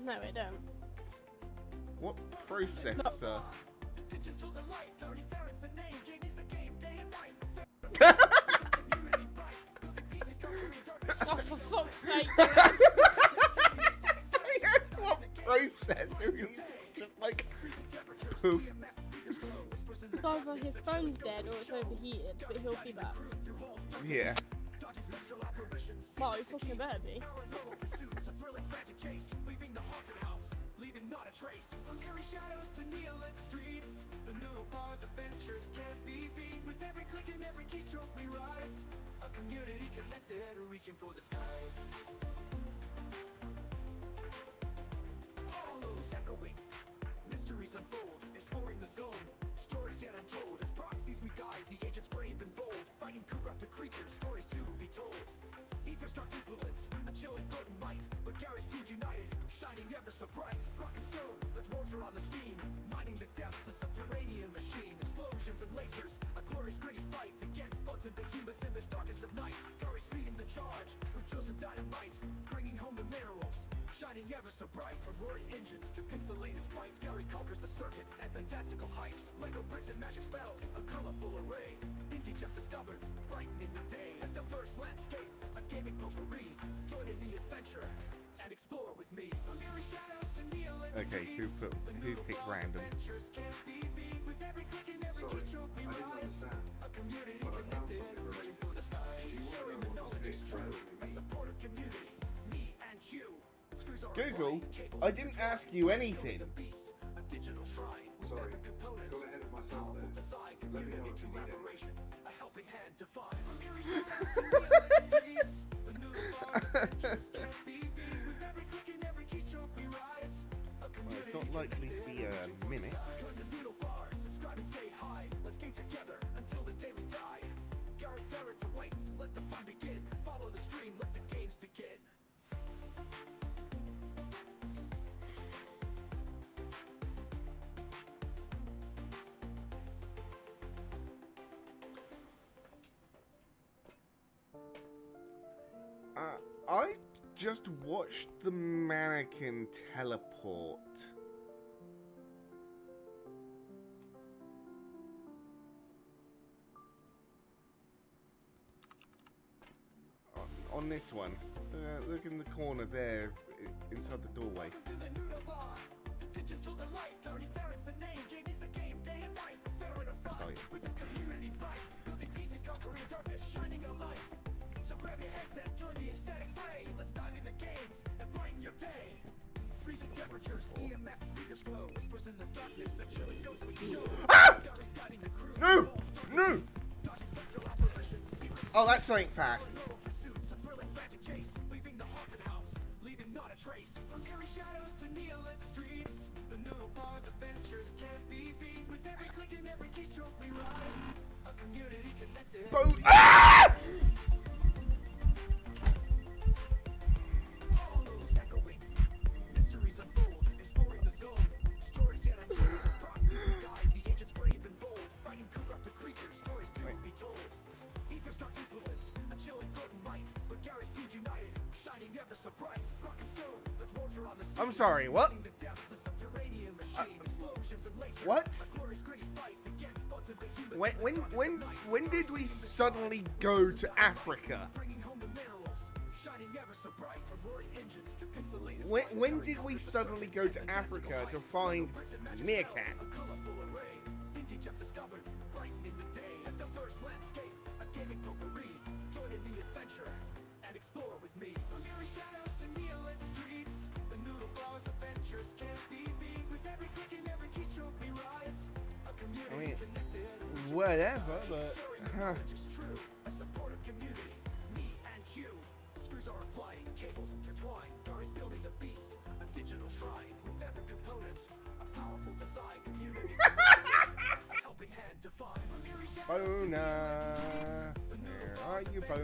No, I don't. What processor? Oh, for fuck's sake! Yes, what processor? It's just like poof. It's either his phone's dead or it's overheated, but he'll be back. Yeah. Well, he fucking better be. Mysteries unfold, exploring the zone. Stories yet untold, as proxies we guide. The agents brave and bold, fighting corrupted creatures. Stories to be told. Ether's dark influence, a chilling good might. But Gary's team's united, shining ever so bright. Rock and stone, the dwarves are on the scene, mining the depths, a subterranean machine. Explosions and lasers, a glorious gritty fight against bugs and behemoths in the darkest of night. Gary's leading the charge, with chosen dynamite, bringing home the minerals. Shining ever so bright, from roaring engines to pixelated sprites. Gary conquers the circuits and fantastical heights. Lego bricks and magic spells, a colorful array. Indie just discovered, brightening the day. A diverse landscape, a gaming potpourri. Join in the adventure and explore with me. Okay, who picked random? Sorry, I didn't understand. But I found something related. Google, I didn't ask you anything. Sorry, got ahead of myself there. Let me know if you need it. Well, it's not likely to be a minute. I just watched the mannequin teleport. On this one. Look in the corner there, inside the doorway. Oh, yeah. Ah! No! No! Oh, that's something fast. Ah! I'm sorry, what? What? When did we suddenly go to Africa? When did we suddenly go to Africa to find meerkats? I mean, whatever, but huh. Bona, where are you, Bona?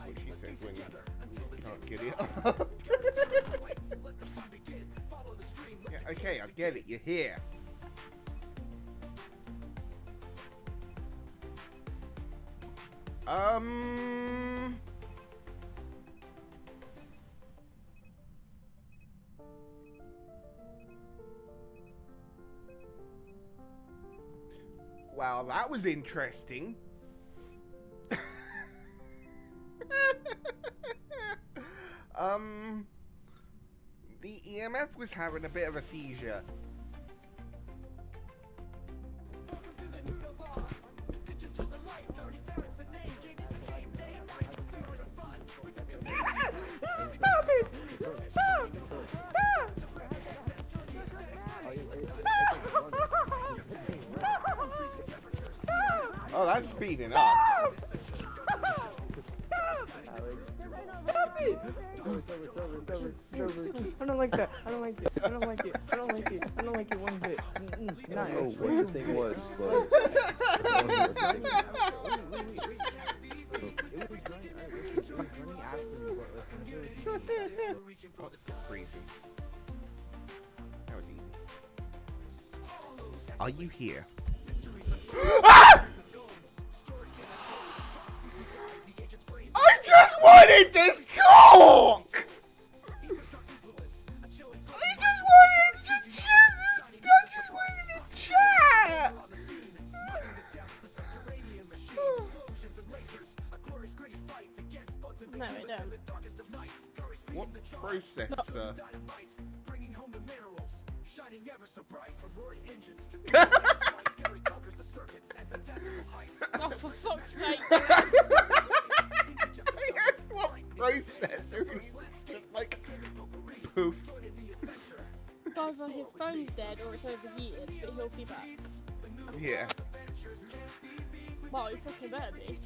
That's what she says when you can't get it up. Yeah, okay, I get it, you're here. Well, that was interesting. The EMF was having a bit of a seizure. Stop it! Stop! Oh, that's speeding up. Stop it! I don't like that. I don't like it. I don't like it. I don't like it. I don't like it one bit. I don't know what the thing was, but Freezing. That was easy. Are you here? Ah! I just wanted to talk! I just wanted to chat! No, I don't. What processor? Oh, for fuck's sake! Yes, what processor? It's just like poof. Either his phone's dead or it's overheated, but he'll be back. Yeah. Well, you fucking better be.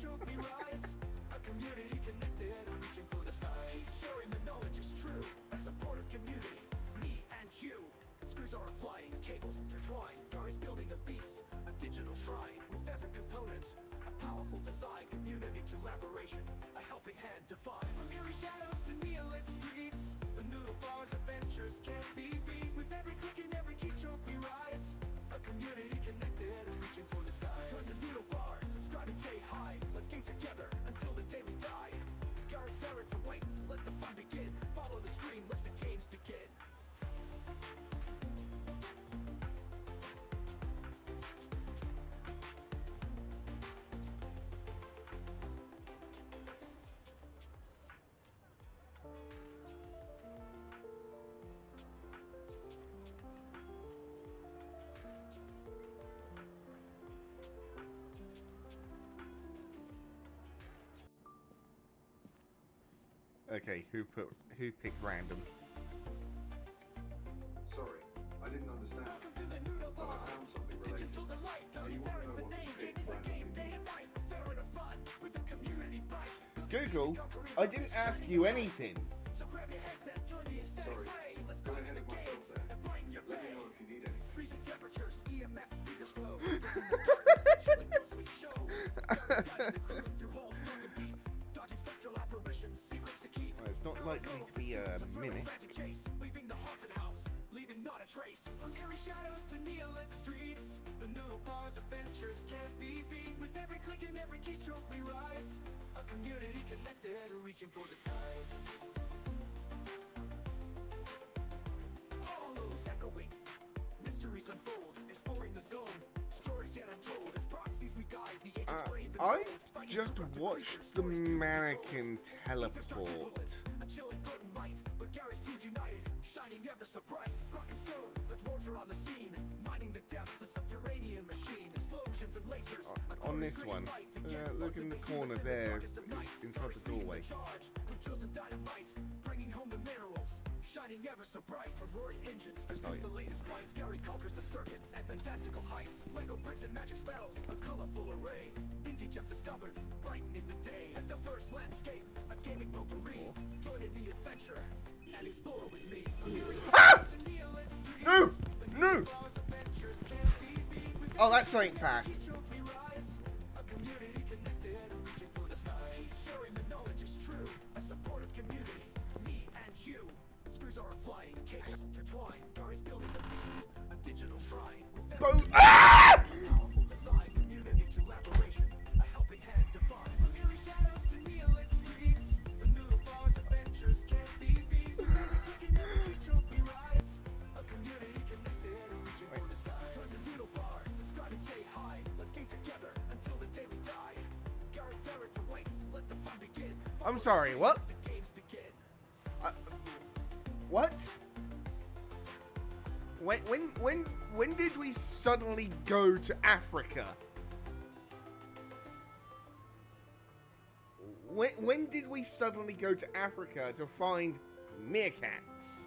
Okay, who picked random? Sorry, I didn't understand, but I found something related. Do you want to know what was picked randomly? Google, I didn't ask you anything. Sorry, got ahead of myself there. Let me know if you need Well, it's not likely to be a minute. I just watched the mannequin teleport. On this one, look in the corner there, inside the doorway. That's not it. Ah! No! No! Oh, that's something fast. Ah! I'm sorry, what? What? When did we suddenly go to Africa? When did we suddenly go to Africa to find meerkats?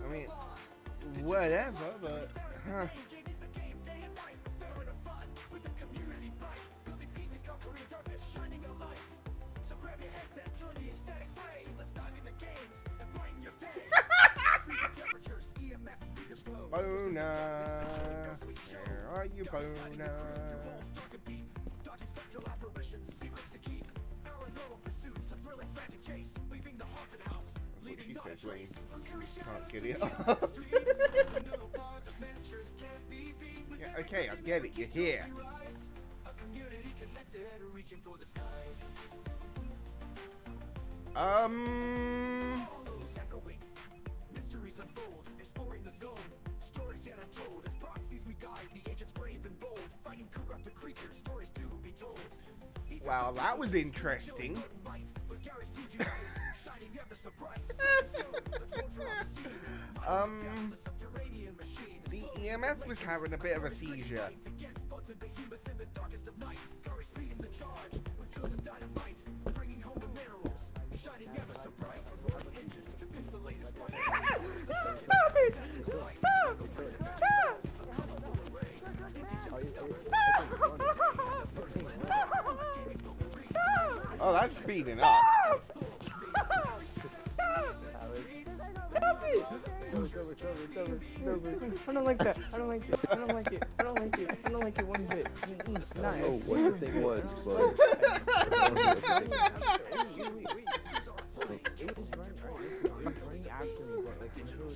I mean, whatever, but huh. Bona, where are you, Bona? That's what she says when you can't get it up. Yeah, okay, I get it, you're here. Wow, that was interesting. The EMF was having a bit of a seizure. Oh, that's speeding up. I don't like that. I don't like it. I don't like it. I don't like it. I don't like it one bit. I don't know what the thing was, but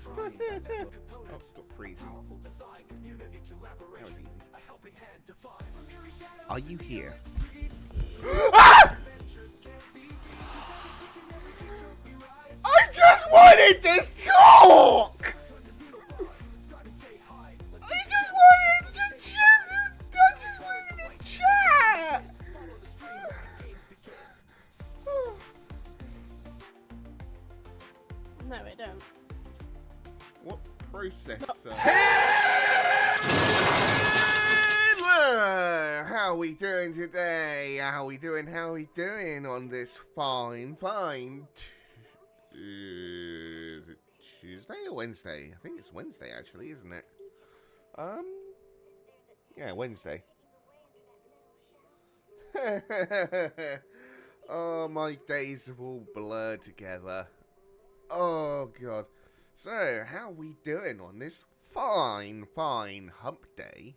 Oh, it's got freezing. That was easy. Are you here? Ah! I just wanted to talk! I just wanted to chat! No, I don't. What processor? How we doing today? How we doing on this fine is it Tuesday or Wednesday? I think it's Wednesday actually, isn't it? Yeah, Wednesday. Oh, my days have all blurred together. Oh god. So, how we doing on this fine hump day?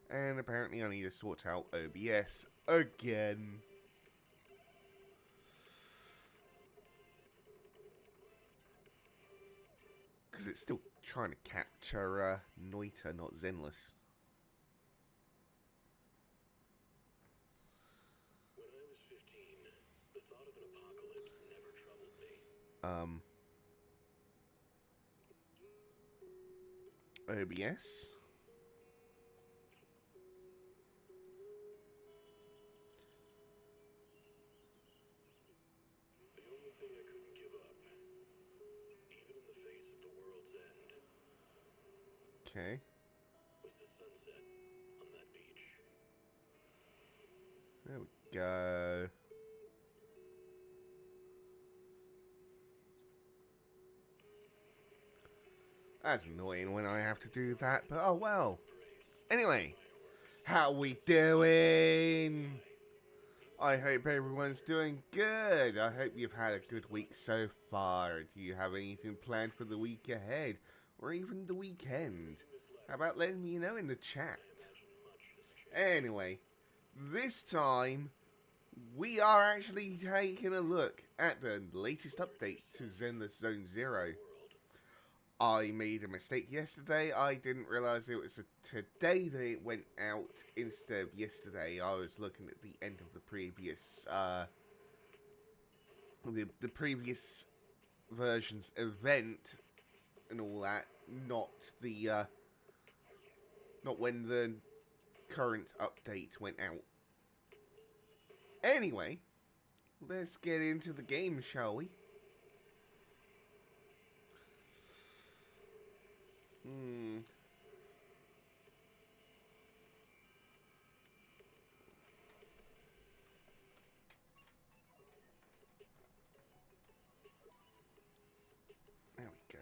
And apparently I need to sort out OBS again. Because it's still trying to capture Noita, not Zenless. When I was 15, the thought of an apocalypse never troubled me. OBS. The only thing I couldn't give up, even in the face of the world's end, Okay. was the sunset on that beach. There we go. That's annoying when I have to do that, but oh well. Anyway, how we doing? I hope everyone's doing good. I hope you've had a good week so far. Do you have anything planned for the week ahead? Or even the weekend? How about letting me know in the chat? Anyway, this time, we are actually taking a look at the latest update to Zenless Zone Zero. I made a mistake yesterday. I didn't realise it was today that it went out instead of yesterday. I was looking at the end of the previous the previous version's event and all that, not the not when the current update went out. Anyway, let's get into the game, shall we? There we go.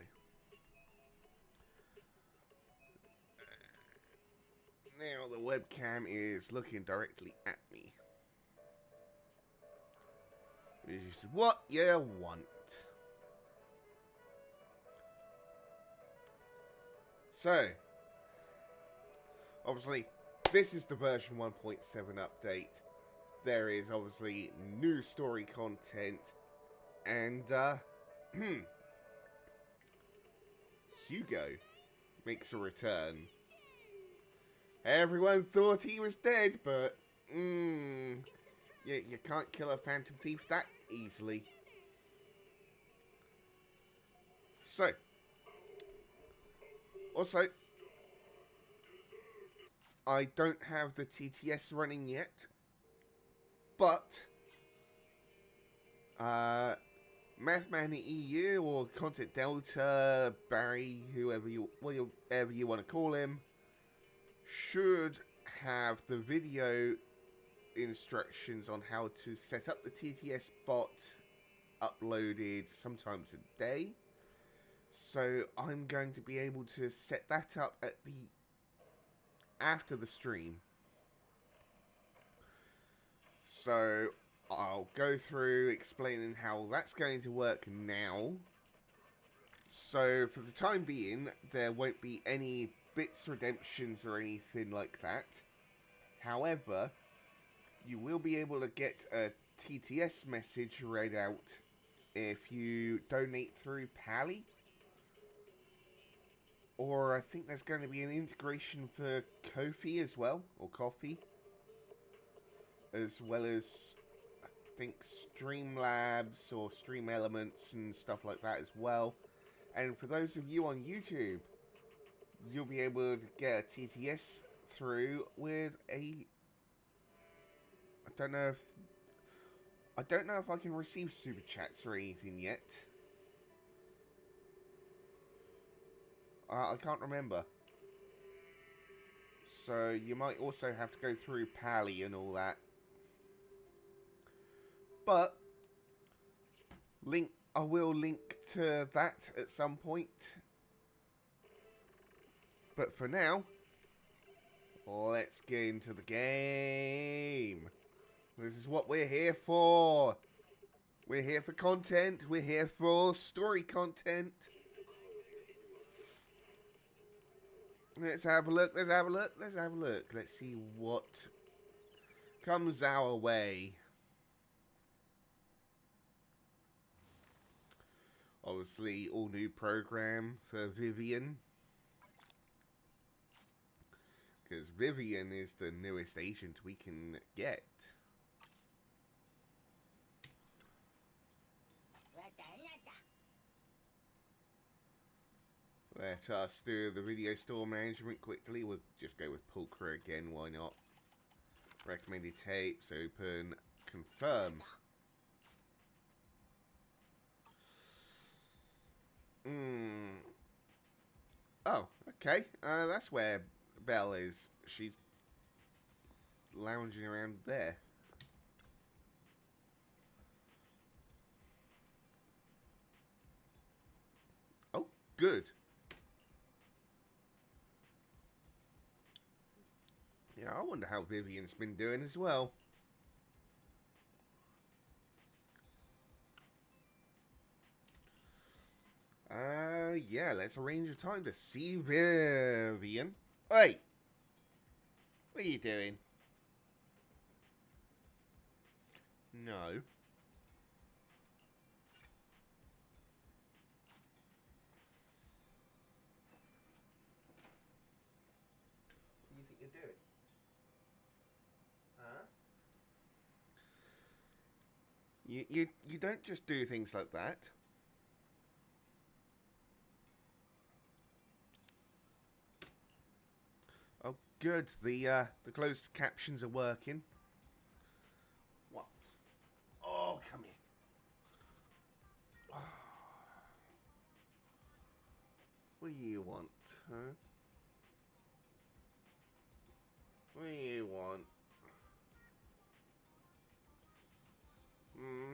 Now the webcam is looking directly at me. Which is what you want. So, obviously, this is the version 1.7 update. There is obviously new story content, and Hugo makes a return. Everyone thought he was dead, but you can't kill a phantom thief that easily. So, also, I don't have the TTS running yet, but Mathman EU or Content Delta, Barry, whoever you want to call him, should have the video instructions on how to set up the TTS bot uploaded sometime today. So I'm going to be able to set that up at after the stream. So I'll go through explaining how that's going to work now. So for the time being, there won't be any bits redemptions or anything like that. However, you will be able to get a TTS message read out if you donate through Pally. Or I think there's going to be an integration for Ko-fi as well, or Coffee. As well as, I think, Streamlabs or Stream Elements and stuff like that as well. And for those of you on YouTube, you'll be able to get a TTS through with a... I don't know if I can receive super chats or anything yet. I can't remember. So you might also have to go through Pally and all that. But I will link to that at some point. But for now, let's get into the game. This is what we're here for. We're here for content. We're here for story content. Let's have a look. Let's have a look. Let's have a look. Let's see what comes our way. Obviously, all new program for Vivian. Because Vivian is the newest agent we can get. Let us do the video store management quickly. We'll just go with Pulcra again, why not? Recommended tapes, open, confirm. Oh, okay. That's where Belle is. She's lounging around there. Oh, good. Yeah, I wonder how Vivian's been doing as well. Yeah, let's arrange a time to see Vivian. Hey! What are you doing? No. What do you think you're doing? You don't just do things like that. Oh, good. The closed captions are working. What? Oh, come here. What do you want, huh? What do you want? Hmm?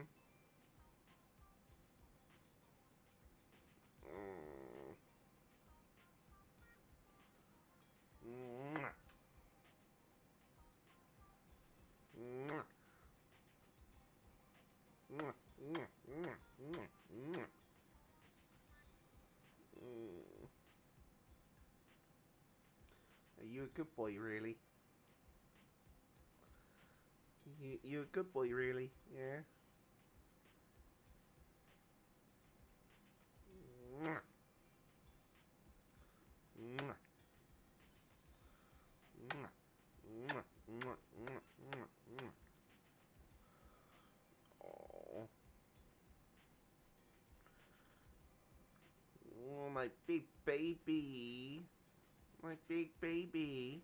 Mwah. Mwah. Mwah. Mwah. Mwah. Mwah. Mwah. Are you a good boy, really? You a good boy, really? Yeah. Mwah. Mwah. Mwah. Mwah. Mwah. Mwah. Mwah. Mwah. Oh. Oh, my big baby. My big baby.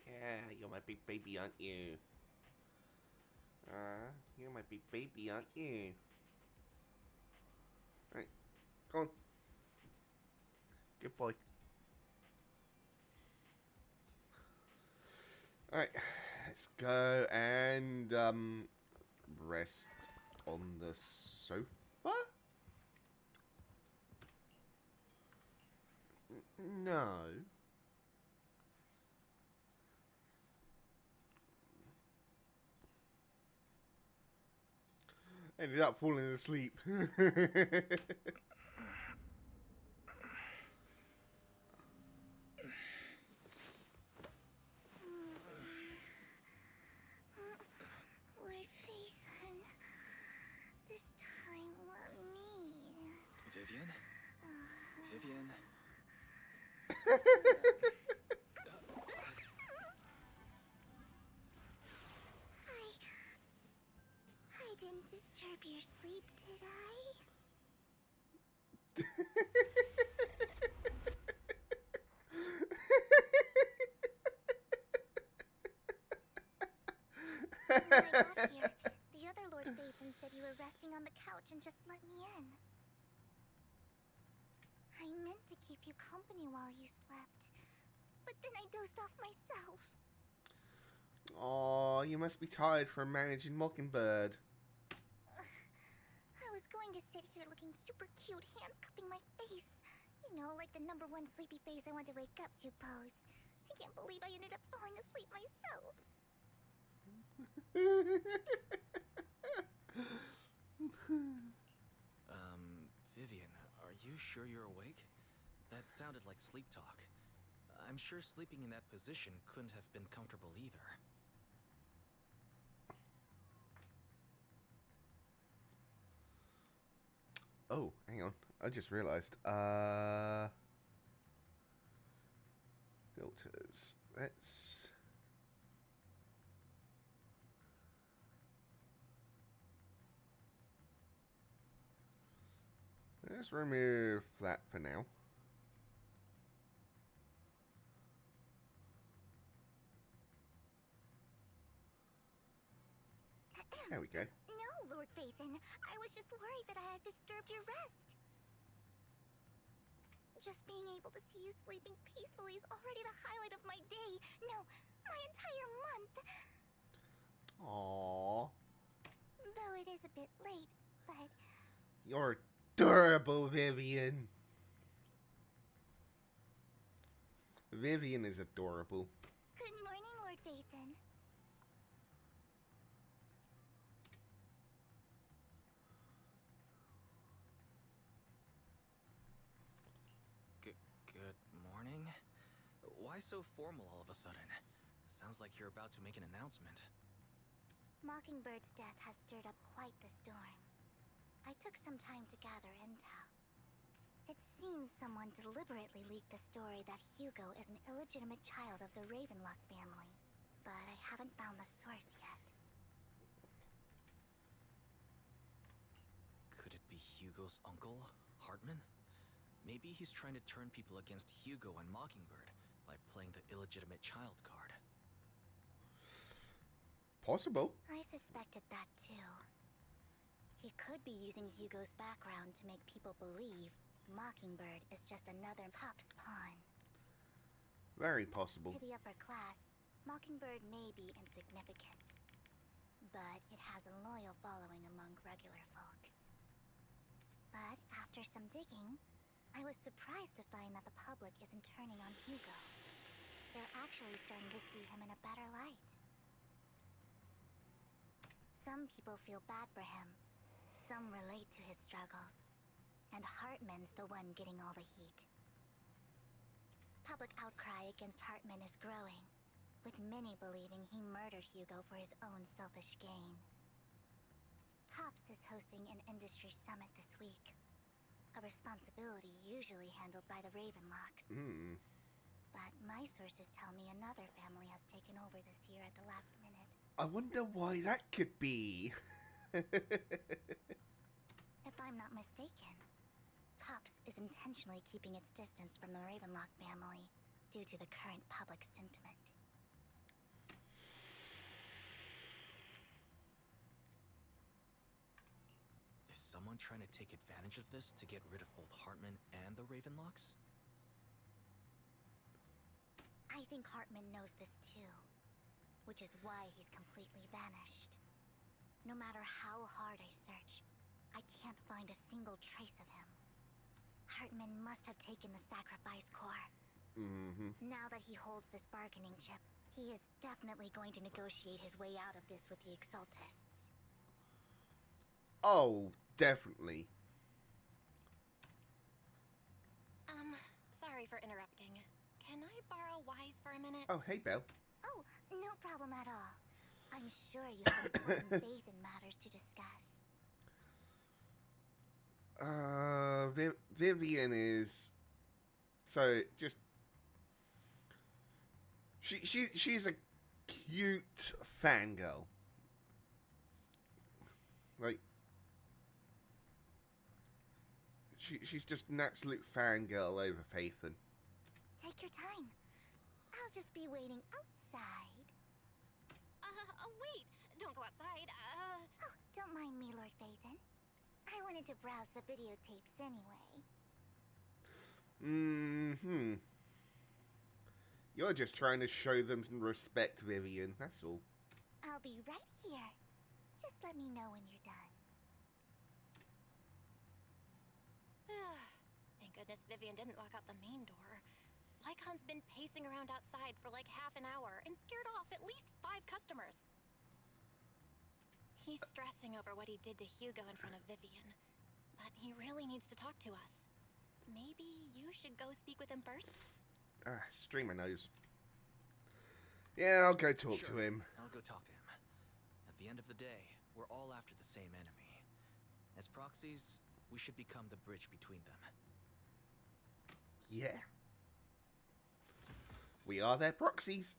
Yeah, you're my big baby, aren't you? You're my big baby, aren't you? Right, go on. Good boy. Alright, let's go and rest on the sofa? No. Ended up falling asleep. Lord Phaethon, this time let me. Vivian? Vivian? I didn't disturb your sleep, did I? When I got here, the other Lord Phaethon said you were resting on the couch and just let me in. I meant to keep you company while you slept, but then I dozed off myself. Oh, you must be tired from managing Mockingbird. I was going to sit here looking super cute, hands cupping my face. You know, like the #1 sleepy face I want to wake up to pose. I can't believe I ended up falling asleep myself. Vivian, are you sure you're awake? That sounded like sleep talk. I'm sure sleeping in that position couldn't have been comfortable either. Oh, hang on. I just realized. Filters. Let's remove that for now. There we go. No, Lord Phaethon. I was just worried that I had disturbed your rest. Just being able to see you sleeping peacefully is already the highlight of my day. No, my entire month. Aww. Though it is a bit late, but... You're adorable, Vivian. Vivian is adorable. Good morning, Lord Phaethon. Good morning? Why so formal all of a sudden? Sounds like you're about to make an announcement. Mockingbird's death has stirred up quite the storm. I took some time to gather intel. It seems someone deliberately leaked the story that Hugo is an illegitimate child of the Ravenlock family, but I haven't found the source yet. Could it be Hugo's uncle, Hartman? Maybe he's trying to turn people against Hugo and Mockingbird by playing the illegitimate child card. Possible. I suspected that too. He could be using Hugo's background to make people believe Mockingbird is just another Top's pawn. Very possible. To the upper class, Mockingbird may be insignificant, but it has a loyal following among regular folks. But after some digging, I was surprised to find that the public isn't turning on Hugo. They're actually starting to see him in a better light. Some people feel bad for him. Some relate to his struggles. And Hartman's the one getting all the heat. Public outcry against Hartman is growing, with many believing he murdered Hugo for his own selfish gain. Tops is hosting an industry summit this week. A responsibility usually handled by the Ravenlocks. But my sources tell me another family has taken over this year at the last minute. I wonder why that could be. If I'm not mistaken, Tops is intentionally keeping its distance from the Ravenlock family due to the current public sentiment. Is someone trying to take advantage of this to get rid of both Hartman and the Ravenlocks? I think Hartman knows this too, which is why he's completely vanished. No matter how hard I search, I can't find a single trace of him. Hartman must have taken the sacrifice core. Now that he holds this bargaining chip, he is definitely going to negotiate his way out of this with the Exaltists. Oh, definitely. Sorry for interrupting. Can I borrow Wise for a minute? Oh, hey, Belle. Oh, no problem at all. I'm sure you have important faith in matters to discuss. Vivian is... So, just... She's a cute fangirl. Like... She's just an absolute fangirl over Phaethon. Take your time. I'll just be waiting outside. Wait! Don't go outside, Oh, don't mind me, Lord Phaethon. I wanted to browse the videotapes anyway. You're just trying to show them some respect, Vivian, that's all. I'll be right here. Just let me know when you're done. Thank goodness Vivian didn't walk out the main door. Lycon's been pacing around outside for like half an hour and scared off at least 5 customers. He's stressing over what he did to Hugo in front of Vivian, but he really needs to talk to us. Maybe you should go speak with him first? String my nose. Yeah, I'll go talk to him. I'll go talk to him. At the end of the day, we're all after the same enemy. As proxies, we should become the bridge between them. Yeah. We are their proxies.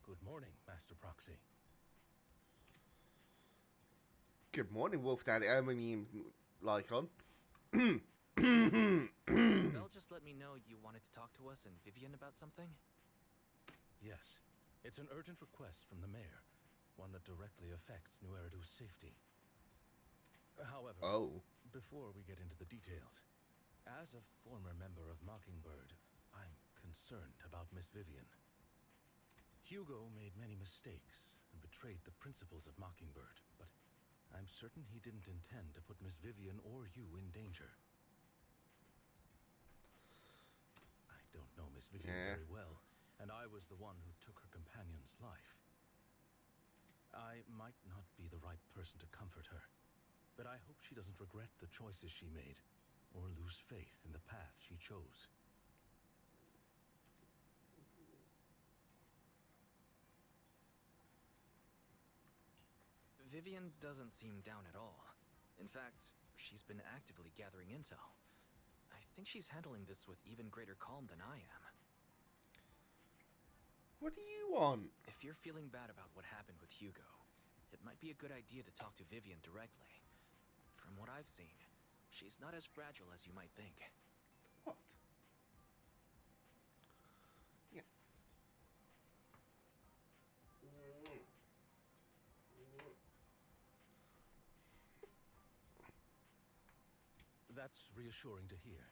Good morning, Master Proxy. Good morning, Wolf Daddy. I mean, Lycon. Belle just let me know you wanted to talk to us and Vivian about something? Yes, it's an urgent request from the mayor, one that directly affects New Eridu's safety. However, before we get into the details, as a former member of Mockingbird, I'm concerned about Miss Vivian. Hugo made many mistakes and betrayed the principles of Mockingbird, but I'm certain he didn't intend to put Miss Vivian or you in danger. I don't know Miss Vivian very well, and I was the one who took her companion's life. I might not be the right person to comfort her, but I hope she doesn't regret the choices she made, or lose faith in the path she chose. Vivian doesn't seem down at all. In fact, she's been actively gathering intel. I think she's handling this with even greater calm than I am. What do you want? If you're feeling bad about what happened with Hugo, it might be a good idea to talk to Vivian directly. From what I've seen, she's not as fragile as you might think. What? Yeah. That's reassuring to hear.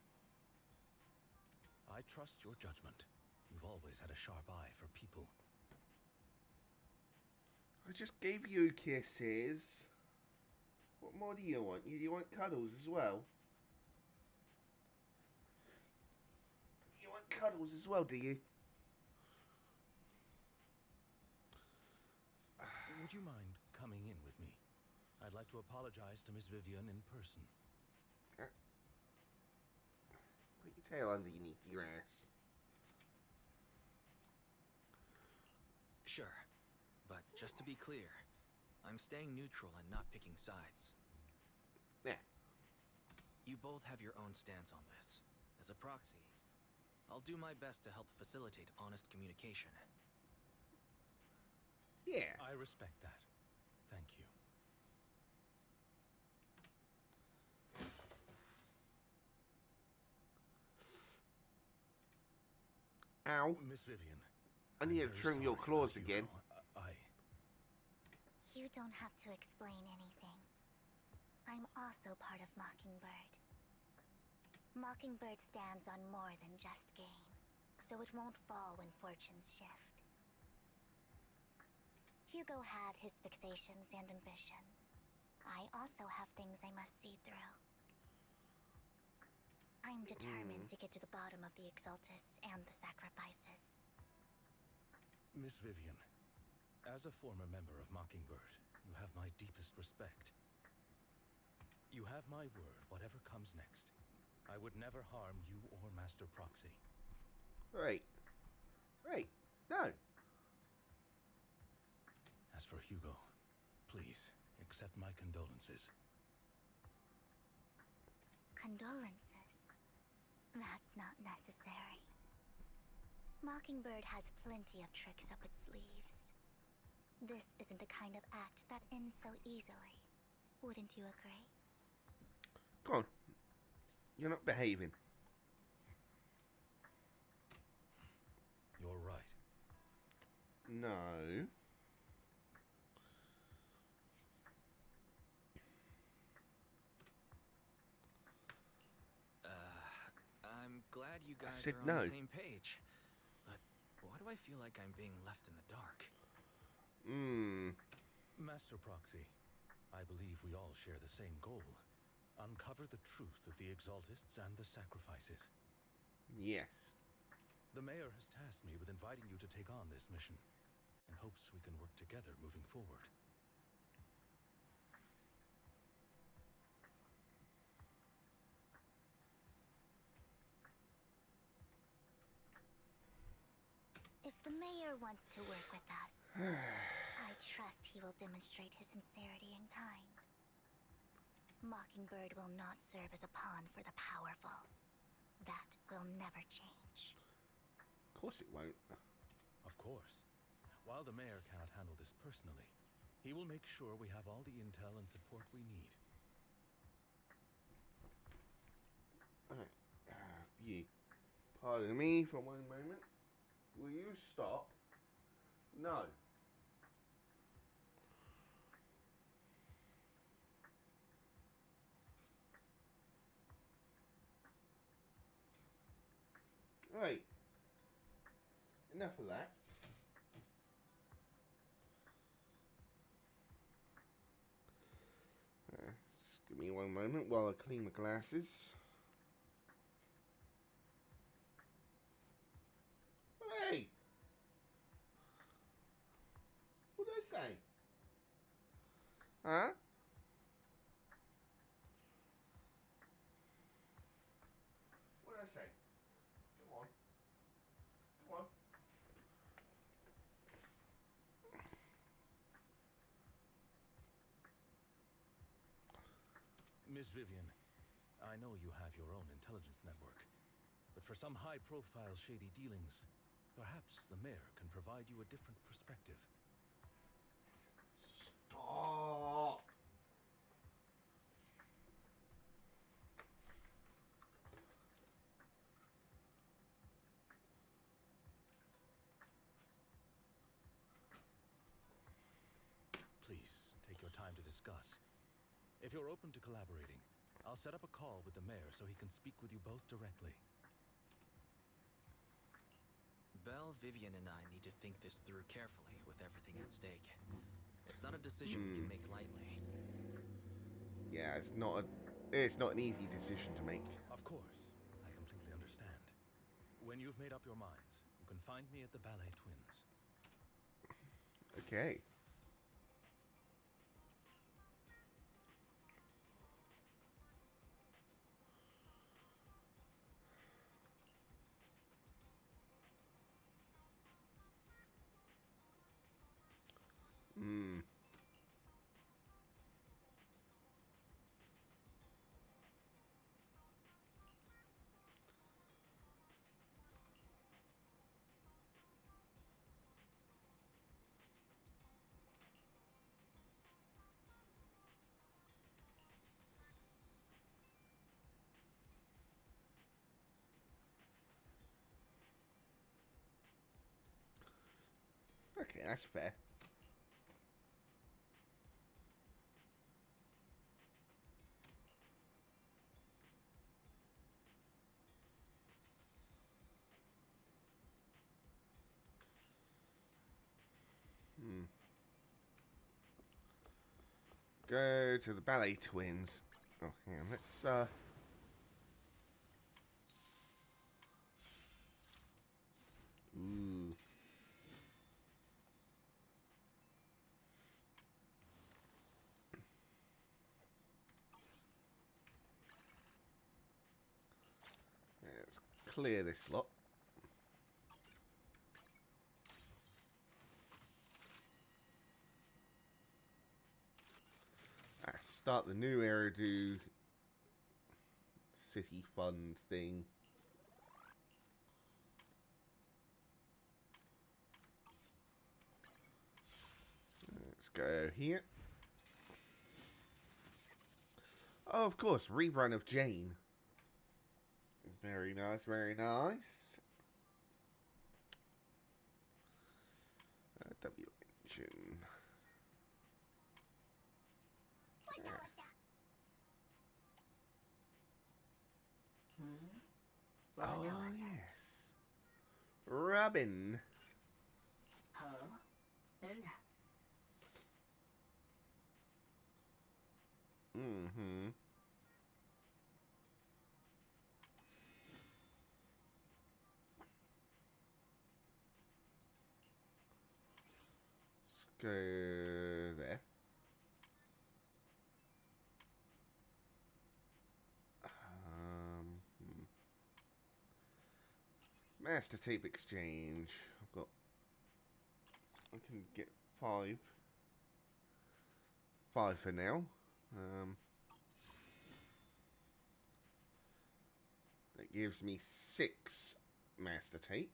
I trust your judgment. You've always had a sharp eye for people. I just gave you kisses. What more do you want? You want cuddles as well? You want cuddles as well, do you? Would you mind coming in with me? I'd like to apologize to Miss Vivian in person. Put your tail underneath your ass. Sure, but just to be clear, I'm staying neutral and not picking sides. Yeah. You both have your own stance on this. As a proxy, I'll do my best to help facilitate honest communication. Yeah. I respect that. Thank you. Ow. Miss Vivian. I need to trim your claws again. You don't have to explain anything. I'm also part of Mockingbird. Mockingbird stands on more than just gain, so it won't fall when fortunes shift. Hugo had his fixations and ambitions. I also have things I must see through. I'm determined to get to the bottom of the Exaltists and the sacrifices. Miss Vivian, as a former member of Mockingbird, you have my deepest respect. You have my word, whatever comes next. I would never harm you or Master Proxy. Right. Right. No. As for Hugo, please, accept my condolences. Condolences? That's not necessary. Mockingbird has plenty of tricks up its sleeves. This isn't the kind of act that ends so easily. Wouldn't you agree? Come on. You're not behaving. You're right. No. I'm glad you guys said are on no. the same page. But why do I feel like I'm being left in the dark? Master Proxy, I believe we all share the same goal. Uncover the truth of the Exaltists and the sacrifices. Yes. The mayor has tasked me with inviting you to take on this mission, in hopes we can work together moving forward. If the mayor wants to work with us, I trust he will demonstrate his sincerity in kind. Mockingbird will not serve as a pawn for the powerful. That will never change. Of course it won't. Of course. While the mayor cannot handle this personally, he will make sure we have all the intel and support we need. You pardon me for one moment. Will you stop? No. Right. Enough of that. Just give me one moment while I clean my glasses. Hey! What did I say? Huh? What did I say? Come on. Come on. Miss Vivian, I know you have your own intelligence network, but for some high-profile shady dealings, perhaps the mayor can provide you a different perspective. Stop. Please, take your time to discuss. If you're open to collaborating, I'll set up a call with the mayor so he can speak with you both directly. Belle, Vivian, and I need to think this through carefully with everything at stake. It's not a decision we can make lightly. Yeah, it's not an easy decision to make. Of course, I completely understand. When you've made up your minds, you can find me at the Ballet Twins. Okay. Okay, that's fair. Go to the Ballet Twins. Oh, hang on, let's Ooh. Let's clear this lot. Start the new Eridu City Fund thing. Let's go here. Oh, of course, rerun of Jane. Very nice, very nice. W engine. Oh, yes. Robin. Mm-hmm. Let's go there. Master tape exchange. I've got. I can get 5. 5 for now. That gives me 6 master tapes.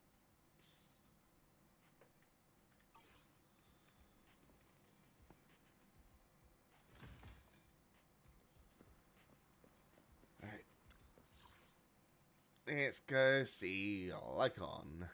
Alright. Let's go see Lycon.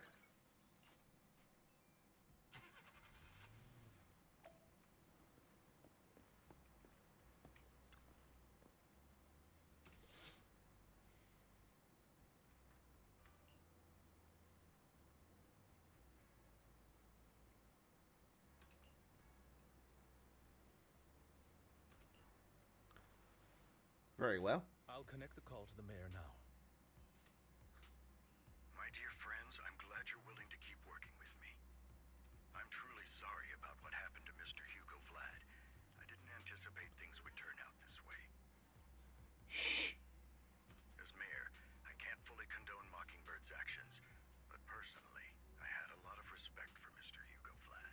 Very well. I'll connect the call to the mayor now. My dear friends, I'm glad you're willing to keep working with me. I'm truly sorry about what happened to Mr. Hugo Vlad. I didn't anticipate things would turn out this way. As mayor, I can't fully condone Mockingbird's actions, but personally, I had a lot of respect for Mr. Hugo Vlad.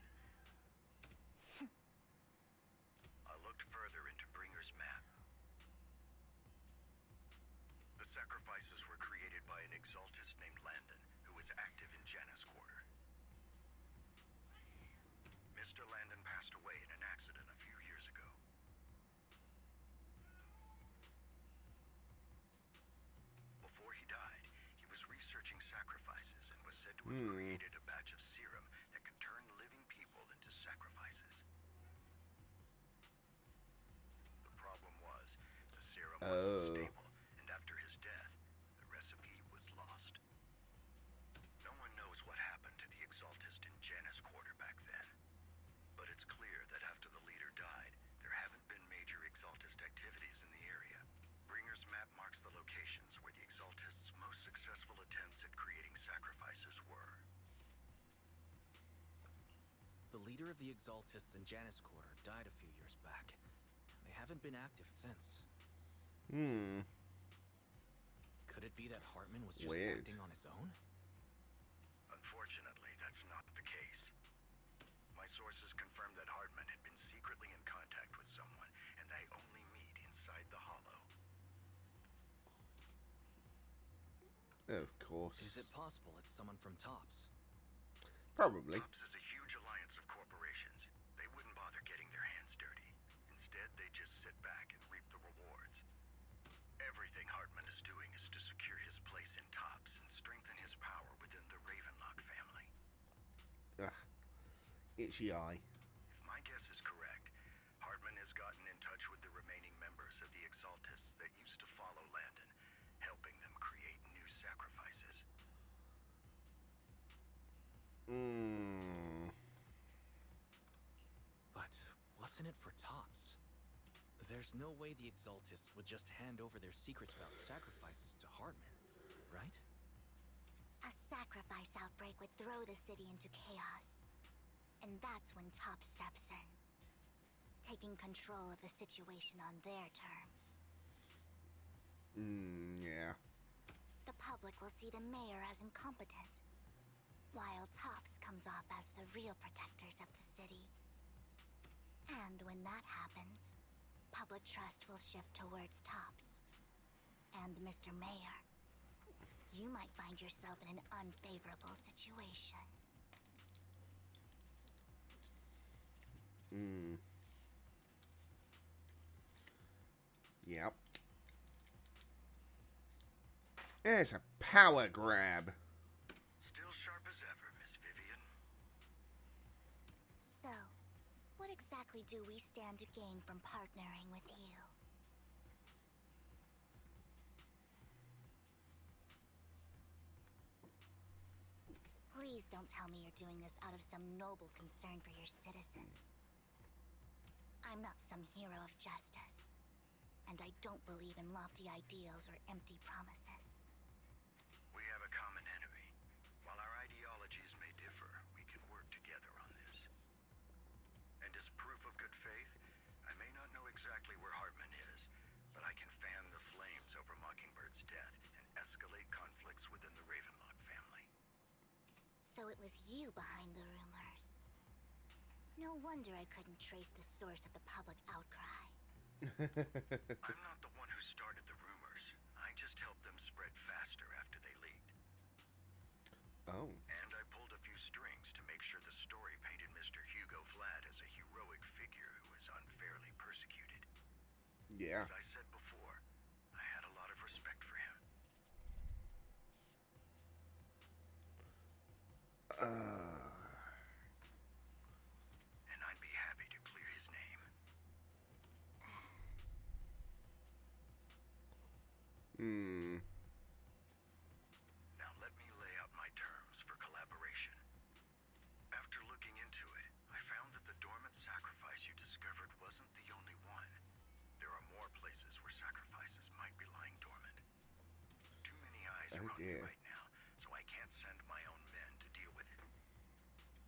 I looked further into Bringer's map. sacrifices were created by an exaltist named Landon, who was active in Janus Quarter. Mr. Landon passed away in an accident a few years ago. Before he died, he was researching sacrifices and was said to have created a batch of serum that could turn living people into sacrifices. The problem was, the serum wasn't stable, and after his death, the recipe was lost. No one knows what happened to the exaltist in Janus Quarter back then. But it's clear that after the leader died, there haven't been major exaltist activities in the area. Bringer's map marks the locations where the exaltists' most successful attempts at creating sacrifices were. The leader of the exaltists in Janus Quarter died a few years back. They haven't been active since. Could it be that Hartman was just acting on his own? Unfortunately, that's not the case. My sources confirmed that Hartman had been secretly in contact with someone, and they only meet inside the Hollow. Of course. Is it possible it's someone from TOPS? Probably. TOPS is a huge alliance of corporations. They wouldn't bother getting their hands dirty. Instead, they just sit back and reap the rewards. Everything Hartman is doing is to secure his place in TOPS and strengthen his power within the Ravenlock family. Itchy eye. If my guess is correct, Hartman has gotten in touch with the remaining members of the exaltists that used to follow Landon, helping them create new sacrifices. But what's in it for TOPS? There's no way the exaltists would just hand over their secrets about sacrifices to Hartman, right? A sacrifice outbreak would throw the city into chaos. And that's when TOPS steps in, taking control of the situation on their terms. Yeah. The public will see the mayor as incompetent, while TOPS comes off as the real protectors of the city. And when that happens, public trust will shift towards TOPS. And Mr. Mayor, you might find yourself in an unfavorable situation. Yep. It's a power grab. Still sharp as ever, Miss Vivian. So, what exactly do we stand to gain from partnering with you? Please don't tell me you're doing this out of some noble concern for your citizens. I'm not some hero of justice, and I don't believe in lofty ideals or empty promises. We have a common enemy. While our ideologies may differ, we can work together on this. And as proof of good faith, I may not know exactly where Hartman is, but I can fan the flames over Mockingbird's death and escalate conflicts within the Ravenlock family. So it was you behind the rumors. No wonder I couldn't trace the source of the public outcry. I'm not the one who started the rumors. I just helped them spread faster after they leaked. Oh. And I pulled a few strings to make sure the story painted Mr. Hugo Vlad as a heroic figure who was unfairly persecuted. Yeah. As I said before, I had a lot of respect for him. And I'd be happy to clear his name. Now let me lay out my terms for collaboration. After looking into it, I found that the dormant sacrifice you discovered wasn't the only one. There are more places where sacrifices might be lying dormant. Too many eyes are on me right now, so I can't send my own men to deal with it.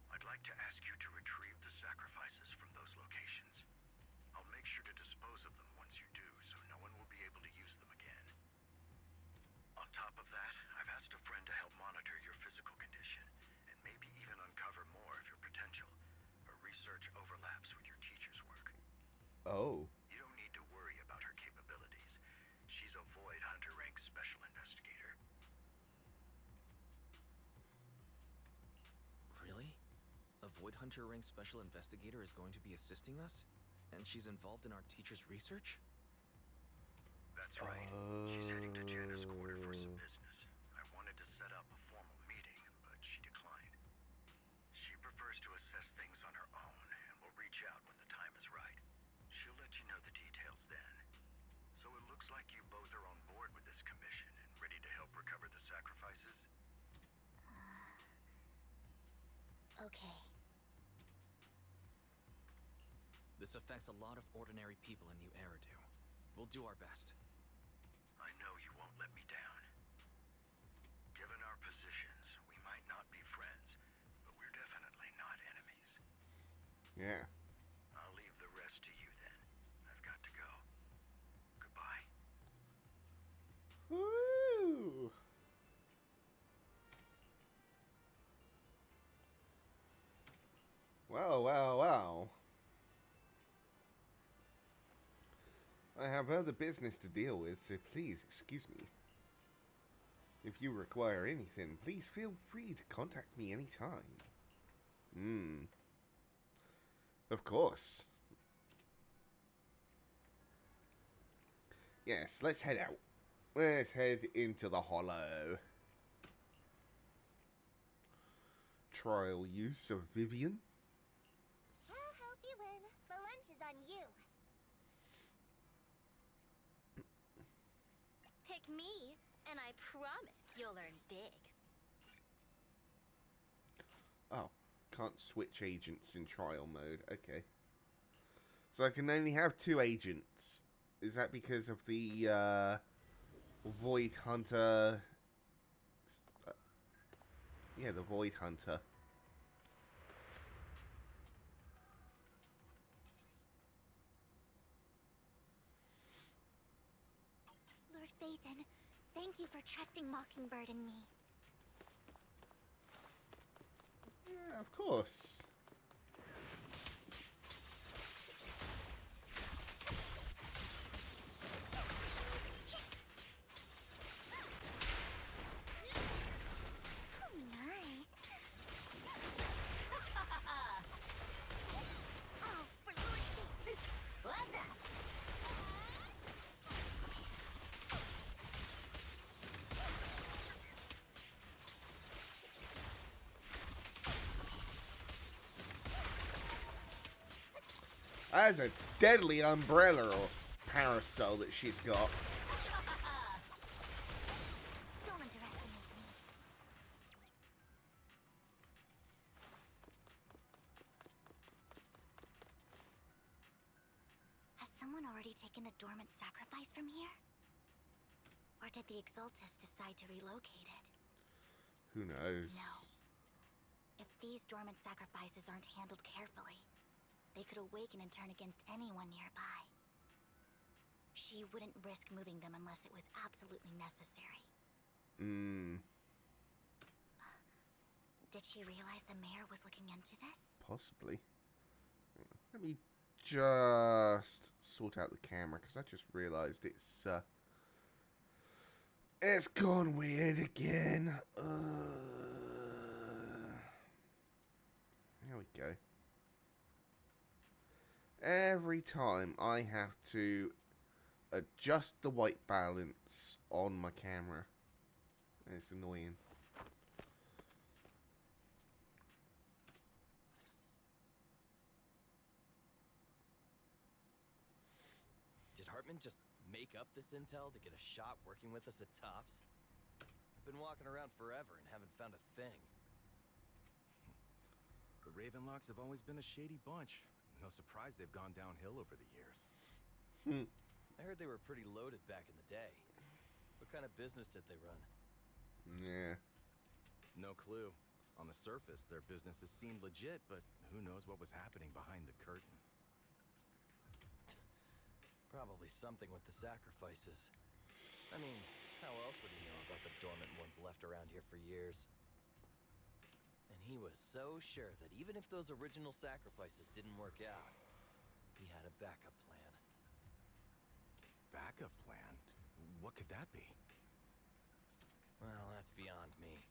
I'd like to ask you to retrieve the sacrifices from those locations. I'll make sure to dispose of them once you do, so no one will be able to use them again. On top of that, I've asked a friend to help monitor your physical condition, and maybe even uncover more of your potential. Her research overlaps with your teacher's work. Oh. You don't need to worry about her capabilities. She's a Void Hunter rank specialist. Void Hunter ranked special investigator is going to be assisting us? And she's involved in our teacher's research? That's right. She's heading to Janus Quarter for some business. I wanted to set up a formal meeting, but she declined. She prefers to assess things on her own, and will reach out when the time is right. She'll let you know the details then. So it looks like you both are on board with this commission and ready to help recover the sacrifices? Okay. This affects a lot of ordinary people in New Eridu. We'll do our best. I know you won't let me down. Given our positions, we might not be friends, but we're definitely not enemies. Yeah. I'll leave the rest to you then. I've got to go. Goodbye. Woo! Well, well, well. I have other business to deal with, so please excuse me. If you require anything, please feel free to contact me anytime. Of course. Yes, let's head out. Let's head into the hollow. Trial use of Vivian. I'll help you win. The lunch is on you. Pick me, and I promise you'll earn big. Oh, can't switch agents in trial mode. Okay. So I can only have 2 agents. Is that because of the Void Hunter? Yeah, the Void Hunter. Lord Phaethon, thank you for trusting Mockingbird and me. Yeah, of course. Oh my. Oh, for Lord Phaethon. What's up? That's a deadly umbrella or parasol that she's got. Don't underestimate me. Has someone already taken the dormant sacrifice from here? Or did the Exaltus decide to relocate it? Who knows? No. If these dormant sacrifices aren't handled carefully, they could awaken and turn against anyone nearby. She wouldn't risk moving them unless it was absolutely necessary. Did she realize the mayor was looking into this? Possibly. Let me just sort out the camera, because I just realized it's gone weird again. There we go. Every time I have to adjust the white balance on my camera. It's annoying. Did Hartman just make up this intel to get a shot working with us at Tops? I've been walking around forever and haven't found a thing. The Ravenlocks have always been a shady bunch. No surprise they've gone downhill over the years. I heard they were pretty loaded back in the day. What kind of business did they run? Yeah. No clue. On the surface, their businesses seemed legit, but who knows what was happening behind the curtain. Probably something with the sacrifices. I mean, how else would he know about the dormant ones left around here for years? And he was so sure that even if those original sacrifices didn't work out, he had a backup plan. Backup plan? What could that be? Well, that's beyond me.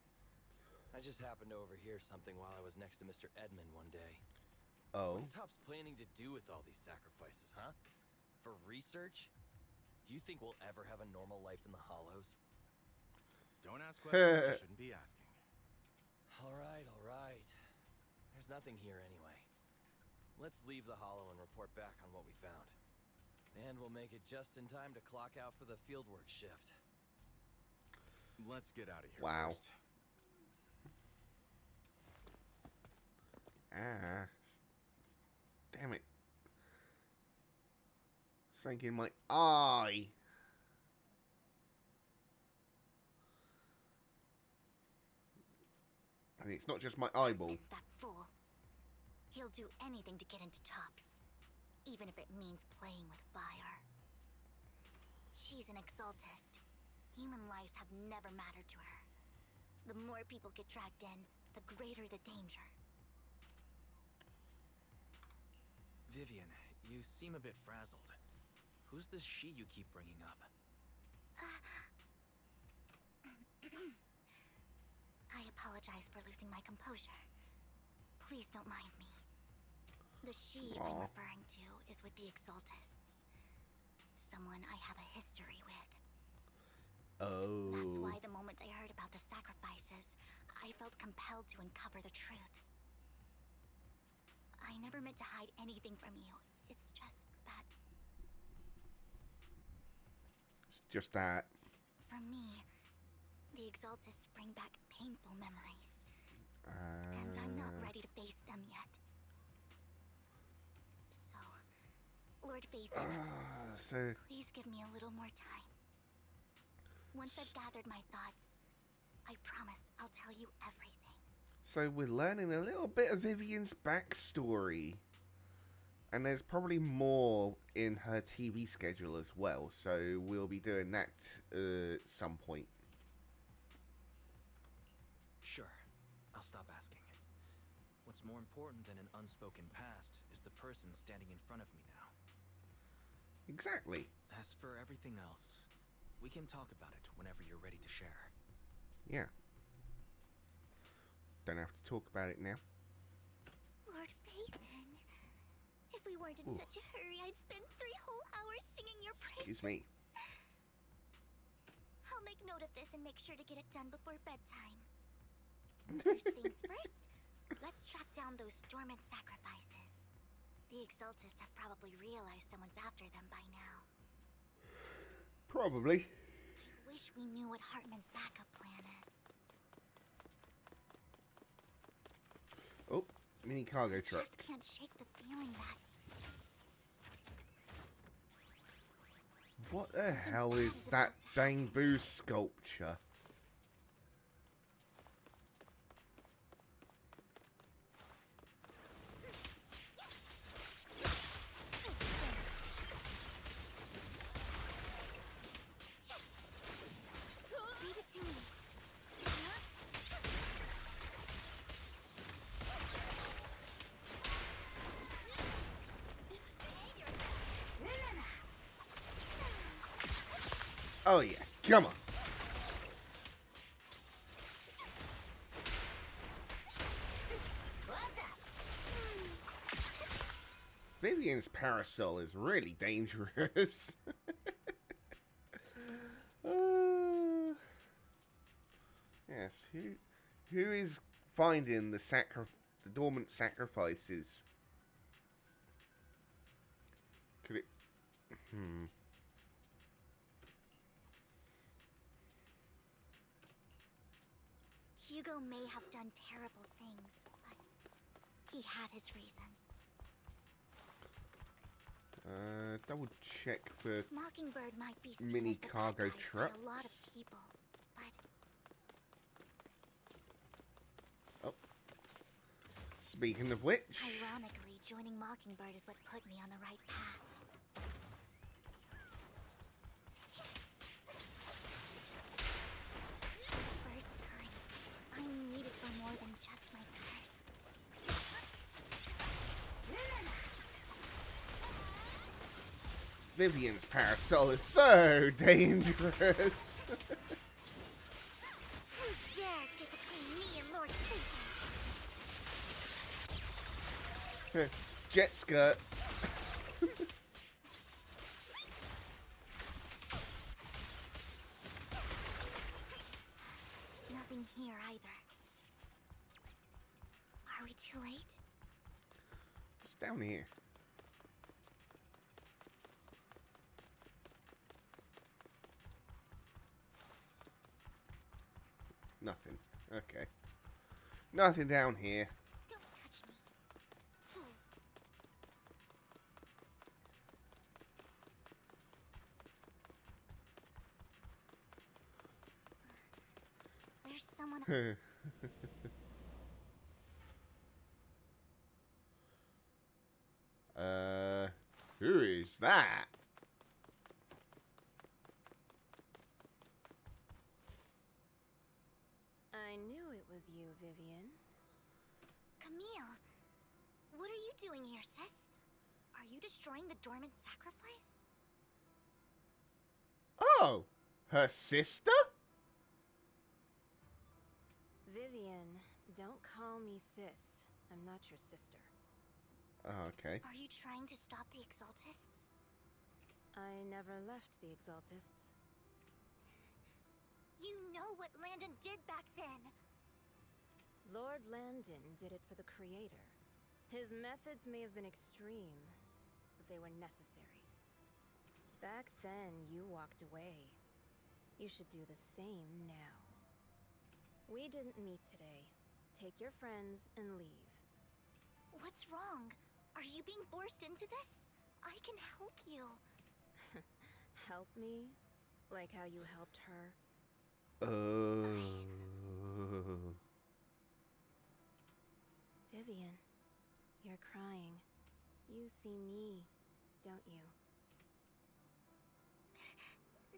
I just happened to overhear something while I was next to Mr. Edmund one day. Oh. What's Topps planning to do with all these sacrifices, huh? For research? Do you think we'll ever have a normal life in the Hollows? Don't ask questions you shouldn't be asking. All right. There's nothing here anyway. Let's leave the Hollow and report back on what we found. And we'll make it just in time to clock out for the fieldwork shift. Let's get out of here Wow. first. Ah. Damn it. Something in my eye. I mean, it's not just my eyeball. That fool. He'll do anything to get into Topps, even if it means playing with fire. She's an exaltist. Human lives have never mattered to her. The more people get dragged in, the greater the danger. Vivian, you seem a bit frazzled. Who's this she you keep bringing up? I apologize for losing my composure. Please don't mind me. The she I'm referring to is with the Exaltists. Someone I have a history with. Oh. That's why the moment I heard about the sacrifices, I felt compelled to uncover the truth. I never meant to hide anything from you. It's just that... It's just that. For me, the Exaltists bring back painful memories. And I'm not ready to face them yet. So, Lord Phaethon, please give me a little more time. Once I've gathered my thoughts, I promise I'll tell you everything. So we're learning a little bit of Vivian's backstory. And there's probably more in her TV schedule as well. So we'll be doing that at some point. Sure. I'll stop asking. What's more important than an unspoken past is the person standing in front of me now. Exactly. As for everything else, we can talk about it whenever you're ready to share. Yeah. Don't have to talk about it now. Lord Phaethon, if we weren't in such a hurry, I'd spend 3 whole hours singing your praises. Excuse me. I'll make note of this and make sure to get it done before bedtime. First things first, let's track down those dormant sacrifices. The Exaltists have probably realized someone's after them by now. Probably. I wish we knew what Hartman's backup plan is. Oh, mini cargo truck. I just can't shake the feeling that... What the hell is that bamboo sculpture? Leave it to me. Oh yeah, come on. Vivian's parasol is really dangerous. Yes, who is finding the dormant sacrifices? Could it? Hugo may have done terrible things, but he had his reasons. Double check for Mockingbird might be seen mini as the cargo bad guys by trucks. a lot of people, but Oh. Speaking of which, ironically, joining Mockingbird is what put me on the right path. First time, I'm needed for more than just my curse. Vivian's parasol is so dangerous. Who dares get between me and Lord Jet skirt. Nothing here either. Are we too late? It's down here. Nothing. Okay. Nothing down here. Don't touch me. Fool. There's someone. Who is that? I knew it was you, Vivian. Camille, what are you doing here, sis? Are you destroying the dormant sacrifice? Oh, her sister? Vivian, don't call me sis. I'm not your sister. Oh, okay. Are you trying to stop the Exaltists? I never left the Exaltists. You know what Landon did back then. Lord Landon did it for the Creator. His methods may have been extreme, but they were necessary. Back then, you walked away. You should do the same now. We didn't meet today. Take your friends and leave. What's wrong? Are you being forced into this? I can help you. Help me? Like how you helped her? Vivian, you're crying. You see me, don't you?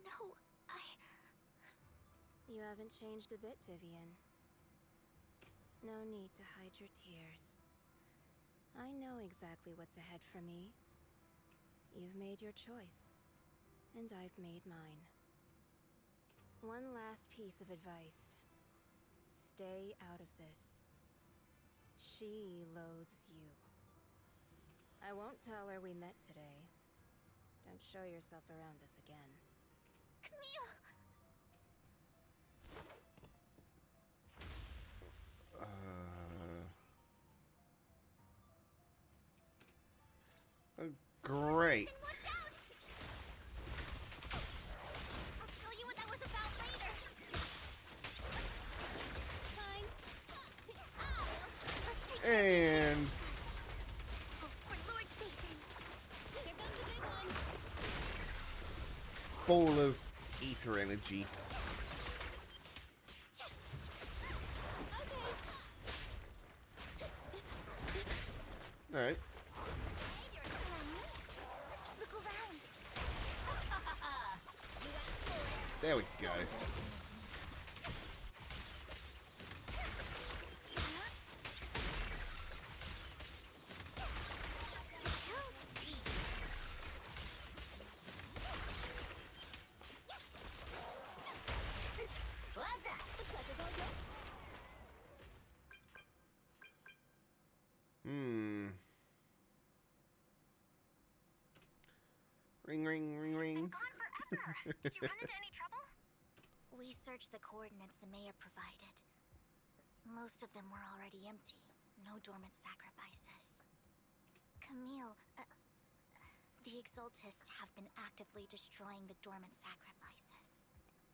No, You haven't changed a bit, Vivian. No need to hide your tears. I know exactly what's ahead for me. You've made your choice, and I've made mine. One last piece of advice. Stay out of this. She loathes you. I won't tell her we met today. Don't show yourself around us again. Camille! Great. I'll tell you what that was about later. Fine. And For Lord Satan. Here comes a big one. ball of ether energy. Alright. Look around. There we go. Ring, ring, ring, ring. Did you run into any trouble? We searched the coordinates the mayor provided. Most of them were already empty. No dormant sacrifices. Camille, the Exaltists have been actively destroying the dormant sacrifices.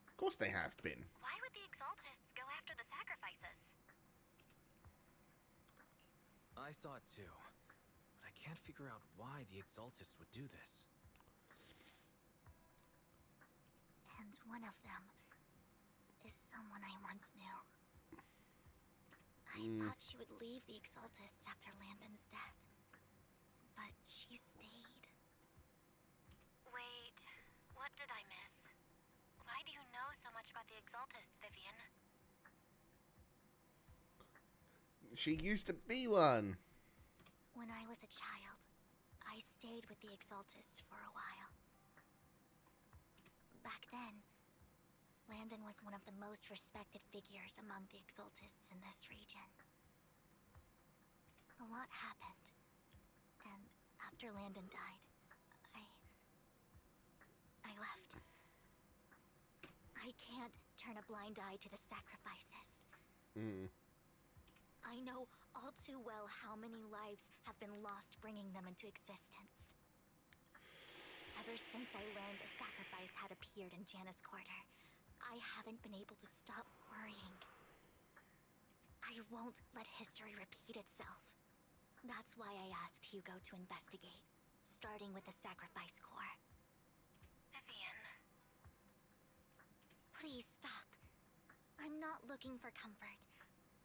Of course they have been. Why would the Exaltists go after the sacrifices? I saw it too, but I can't figure out why the Exaltists would do this. And one of them is someone I once knew. I thought she would leave the Exaltists after Landon's death, but she stayed. Wait, what did I miss? Why do you know so much about the Exaltists, Vivian? She used to be one. When I was a child, I stayed with the Exaltists for a while. Back then, Landon was one of the most respected figures among the Exaltists in this region. A lot happened, after Landon died, I left. I can't turn a blind eye to the sacrifices. I know all too well how many lives have been lost bringing them into existence. Ever since I learned a sacrifice had appeared in Janus Quarter, I haven't been able to stop worrying. I won't let history repeat itself. That's why I asked Hugo to investigate, starting with the Sacrifice Corps. Vivian. Please stop. I'm not looking for comfort.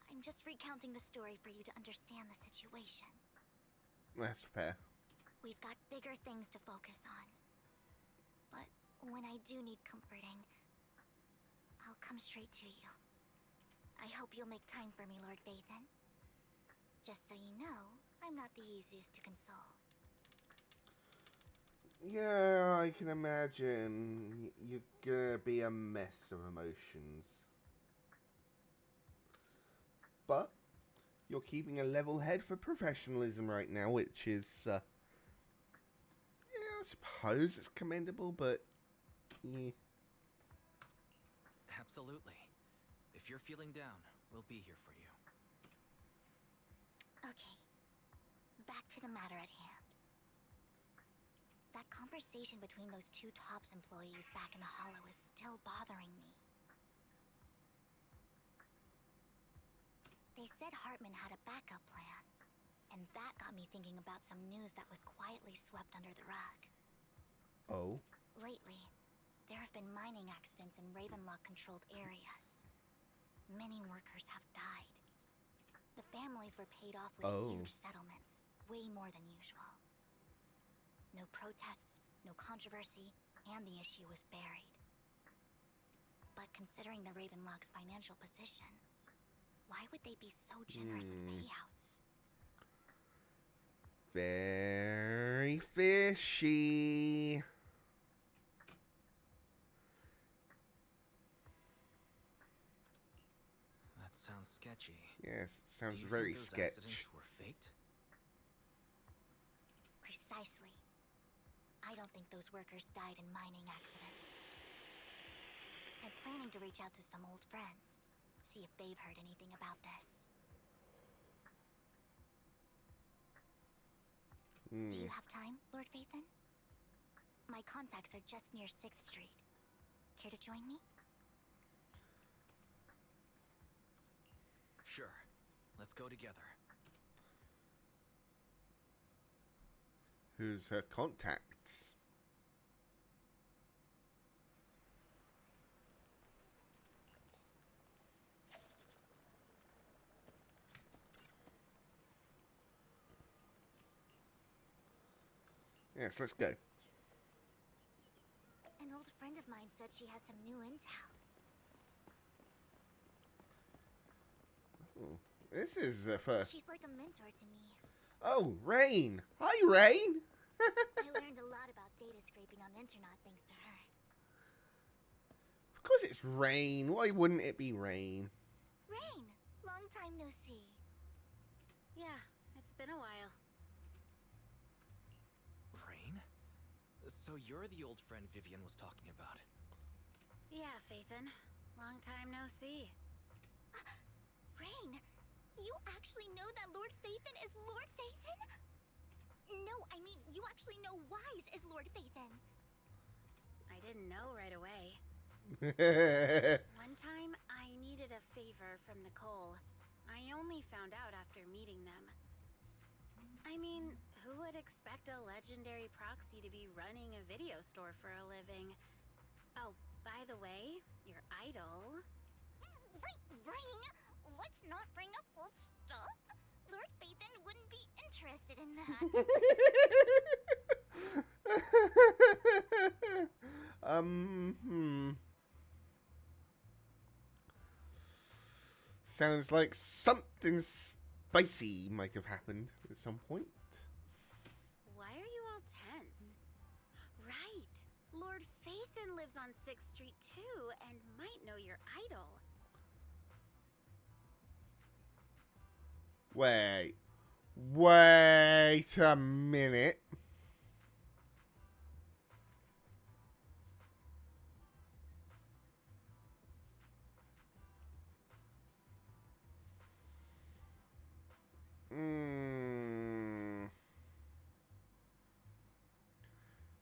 I'm just recounting the story for you to understand the situation. That's fair. We've got bigger things to focus on. But when I do need comforting, I'll come straight to you. I hope you'll make time for me, Lord Vathan. Just so you know, I'm not the easiest to console. Yeah, I can imagine. You're gonna be a mess of emotions. But you're keeping a level head for professionalism right now, which is, yeah, I suppose it's commendable, but yeah. Absolutely. If you're feeling down, we'll be here for you. Okay. Back to the matter at hand. That conversation between those two TOPS employees back in the Hollow is still bothering me. They said Hartman had a backup plan, and that got me thinking about some news that was quietly swept under the rug. Oh? Lately, there have been mining accidents in Ravenlock-controlled areas. Many workers have died. The families were paid off with huge settlements, way more than usual. No protests, no controversy, and the issue was buried. But considering the Ravenlock's financial position, why would they be so generous with payouts? Very fishy. That sounds sketchy. Yes, sounds Do you very think those sketch. accidents were faked? Precisely. I don't think those workers died in mining accidents. I'm planning to reach out to some old friends, see if they've heard anything about this. Do you have time, Lord Vathan? My contacts are just near 6th Street. Care to join me? Sure. Let's go together. Who's her contacts? Yes, let's go. An old friend of mine said she has some new intel. Oh, this is the first. She's like a mentor to me. Oh, Rain! Hi, Rain! I learned a lot about data scraping on Internet thanks to her. Of course it's Rain. Why wouldn't it be Rain? Rain! Long time no see. Yeah, it's been a while. Rain? So you're the old friend Vivian was talking about? Yeah, Vathan. Long time no see. Rain! You actually know that Lord Vathan is Lord Vathan? No, I mean, you actually know Wise is Lord Vathan. I didn't know right away. One time, I needed a favor from Nicole. I only found out after meeting them. I mean, who would expect a legendary proxy to be running a video store for a living? Oh, by the way, your idol... Rain! Let's not bring up old stuff. Lord Vathan wouldn't be interested in that. Sounds like something spicy might have happened at some point. Why are you all tense? Right! Lord Vathan lives on 6th Street too, and might know your idol. Wait a minute.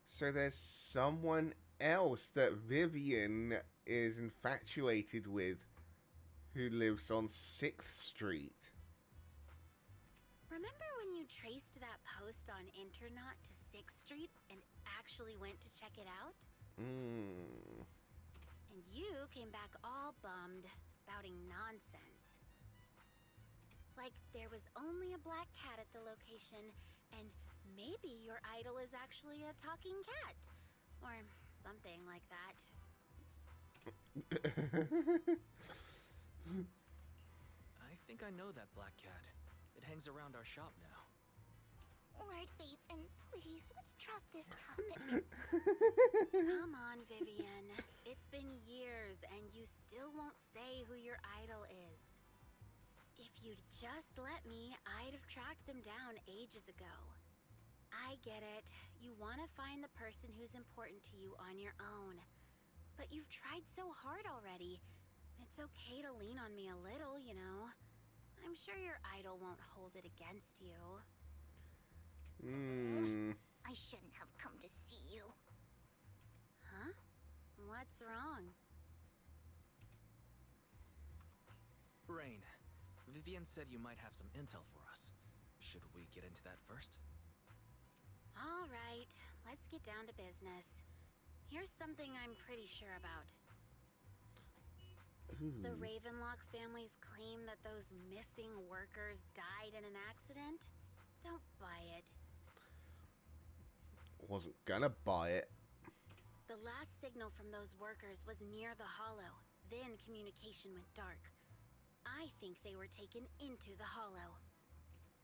So there's someone else that Vivian is infatuated with who lives on 6th Street. Remember when you traced that post on Internet to 6th Street and actually went to check it out? And you came back all bummed, spouting nonsense. Like there was only a black cat at the location, and maybe your idol is actually a talking cat. Or something like that. I think I know that black cat. It hangs around our shop now. Lord Bathan, please, let's drop this topic. Come on, Vivian. It's been years, and you still won't say who your idol is. If you'd just let me, I'd have tracked them down ages ago. I get it. You want to find the person who's important to you on your own. But you've tried so hard already. It's okay to lean on me a little, you know. I'm sure your idol won't hold it against you. I shouldn't have come to see you. Huh? What's wrong? Rain, Vivian said you might have some intel for us. Should we get into that first? All right, let's get down to business. Here's something I'm pretty sure about. The Ravenlock family's claim that those missing workers died in an accident? Don't buy it. Wasn't gonna buy it. The last signal from those workers was near the hollow. Then communication went dark. I think they were taken into the hollow.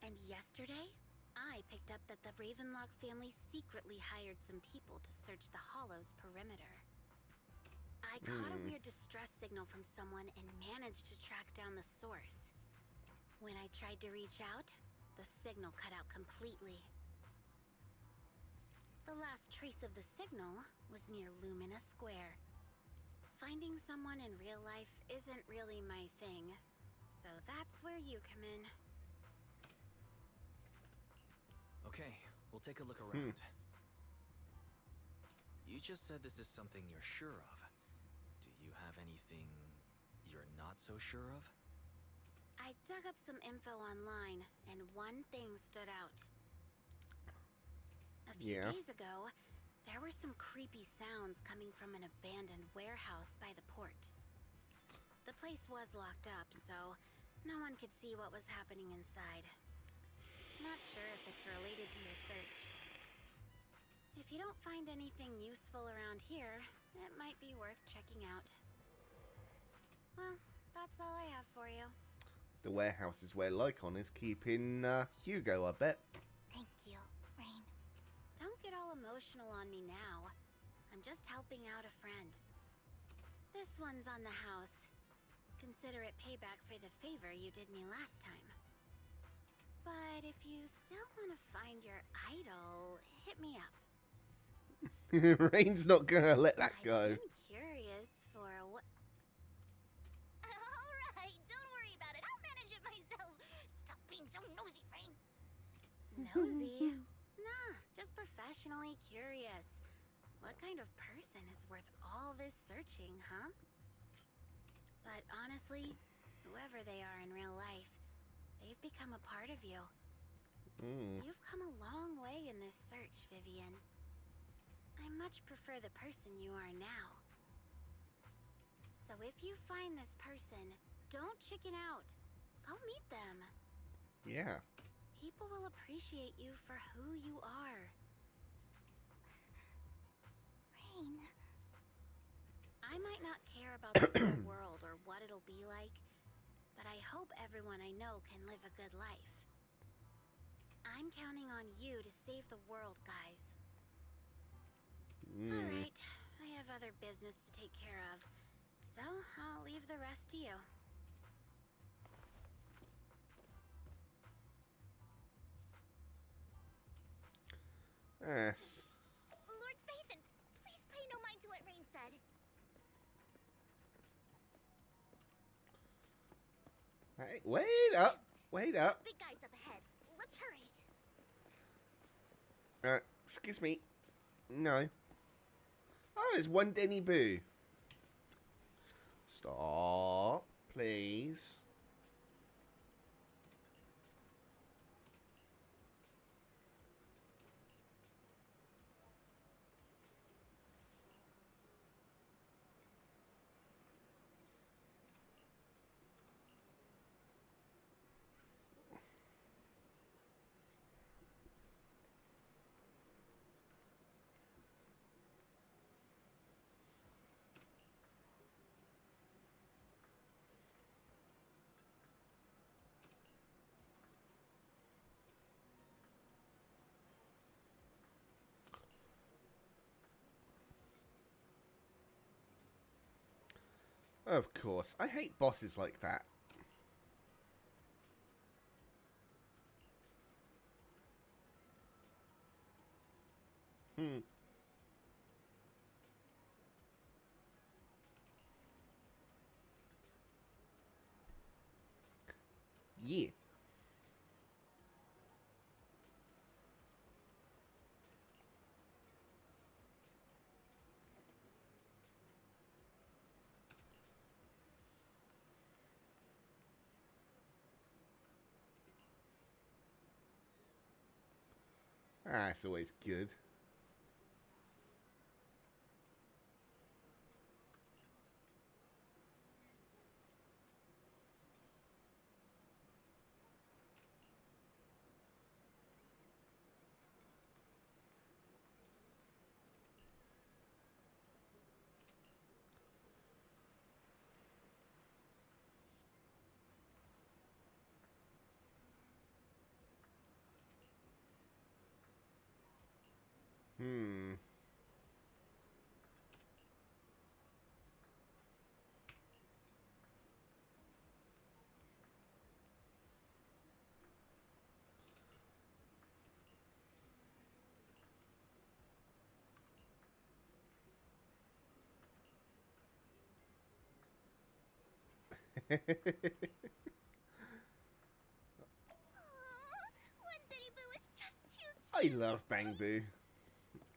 And yesterday, I picked up that the Ravenlock family secretly hired some people to search the hollow's perimeter. I caught a weird distress signal from someone and managed to track down the source. When I tried to reach out, the signal cut out completely. The last trace of the signal was near Lumina Square. Finding someone in real life isn't really my thing, so that's where you come in. Okay, we'll take a look around. You just said this is something you're sure of. Do you have anything you're not so sure of? I dug up some info online, and one thing stood out. A few days ago, there were some creepy sounds coming from an abandoned warehouse by the port. The place was locked up, so no one could see what was happening inside. Not sure if it's related to your search. If you don't find anything useful around here, it might be worth checking out. Well, that's all I have for you. The warehouse is where Lycon is keeping Hugo, I bet. Thank you, Rain. Don't get all emotional on me now. I'm just helping out a friend. This one's on the house. Consider it payback for the favor you did me last time. But if you still want to find your idol, hit me up. Rain's not gonna let that go. I'm curious for what... Alright, don't worry about it. I'll manage it myself. Stop being so nosy, Rain. Nosy? Nah, just professionally curious. What kind of person is worth all this searching, huh? But honestly, whoever they are in real life, they've become a part of you. You've come a long way in this search, Vivian. I much prefer the person you are now. So if you find this person, don't chicken out. Go meet them. Yeah. People will appreciate you for who you are. Rain. I might not care about the whole world or what it'll be like, but I hope everyone I know can live a good life. I'm counting on you to save the world, guys. Alright, I have other business to take care of, so I'll leave the rest to you. Yes. Lord Bathan, please pay no mind to what Rain said. Hey, wait up. Wait up. Big guy's up ahead. Excuse me. No. Oh, there's one Denny Boo. Stop, please. Of course. I hate bosses like that. Yeah. Ah, it's always good. One Denny Boo is just too I cute. love Bang Boo.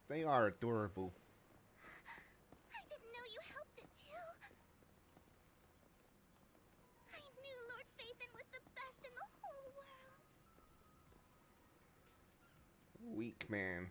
They are adorable. I didn't know you helped it too. I knew Lord Phaethon was the best in the whole world. Weak man.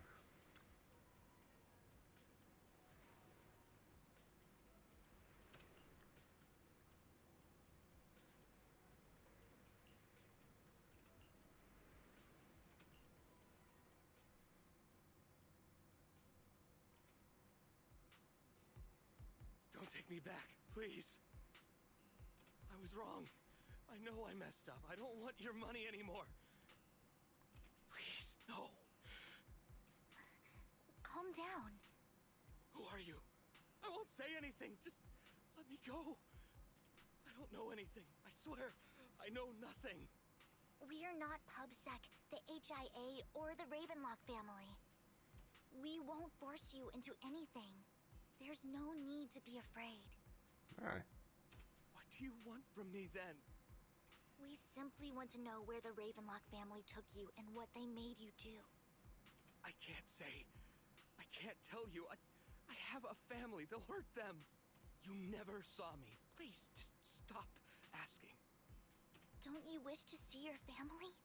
Don't take me back, please. I was wrong. I know I messed up. I don't want your money anymore. Please, no. Calm down. Who are you? I won't say anything. Just let me go. I don't know anything. I swear, I know nothing. We're not PubSec, the HIA, or the Ravenlock family. We won't force you into anything. There's no need to be afraid. Alright. What do you want from me then? We simply want to know where the Ravenlock family took you and what they made you do. I can't say. I can't tell you. I have a family. They'll hurt them. You never saw me. Please, just stop asking. Don't you wish to see your family?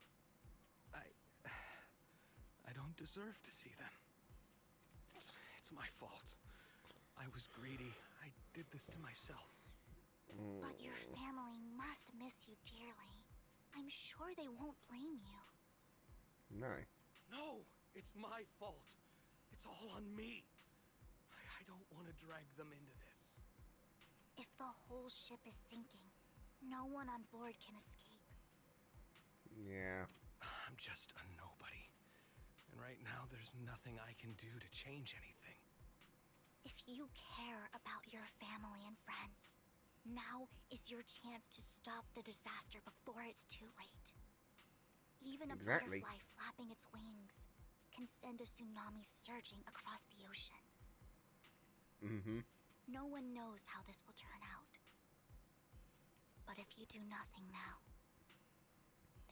I don't deserve to see them. It's my fault. I was greedy. I did this to myself. But your family must miss you dearly. I'm sure they won't blame you. No. No, it's my fault. It's all on me. I don't want to drag them into this. If the whole ship is sinking, no one on board can escape. Yeah. I'm just a nobody. And right now, there's nothing I can do to change anything. If you care about your family and friends, now is your chance to stop the disaster before it's too late. Even a Exactly. butterfly flapping its wings can send a tsunami surging across the ocean. Mm-hmm. No one knows how this will turn out. But if you do nothing now,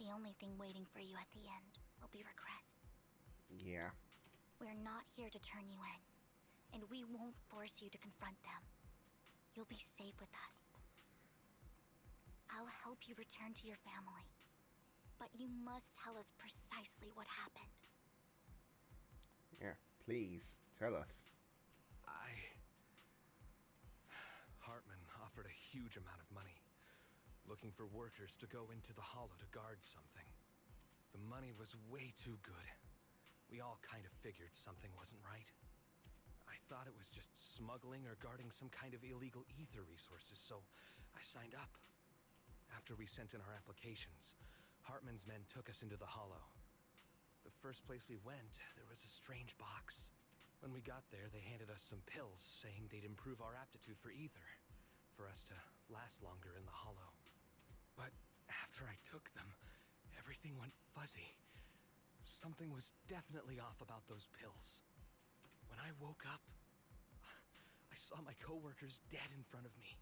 the only thing waiting for you at the end will be regret. Yeah. We're not here to turn you in, and we won't force you to confront them. You'll be safe with us. I'll help you return to your family, but you must tell us precisely what happened. Yeah, please, tell us. Hartman offered a huge amount of money, looking for workers to go into the hollow to guard something. The money was way too good. We all kind of figured something wasn't right. I thought it was just smuggling or guarding some kind of illegal ether resources, so I signed up. After we sent in our applications, Hartman's men took us into the hollow. The first place we went, there was a strange box. When we got there, they handed us some pills, saying they'd improve our aptitude for ether, for us to last longer in the hollow. But after I took them, everything went fuzzy. Something was definitely off about those pills. When I woke up, I saw my coworkers dead in front of me.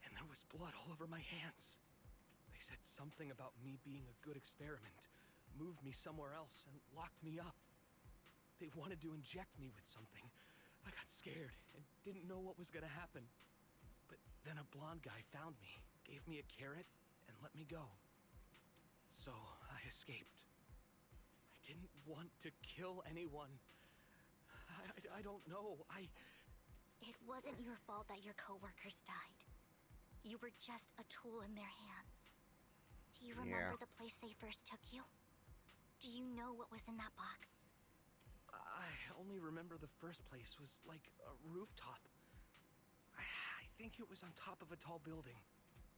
And there was blood all over my hands. They said something about me being a good experiment, moved me somewhere else, and locked me up. They wanted to inject me with something. I got scared and didn't know what was gonna happen. But then a blonde guy found me, gave me a carrot, and let me go. So I escaped. I didn't want to kill anyone. I don't know. It wasn't your fault that your coworkers died. You were just a tool in their hands. Do you remember the place they first took you? Do you know what was in that box? I only remember the first place was like a rooftop. I think it was on top of a tall building.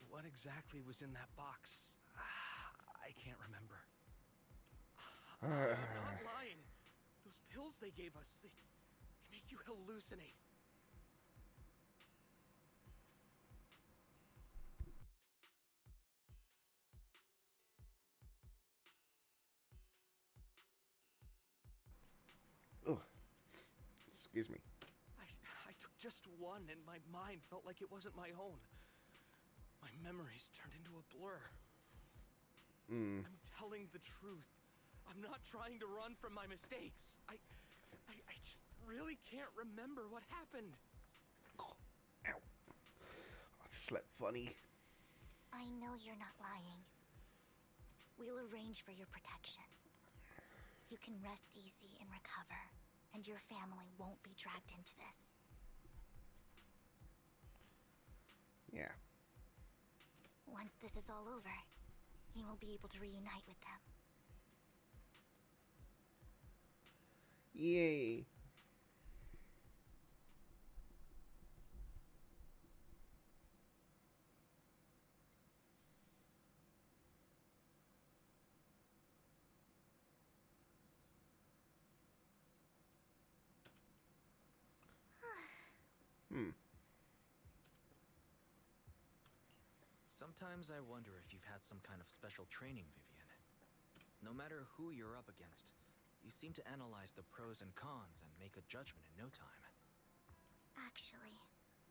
What exactly was in that box? I can't remember. I'm not lying. Those pills they gave us, they make you hallucinate. Ugh. Excuse me. I took just one and my mind felt like it wasn't my own. My memories turned into a blur. I'm telling the truth. I'm not trying to run from my mistakes. I just really can't remember what happened. Ow. I slept funny. I know you're not lying. We'll arrange for your protection. You can rest easy and recover, and your family won't be dragged into this. Yeah. Once this is all over, he will be able to reunite with them. Yay. Sometimes I wonder if you've had some kind of special training, Vivian. No matter who you're up against, you seem to analyze the pros and cons and make a judgment in no time. Actually,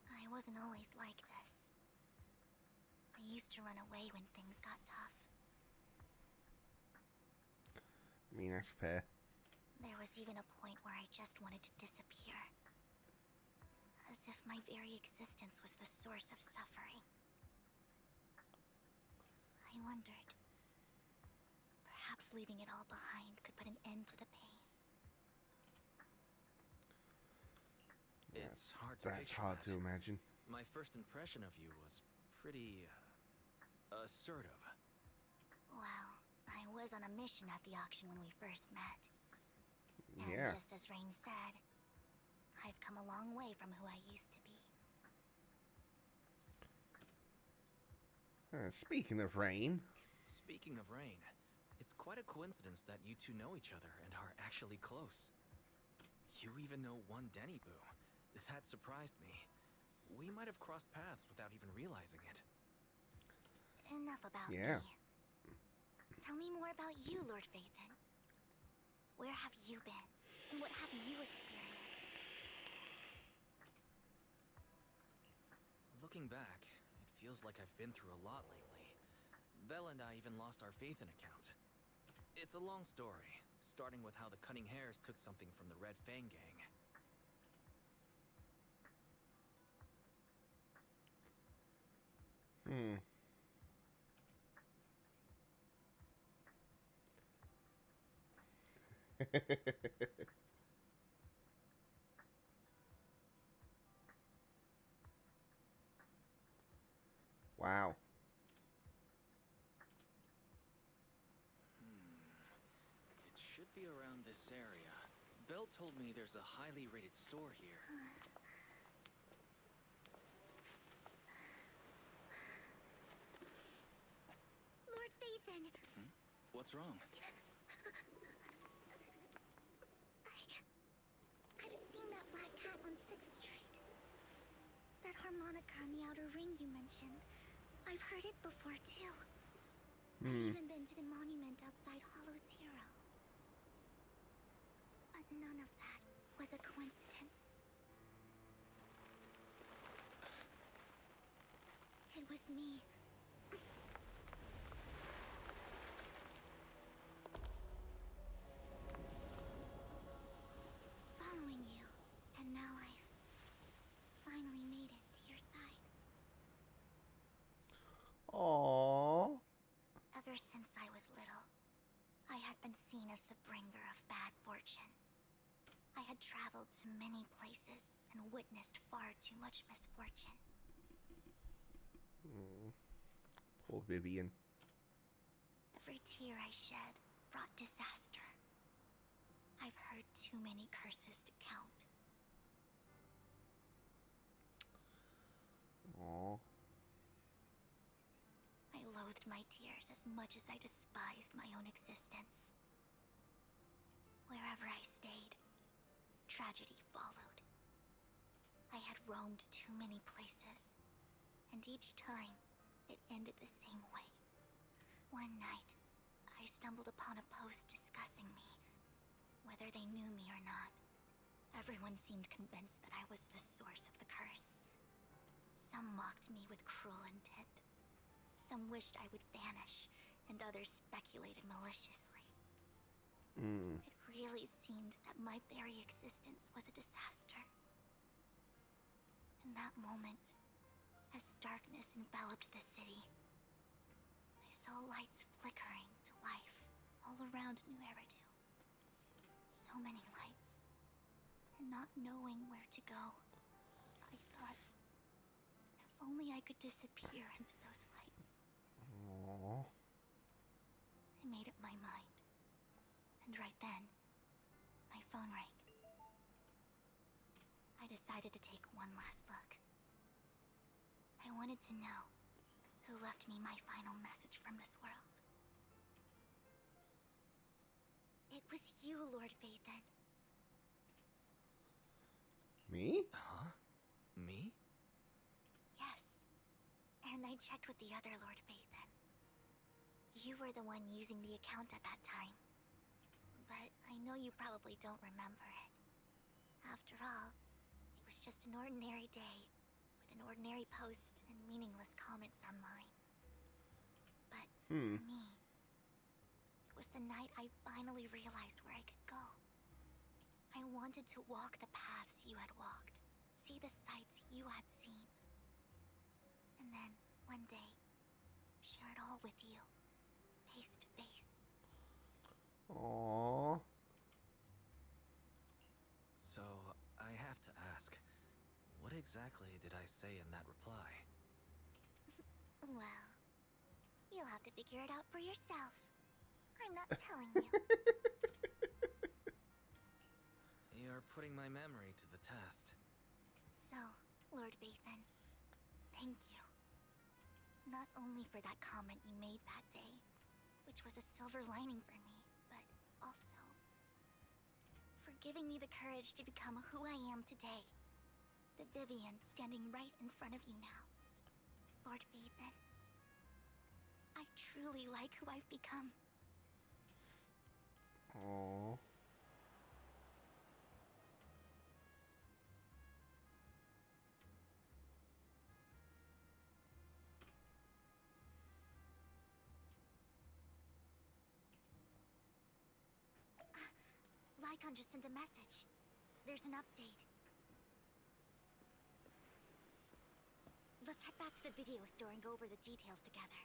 I wasn't always like this. I used to run away when things got tough. I mean, that's fair. There was even a point where I just wanted to disappear. As if my very existence was the source of suffering. I wondered. Perhaps leaving it all behind could put an end to the pain. It's hard to That's picture hard that. to imagine. My first impression of you was pretty assertive. Well, I was on a mission at the auction when we first met. And Yeah. just as Rain said, I've come a long way from who I used to be. Speaking of Rain. Speaking of Rain, it's quite a coincidence that you two know each other and are actually close. You even know one Denny Boo. That surprised me. We might have crossed paths without even realizing it. Enough about me. Tell me more about you, Lord Phaethon. Where have you been? And what have you experienced? Looking back, it feels like I've been through a lot lately. Belle and I even lost our Phaethon account. It's a long story, starting with how the Cunning Hares took something from the Red Fang gang. Wow. It should be around this area. Belle told me there's a highly rated store here. Lord Phaethon! What's wrong? I've seen that black cat on 6th Street. That harmonica in the outer ring you mentioned. I've heard it before too. I've even been to the monument outside Hollow's Hero. But none of that was a coincidence. It was me. Following you, and now I've finally made it to your side. Aww. Ever since I was little, I had been seen as the bringer of bad fortune. I had traveled to many places and witnessed far too much misfortune. Poor Vivian. Every tear I shed brought disaster. I've heard too many curses to count. Aww. I loathed my tears as much as I despised my own existence. Wherever I stayed, tragedy followed. I had roamed too many places, and each time, it ended the same way. One night, I stumbled upon a post discussing me, whether they knew me or not. Everyone seemed convinced that I was the source of the curse. Some mocked me with cruel intent. Some wished I would vanish, and others speculated maliciously. It really seemed that my very existence was a disaster. In that moment, as darkness enveloped the city, I saw lights flickering to life all around New Eridu. So many lights, and not knowing where to go, I thought, if only I could disappear into those lights. Aww. I made up my mind, and right then, my phone rang. I decided to take one last look. I wanted to know who left me my final message from this world. It was you, Lord Phaethon. Me? Huh? Me? Yes. And I checked with the other Lord Phaethon. You were the one using the account at that time. But I know you probably don't remember it. After all, it was just an ordinary day, with an ordinary post and meaningless comments online. But for me, it was the night I finally realized where I could go. I wanted to walk the paths you had walked, see the sights you had seen. And then, one day, share it all with you, face to face. Aww. So, I have to ask, what exactly did I say in that reply? Well, you'll have to figure it out for yourself. I'm not telling you. You're putting my memory to the test. So, Lord Phaethon, thank you. Not only for that comment you made that day, which was a silver lining for me, but also for giving me the courage to become who I am today. The Vivian standing right in front of you now. Lord Phaethon, I truly like who I've become. Aww. icon just sent a message. There's an update. Let's head back to the video store and go over the details together.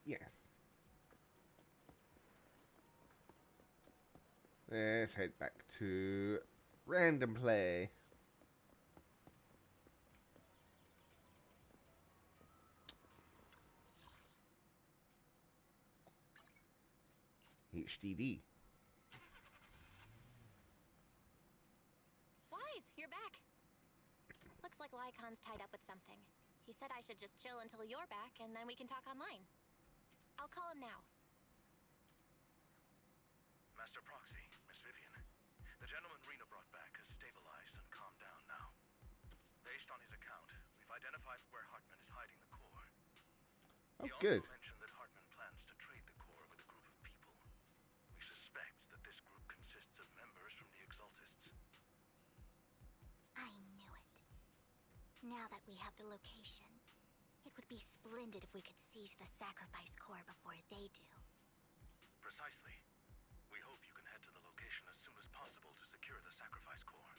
Yes. Let's head back to random play. HDD. Wise, you're back. Looks like Lycon's tied up with something. He said I should just chill until you're back, and then we can talk online. I'll call him now. Master Proxy, Miss Vivian. The gentleman Rena brought back has stabilized and calmed down now. Based on his account, we've identified where Hartman is hiding the core. Oh, He good. also mentioned that Hartman plans to trade the core with a group of people. We suspect that this group consists of members from the Exaltists. I knew it. Now that we have the location, it would be splendid if we could seize the sacrifice core before they do. Precisely. We hope you can head to the location as soon as possible to secure the sacrifice core.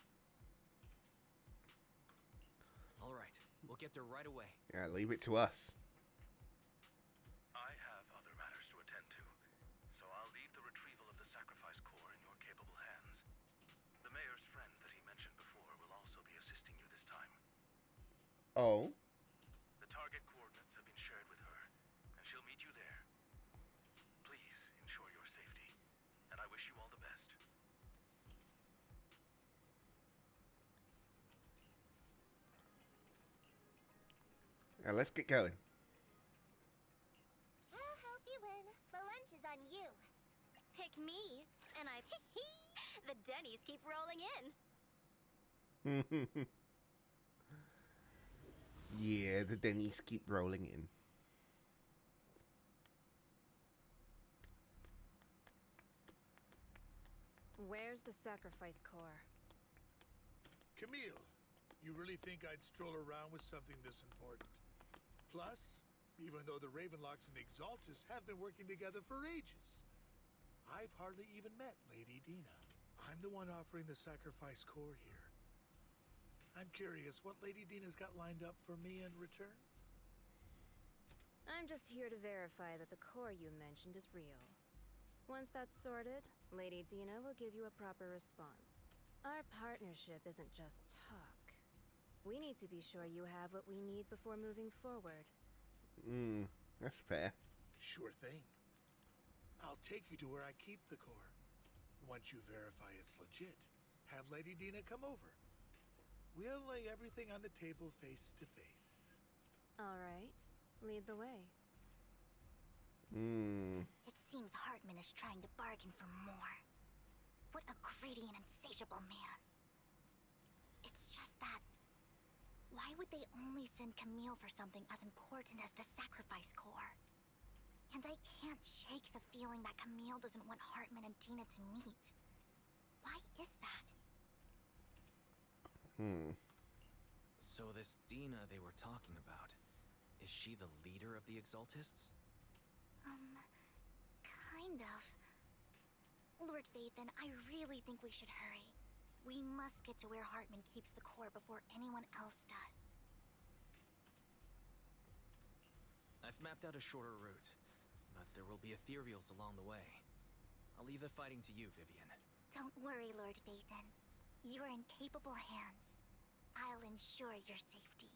All right, we'll get there right away. Yeah, leave it to us. I have other matters to attend to, so I'll leave the retrieval of the sacrifice core in your capable hands. The mayor's friend that he mentioned before will also be assisting you this time. Oh. The target coordinates have been shared with her, and she'll meet you there. Please ensure your safety, and I wish you all the best. Now let's get going. I'll help you win. The lunch is on you. Pick me, and I the Denny's keep rolling in. Yeah, the Denny's keep rolling in. Where's the sacrifice core? Camille, you really think I'd stroll around with something this important? Plus, even though the Ravenlocks and the Exaltists have been working together for ages, I've hardly even met Lady Dina. I'm the one offering the sacrifice core here. I'm curious what Lady Dina's got lined up for me in return? I'm just here to verify that the core you mentioned is real. Once that's sorted, Lady Dina will give you a proper response. Our partnership isn't just talk. We need to be sure you have what we need before moving forward. That's fair. Sure thing. I'll take you to where I keep the core. Once you verify it's legit, have Lady Dina come over. We'll lay everything on the table face to face. All right. Lead the way. It seems Hartman is trying to bargain for more. What a greedy and insatiable man. It's just that... why would they only send Camille for something as important as the sacrifice core? And I can't shake the feeling that Camille doesn't want Hartman and Dina to meet. Why is that? So this Dina they were talking about, is she the leader of the Exaltists? Kind of. Lord Vathan, I really think we should hurry. We must get to where Hartman keeps the core before anyone else does. I've mapped out a shorter route, but there will be ethereals along the way. I'll leave the fighting to you, Vivian. Don't worry, Lord Vathan. You're in capable hands. I'll ensure your safety.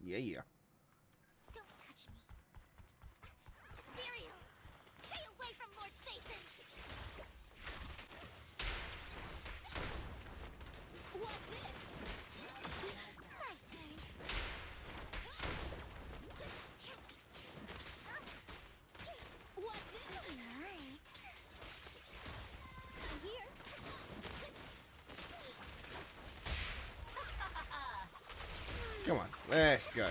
Yeah. Don't touch me. Ethereals! Stay away from Lord Vathan! What's this? Nice turn. What's this? I'm here. Come on, let's go.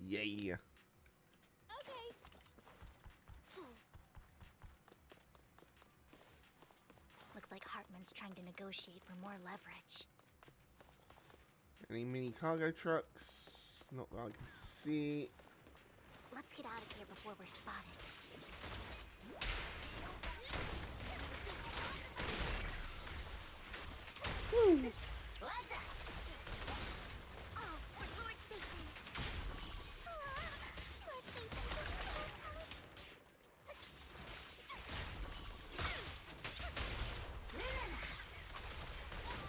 Yeah. Okay. Looks like Hartman negotiate for more leverage. Any mini cargo trucks? Not that I can see. Let's get out of here before we're spotted. Woo.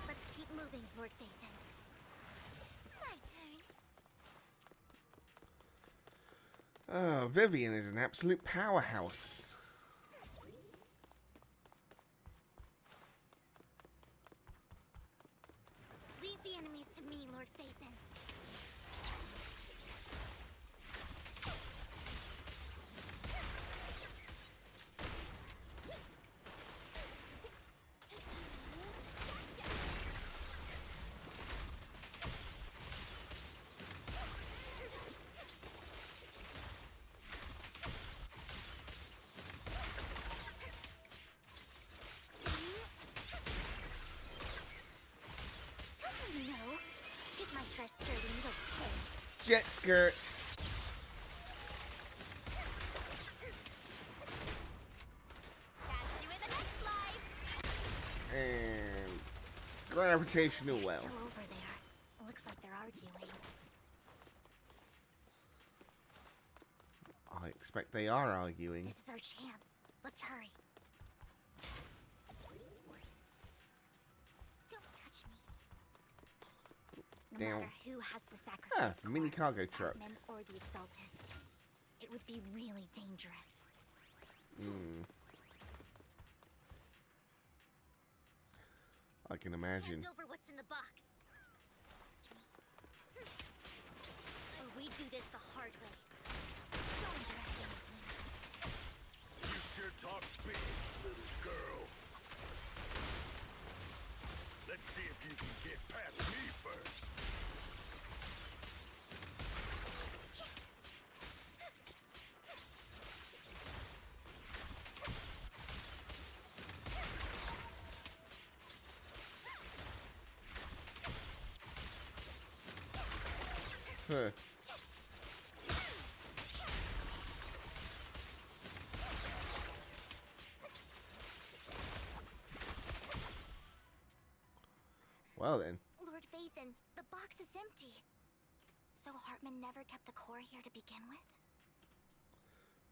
Let's keep moving, Lord Nathan. My turn. Oh, Vivian is an absolute powerhouse. Leave the enemies to me, Lord Phaethon. No. Get my dress dirty, little pig. Jet skirt. Catch you in the next life. And gravitational well. Still over there. Looks like they're arguing. I expect they are arguing. This is our chance. Let's hurry. Don't touch me. No Down. matter who has the sacrifice Mini cargo truck. Atmen or the Exaltists, it would be really dangerous. I can imagine. Hand over what's in the box. Or we do this the hard way. Don't underestimate me. You sure talk big, little girl. Let's see if you can get past me first. Huh. Well then. Lord Phaethon, the box is empty. So Hartman never kept the core here to begin with?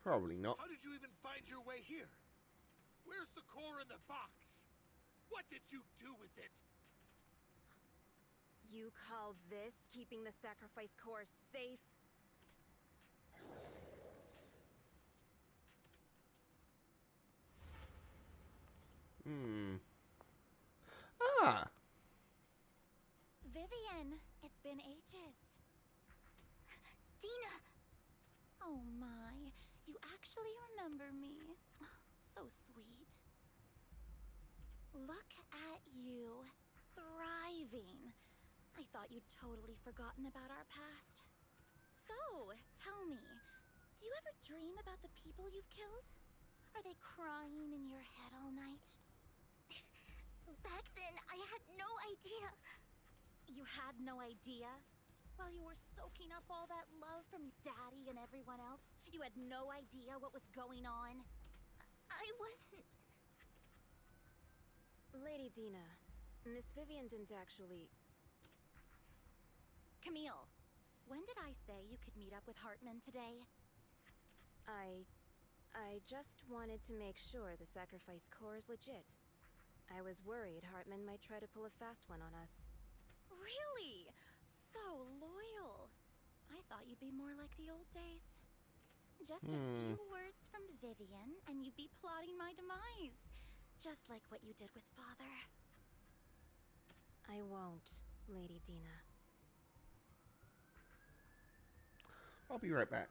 Probably not. How did you even find your way here? Where's the core in the box? What did you do with it? You call this keeping the sacrifice core safe? Ah! Vivian, it's been ages. Dina! Oh my, you actually remember me. So sweet. Look at you, thriving. I thought you'd totally forgotten about our past. So, tell me, do you ever dream about the people you've killed? Are they crying in your head all night? Back then, I had no idea. You had no idea? While you were soaking up all that love from Daddy and everyone else, you had no idea what was going on? I wasn't... Lady Dina, Miss Vivian didn't actually... Camille, when did I say you could meet up with Hartman today? I just wanted to make sure the sacrifice core is legit. I was worried Hartman might try to pull a fast one on us. Really? So loyal. I thought you'd be more like the old days. Just a few words from Vivian, and you'd be plotting my demise. Just like what you did with Father. I won't, Lady Dina. I'll be right back.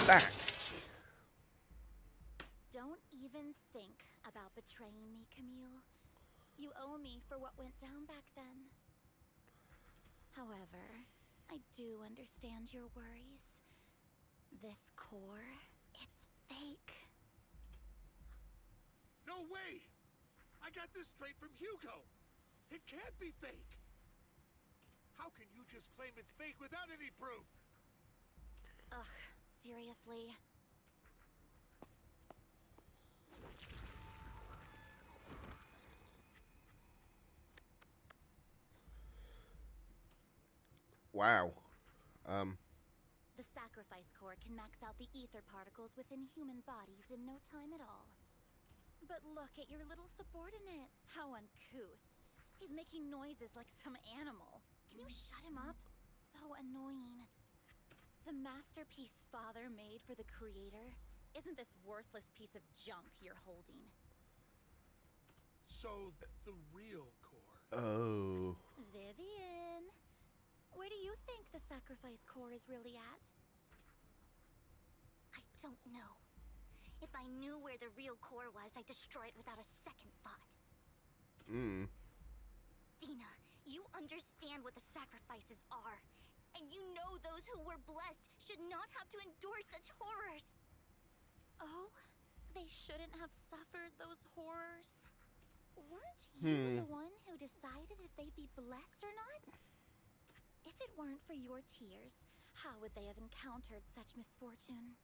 back. Don't even think about betraying me, Camille. You owe me for what went down back then. However, I do understand your worries. This core, it's fake. No way! I got this straight from Hugo. It can't be fake. How can you just claim it's fake without any proof? Ugh, seriously. Wow. The sacrifice core can max out the ether particles within human bodies in no time at all. But look at your little subordinate. How uncouth. He's making noises like some animal. Can you shut him up? So annoying. The masterpiece Father made for the Creator isn't this worthless piece of junk you're holding. So, the real core. Oh. Vivian, where do you think the sacrifice core is really at? I don't know. If I knew where the real core was, I'd destroy it without a second thought. Dina, you understand what the sacrifices are. And you know those who were blessed should not have to endure such horrors. Oh? They shouldn't have suffered those horrors? Weren't you the one who decided if they'd be blessed or not? If it weren't for your tears, how would they have encountered such misfortune?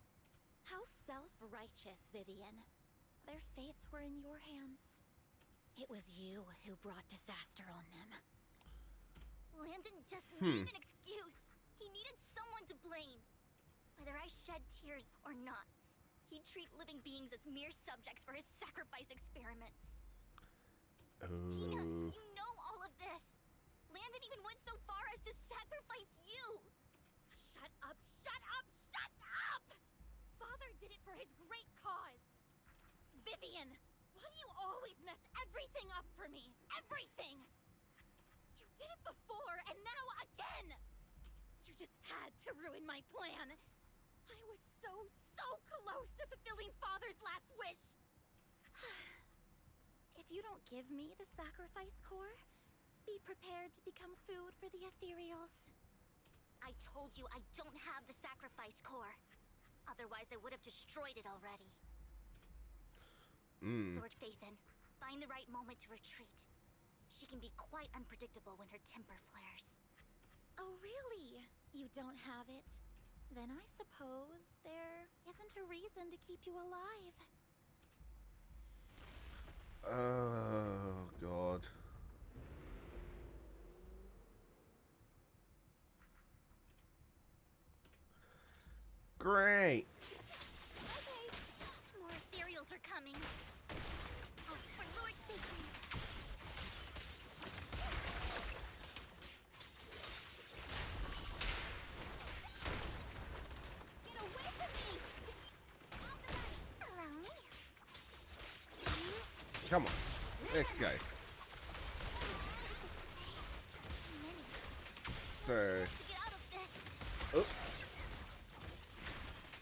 How self-righteous, Vivian. Their fates were in your hands. It was you who brought disaster on them. Landon just needed an excuse. He needed someone to blame. Whether I shed tears or not, he'd treat living beings as mere subjects for his sacrifice experiments. Tina, you know all of this. Landon even went so far as to sacrifice you. Shut up, shut up, shut up! Father did it for his great cause. Vivian, why do you always mess everything up for me? Everything! You did it before, and now again! You just had to ruin my plan. I was so close to fulfilling Father's last wish. If you don't give me the sacrifice core, be prepared to become food for the ethereals. I told you I don't have the sacrifice core. Otherwise, I would have destroyed it already. Lord Phaethon, find the right moment to retreat. She can be quite unpredictable when her temper flares. Oh, really? You don't have it? Then I suppose there isn't a reason to keep you alive. Oh, God. Great. Okay, more ethereals are coming. Oh, for Lord Phaethon. Get away from me! Allow me. Come on. Let's go. So. Get out of this. Oh.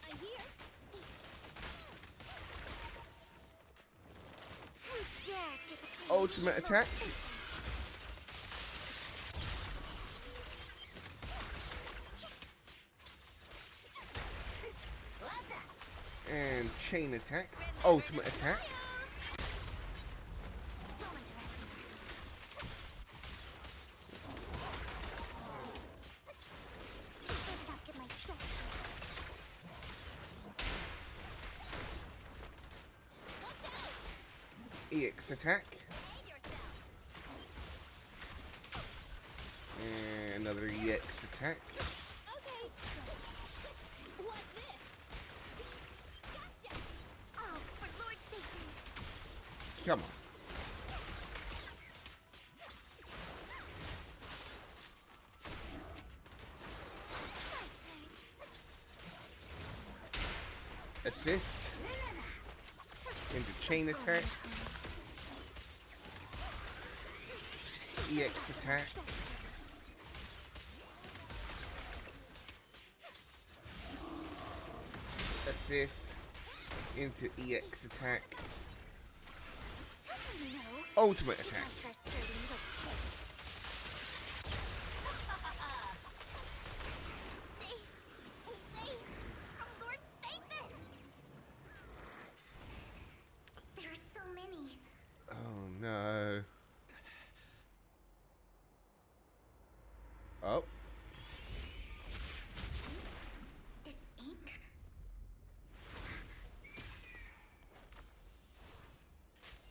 I'm here. Who dares get between Ultimate attack. And chain attack. Ultimate attack. EX attack. And another EX attack. Okay. What's this? Gotcha. Oh, for Lord Phaethon. Come on. Assist. Into chain attack. EX attack. assist into EX attack. No. Ultimate attack. My frustrating little kid. They are Lord Nathan. There are so many. Oh no. Oh. It's ink.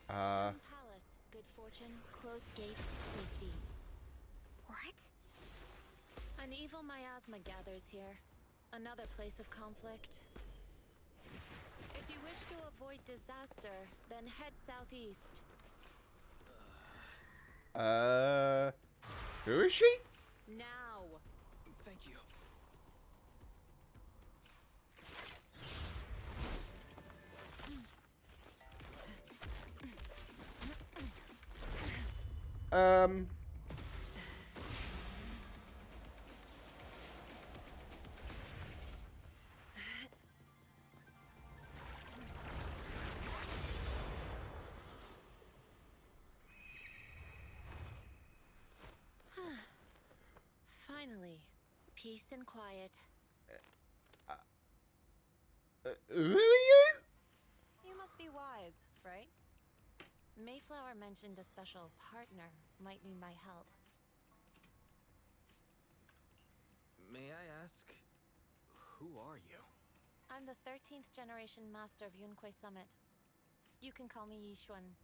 Palace, good fortune, closed gate, safety. What? An evil miasma gathers here. Another place of conflict. If you wish to avoid disaster, then head southeast. Who is she? Now! Thank you. Finally, peace and quiet. Who are you? You must be wise, right? Mayflower mentioned a special partner might need my help. May I ask, who are you? I'm the 13th generation master of Yunque Summit. You can call me Yishuan.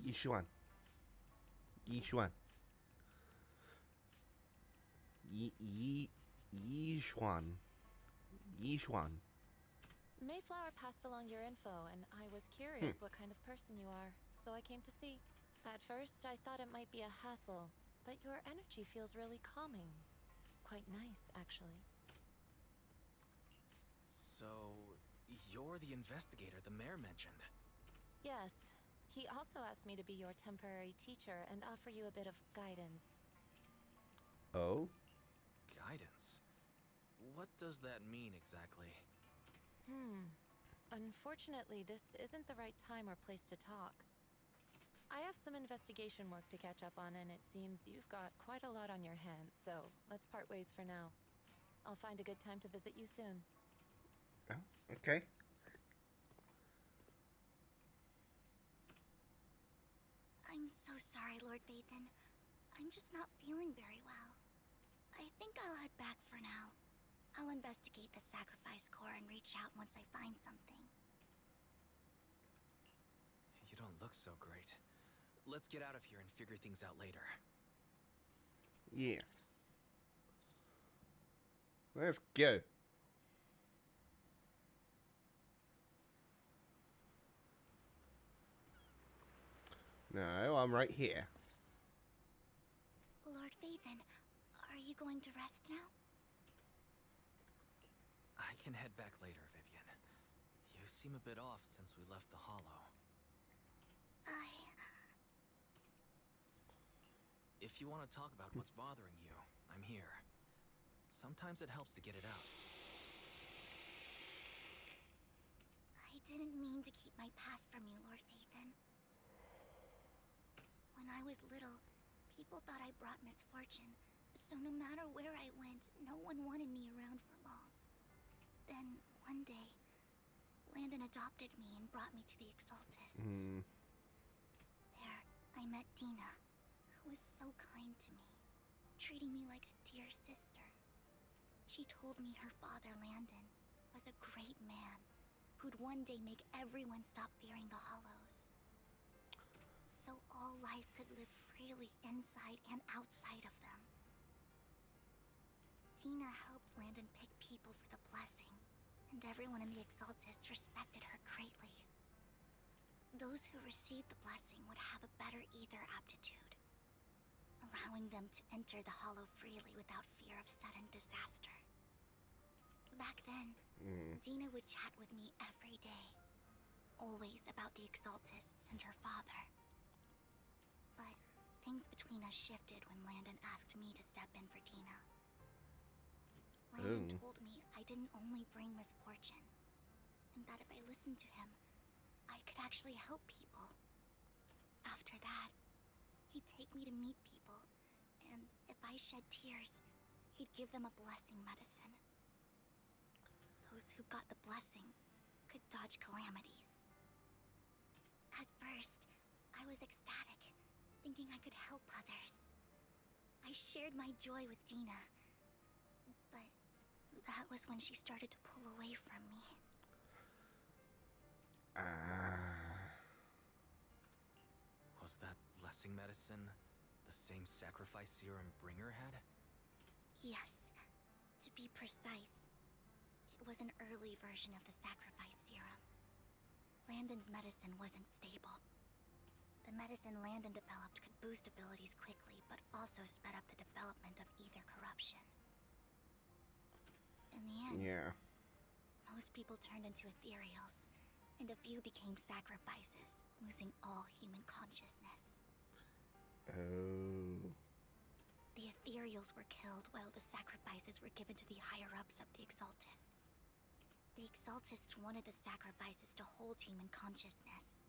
Yishuan. Yishuan. Yishuan. Yishuan. Mayflower passed along your info, and I was curious what kind of person you are, so I came to see. At first, I thought it might be a hassle, but your energy feels really calming. Quite nice, actually. So, you're the investigator the mayor mentioned. Yes. He also asked me to be your temporary teacher and offer you a bit of guidance. Oh? Guidance? What does that mean exactly? Unfortunately, this isn't the right time or place to talk. I have some investigation work to catch up on, and it seems you've got quite a lot on your hands, so let's part ways for now. I'll find a good time to visit you soon. Oh, okay. I'm so sorry, Lord Bathan. I'm just not feeling very well. I think I'll head back for now. I'll investigate the sacrifice core and reach out once I find something. You don't look so great. Let's get out of here and figure things out later. Yeah. Let's go. No, I'm right here. Lord Bathan, are you going to rest now? I can head back later, Vivian. You seem a bit off since we left the Hollow. If you want to talk about what's bothering you, I'm here. Sometimes it helps to get it out. I didn't mean to keep my past from you, Lord Bathan. When I was little, people thought I brought misfortune, so no matter where I went, no one wanted me around for long. Then, one day, Landon adopted me and brought me to the Exaltists. There, I met Dina, who was so kind to me, treating me like a dear sister. She told me her father, Landon, was a great man, who'd one day make everyone stop fearing the Hollows. So all life could live freely inside and outside of them. Dina helped Landon pick people for the blessing, and everyone in the Exaltists respected her greatly. Those who received the blessing would have a better ether aptitude, allowing them to enter the Hollow freely without fear of sudden disaster. Back then, Dina would chat with me every day, always about the Exaltists and her father. But things between us shifted when Landon asked me to step in for Dina. Landon told me I didn't only bring misfortune, and that if I listened to him, I could actually help people. After that, he'd take me to meet people, and if I shed tears, he'd give them a blessing medicine. Those who got the blessing could dodge calamities. At first, I was ecstatic, thinking I could help others. I shared my joy with Dina, but that was when she started to pull away from me. Was that blessing medicine the same sacrifice serum Bringer had? Yes. To be precise, it was an early version of the sacrifice serum. Landon's medicine wasn't stable. The medicine Landon developed could boost abilities quickly, but also sped up the development of ether corruption. In the end, most people turned into ethereals, and a few became sacrifices, losing all human consciousness. Oh. The ethereals were killed while the sacrifices were given to the higher-ups of the Exaltists. The Exaltists wanted the sacrifices to hold human consciousness,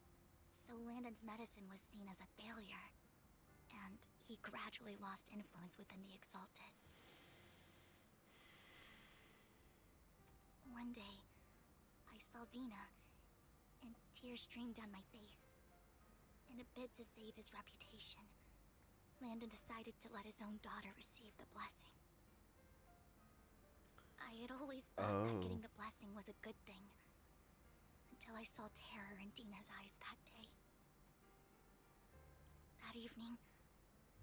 so Landon's medicine was seen as a failure, and he gradually lost influence within the Exaltists. One day, I saw Dina, and tears streamed down my face. In a bid to save his reputation, Landon decided to let his own daughter receive the blessing. I had always thought that getting the blessing was a good thing, until I saw terror in Dina's eyes that day. That evening,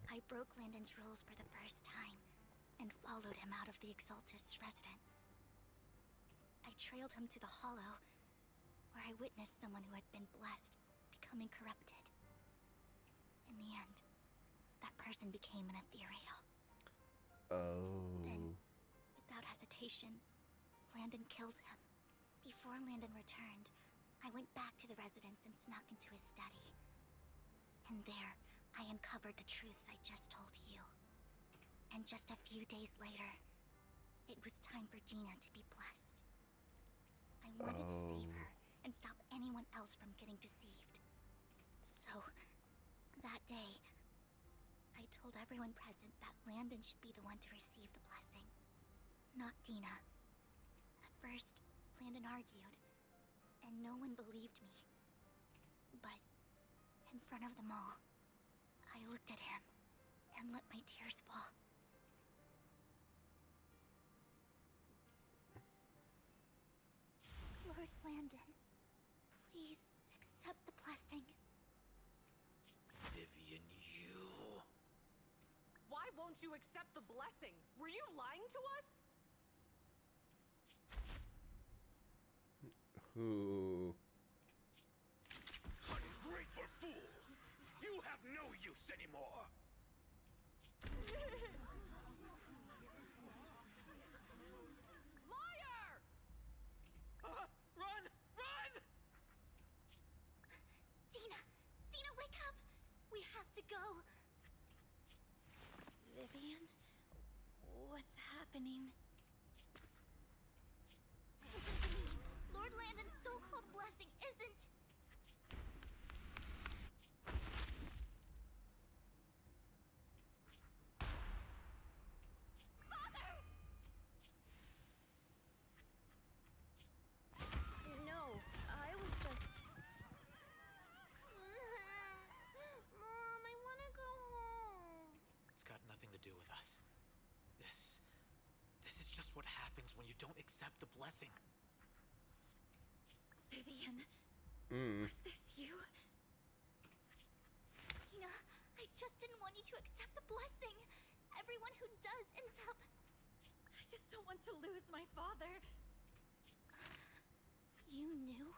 I broke Landon's rules for the first time, and followed him out of the Exaltist's residence. I trailed him to the Hollow, where I witnessed someone who had been blessed becoming corrupted. In the end, that person became an ethereal. Then, without hesitation, Landon killed him. Before Landon returned, I went back to the residence and snuck into his study. And there, I uncovered the truths I just told you. And just a few days later, it was time for Dina to be blessed. I wanted to save her and stop anyone else from getting deceived. So, that day, I told everyone present that Landon should be the one to receive the blessing, not Dina. At first, Landon argued, and no one believed me. But, in front of them all, I looked at him and let my tears fall. Lord Landon, please accept the blessing. Vivian, you... Why won't you accept the blessing? Were you lying to us? Who? Ungrateful fools! You have no use anymore! Liar! Run! Run! Dina! Dina, wake up! We have to go! Vivian? What's happening? Listen to me! Lord Landon's so-called blessing isn't... Father! No, I was just... Mom, I want to go home. It's got nothing to do with us. This is just what happens when you don't accept the blessing. Vivian, was this you? Dina, I just didn't want you to accept the blessing. Everyone who does ends up... I just don't want to lose my father. You knew?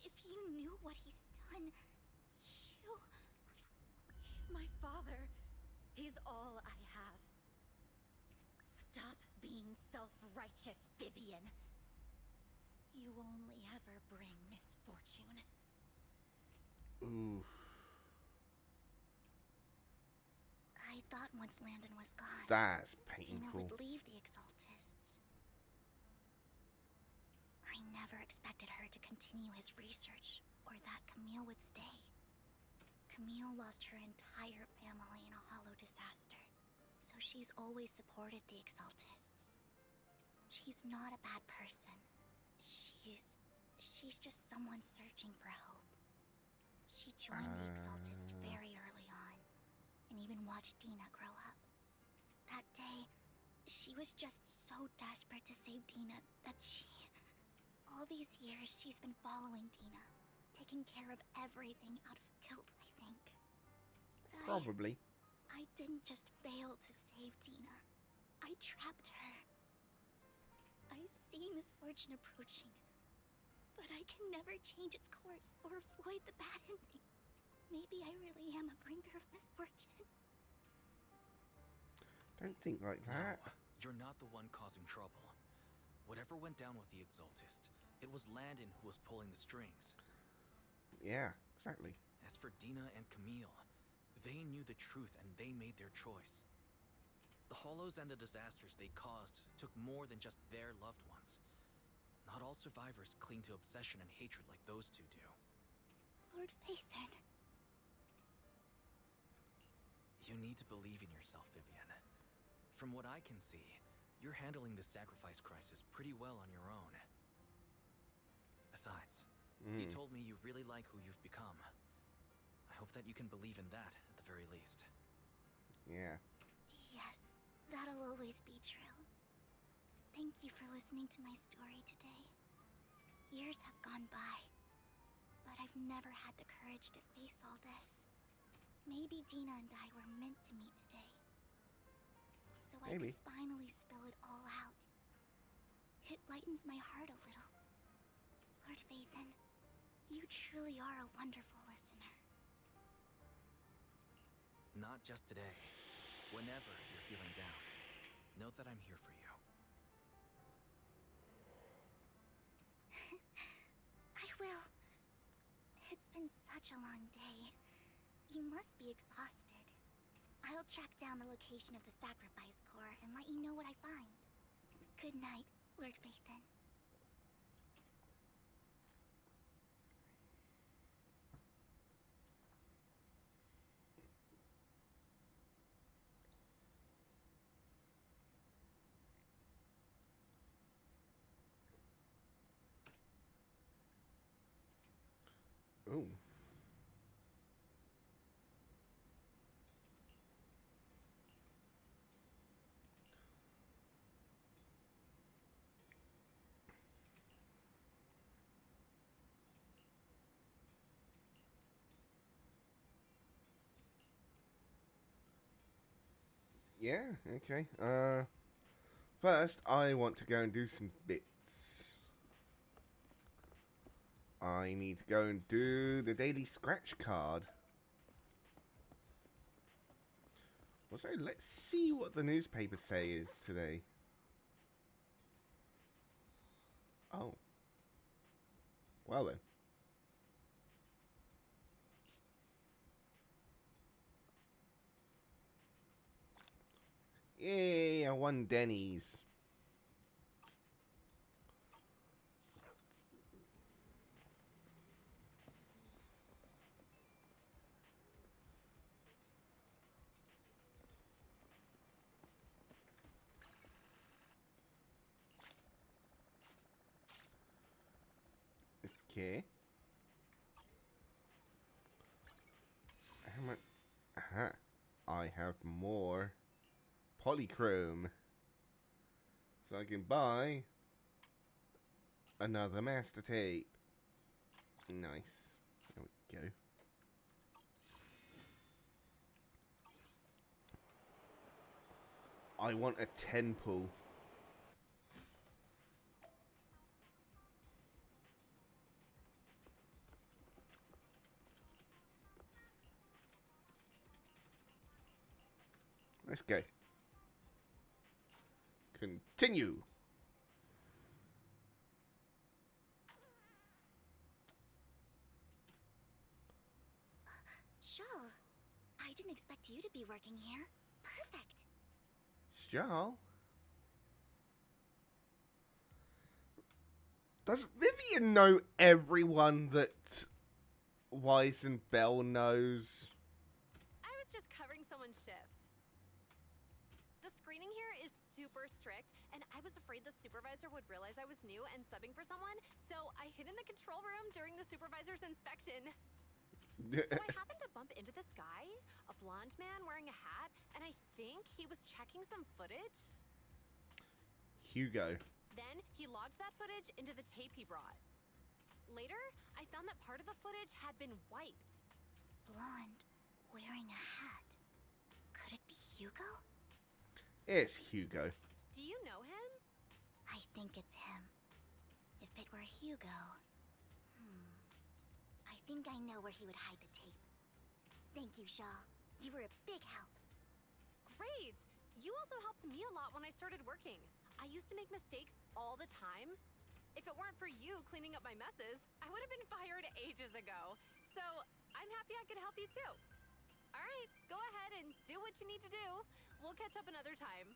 If you knew what he's done, you... He's my father. He's all I have. Stop being self-righteous, Vivian. You only ever bring misfortune. Ooh. I thought once Landon was gone, That's Dina painful. would leave the Exaltists. I I never expected her to continue his research, or that Camille would stay. Camille lost her entire family in a hollow disaster, so she's always supported the Exaltists. She's not a bad person. She's just someone searching for hope. She joined the Exaltists very early on, and even watched Dina grow up. That day, she was just so desperate to save Dina that all these years, she's been following Dina, taking care of everything out of guilt, I think. But Probably. I didn't just fail to save Dina. I trapped her. I see misfortune approaching, but I can never change its course or avoid the bad ending. Maybe I really am a bringer of misfortune. Don't think like that. No, you're not the one causing trouble. Whatever went down with the Exaltist, it was Landon who was pulling the strings. Yeah, exactly. As for Dina and Camille, they knew the truth and they made their choice. The Hollows and the disasters they caused took more than just their loved ones. Not all survivors cling to obsession and hatred like those two do. Lord Phaethon. You need to believe in yourself, Vivian. From what I can see, you're handling the sacrifice crisis pretty well on your own. Besides, you told me you really like who you've become. I hope that you can believe in that, at the very least. Yeah. Yes, that'll always be true. Thank you for listening to my story today. Years have gone by, but I've never had the courage to face all this. Maybe Dina and I were meant to meet today. So I could finally spill it all out. It lightens my heart a little. Lord Phaethon, you truly are a wonderful listener. Not just today. Whenever you're feeling down, know that I'm here for you. I will. It's been such a long day. You must be exhausted. I'll track down the location of the Sacrifice Core and let you know what I find. Good night, Lord Phaethon. Oh. Yeah, okay. First, I want to go and do some bits. I need to go and do the daily scratch card. Also, let's see what the newspapers say is today. Oh. Well then. Yay, I won Denny's. Okay. How much? Aha. I have more polychrome. So I can buy another master tape. Nice. There we go. I want a 10 pull. Let's go. Continue. Shaw, I didn't expect you to be working here. Perfect. Shaw? Does Vivian know everyone that Wise and Belle knows? I was just covering someone's shift. The screening here is super strict, and I was afraid the supervisor would realize I was new and subbing for someone, so I hid in the control room during the supervisor's inspection. So I happened to bump into this guy, a blonde man wearing a hat, and I think he was checking some footage. Hugo. Then he logged that footage into the tape he brought. Later, I found that part of the footage had been wiped. Blonde, wearing a hat. Could it be Hugo? It's Hugo. Do you know him? I think it's him. If it were Hugo... I think I know where he would hide the tape. Thank you, Shaw. You were a big help. Great! You also helped me a lot when I started working. I used to make mistakes all the time. If it weren't for you cleaning up my messes, I would have been fired ages ago. So, I'm happy I could help you too. Alright, go ahead and do what you need to do. We'll catch up another time.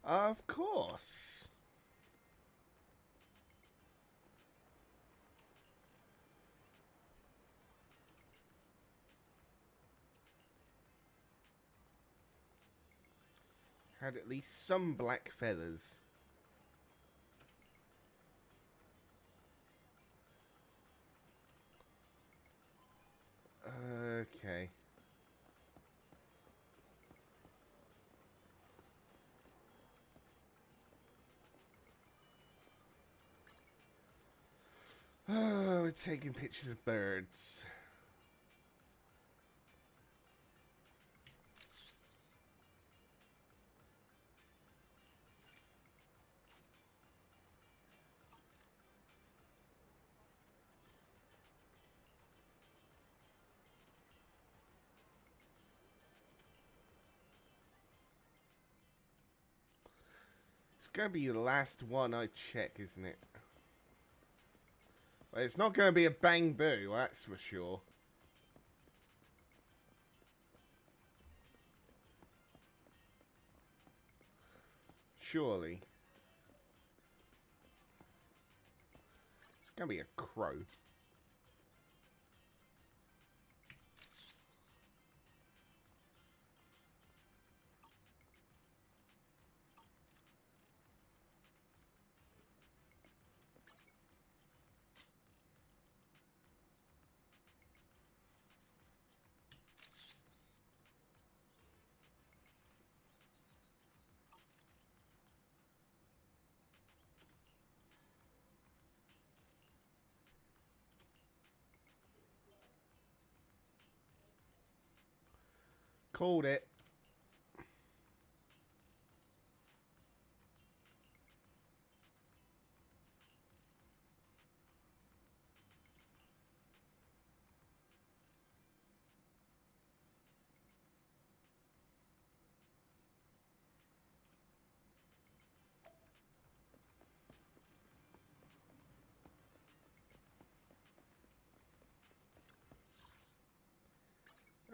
Of course. Had at least some black feathers. Okay. Oh, we're taking pictures of birds. It's going to be the last one I check, isn't it? Well, it's not going to be a bang boo, that's for sure. Surely. It's going to be a crow. Called it.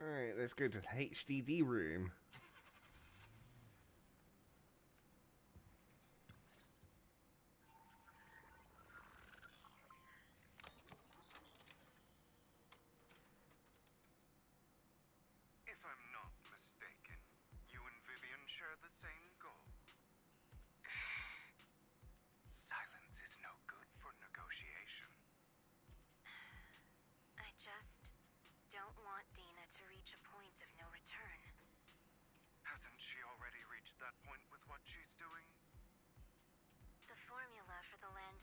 Alright, let's go to the HDD room. If I'm not mistaken, you and Vivian share the same goal. Silence is no good for negotiation. I just don't want Dina to reach a point of no return. Hasn't she already reached that point with what she's doing? The formula for the land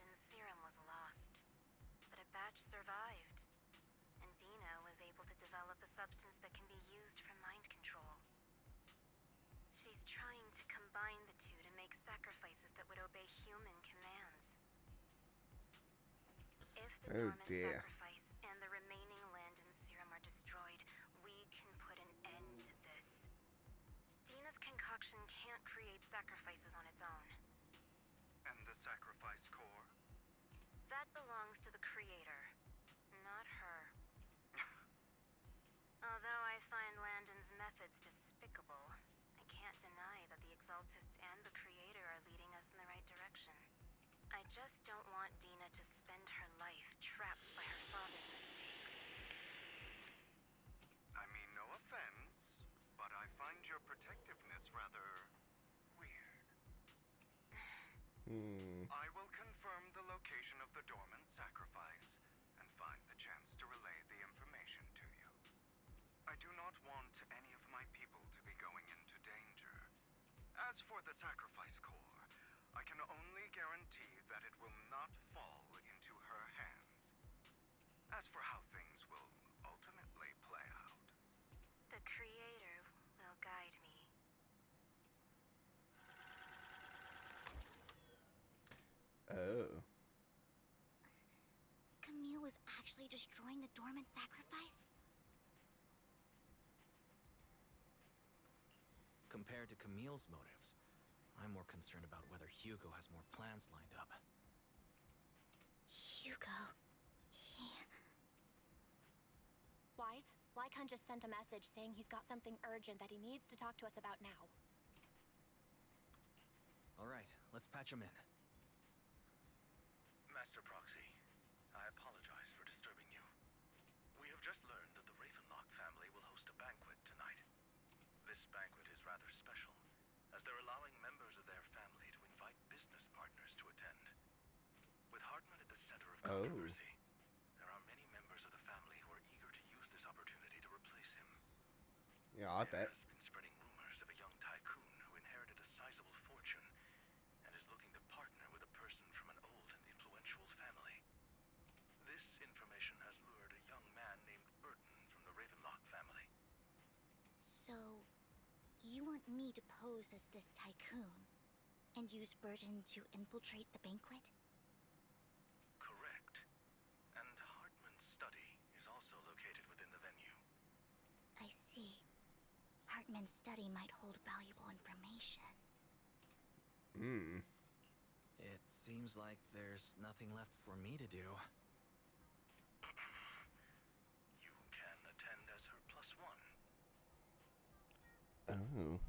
much survived. And Dina was able to develop a substance that can be used for mind control. She's trying to combine the two to make sacrifices that would obey human commands. If the dormant sacrifice and the remaining Landon serum are destroyed, we can put an end to this. Dina's concoction can't create sacrifices on its own. And the sacrifice core? That belongs to the creator, not her. Although I find Landon's methods despicable, I can't deny that the Exaltists and the creator are leading us in the right direction. I just don't want Dina to spend her life trapped by her father's mistakes. I mean, no offense, but I find your protectiveness rather weird. I will confirm the location of the dormant sacrifice and find the chance to relay the information to you. I do not want any of my people to be going into danger. As for the sacrifice core, I can only guarantee that it will not fall into her hands. As for how things will ultimately play out, The creator will guide me. Oh. Camille was actually destroying the dormant sacrifice? Compared to Camille's motives, I'm more concerned about whether Hugo has more plans lined up. Hugo... Wise, Lycon just sent a message saying he's got something urgent that he needs to talk to us about now. Alright, let's patch him in. Master Proxy, I apologize for disturbing you. We have just learned that the Ravenlock family will host a banquet tonight. This banquet is rather special, as they're allowing members of their family to invite business partners to attend. With Hartman at the center of controversy, there are many members of the family who are eager to use this opportunity to replace him. Yeah, I bet. There has been spreading rumors of a young tycoon who inherited a sizable fortune and is looking to partner with a person from an old and influential family. This information has lured a young man named Burton from the Ravenlock family. So, you want me to pose as this tycoon and use Burton to infiltrate the banquet? Correct. And Hartman's study is also located within the venue. I see. Hartman's study might hold valuable information. It seems like there's nothing left for me to do. You can attend as her +1. Oh.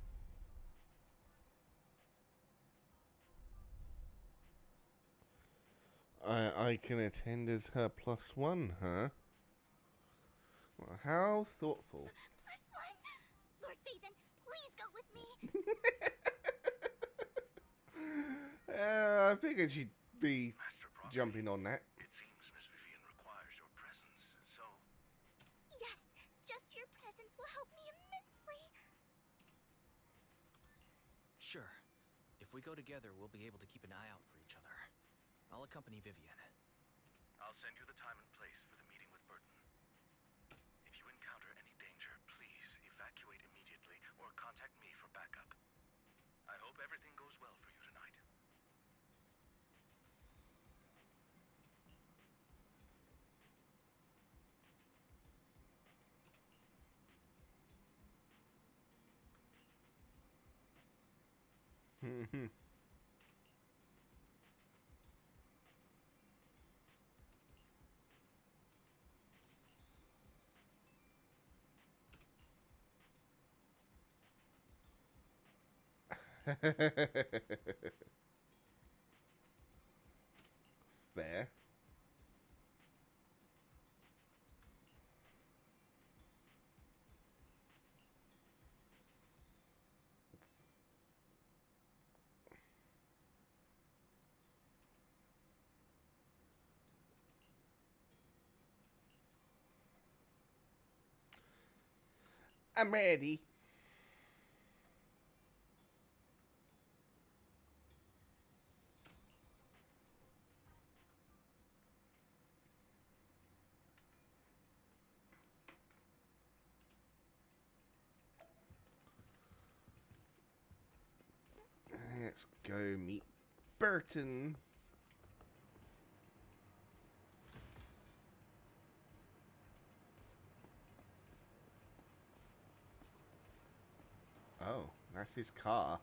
I can attend as her +1, huh? Well, how thoughtful. +1? Lord Faven, please go with me! I figured she'd be jumping on that. It seems Miss Vivian requires your presence, so... Yes, just your presence will help me immensely. Sure. If we go together, we'll be able to keep an eye out for each other. I'll accompany Vivian. I'll send you the time and place for the meeting with Burton. If you encounter any danger, please evacuate immediately or contact me for backup. I hope everything goes well for you tonight. Fair. I'm ready. let's go meet Burton. Oh, that's his car.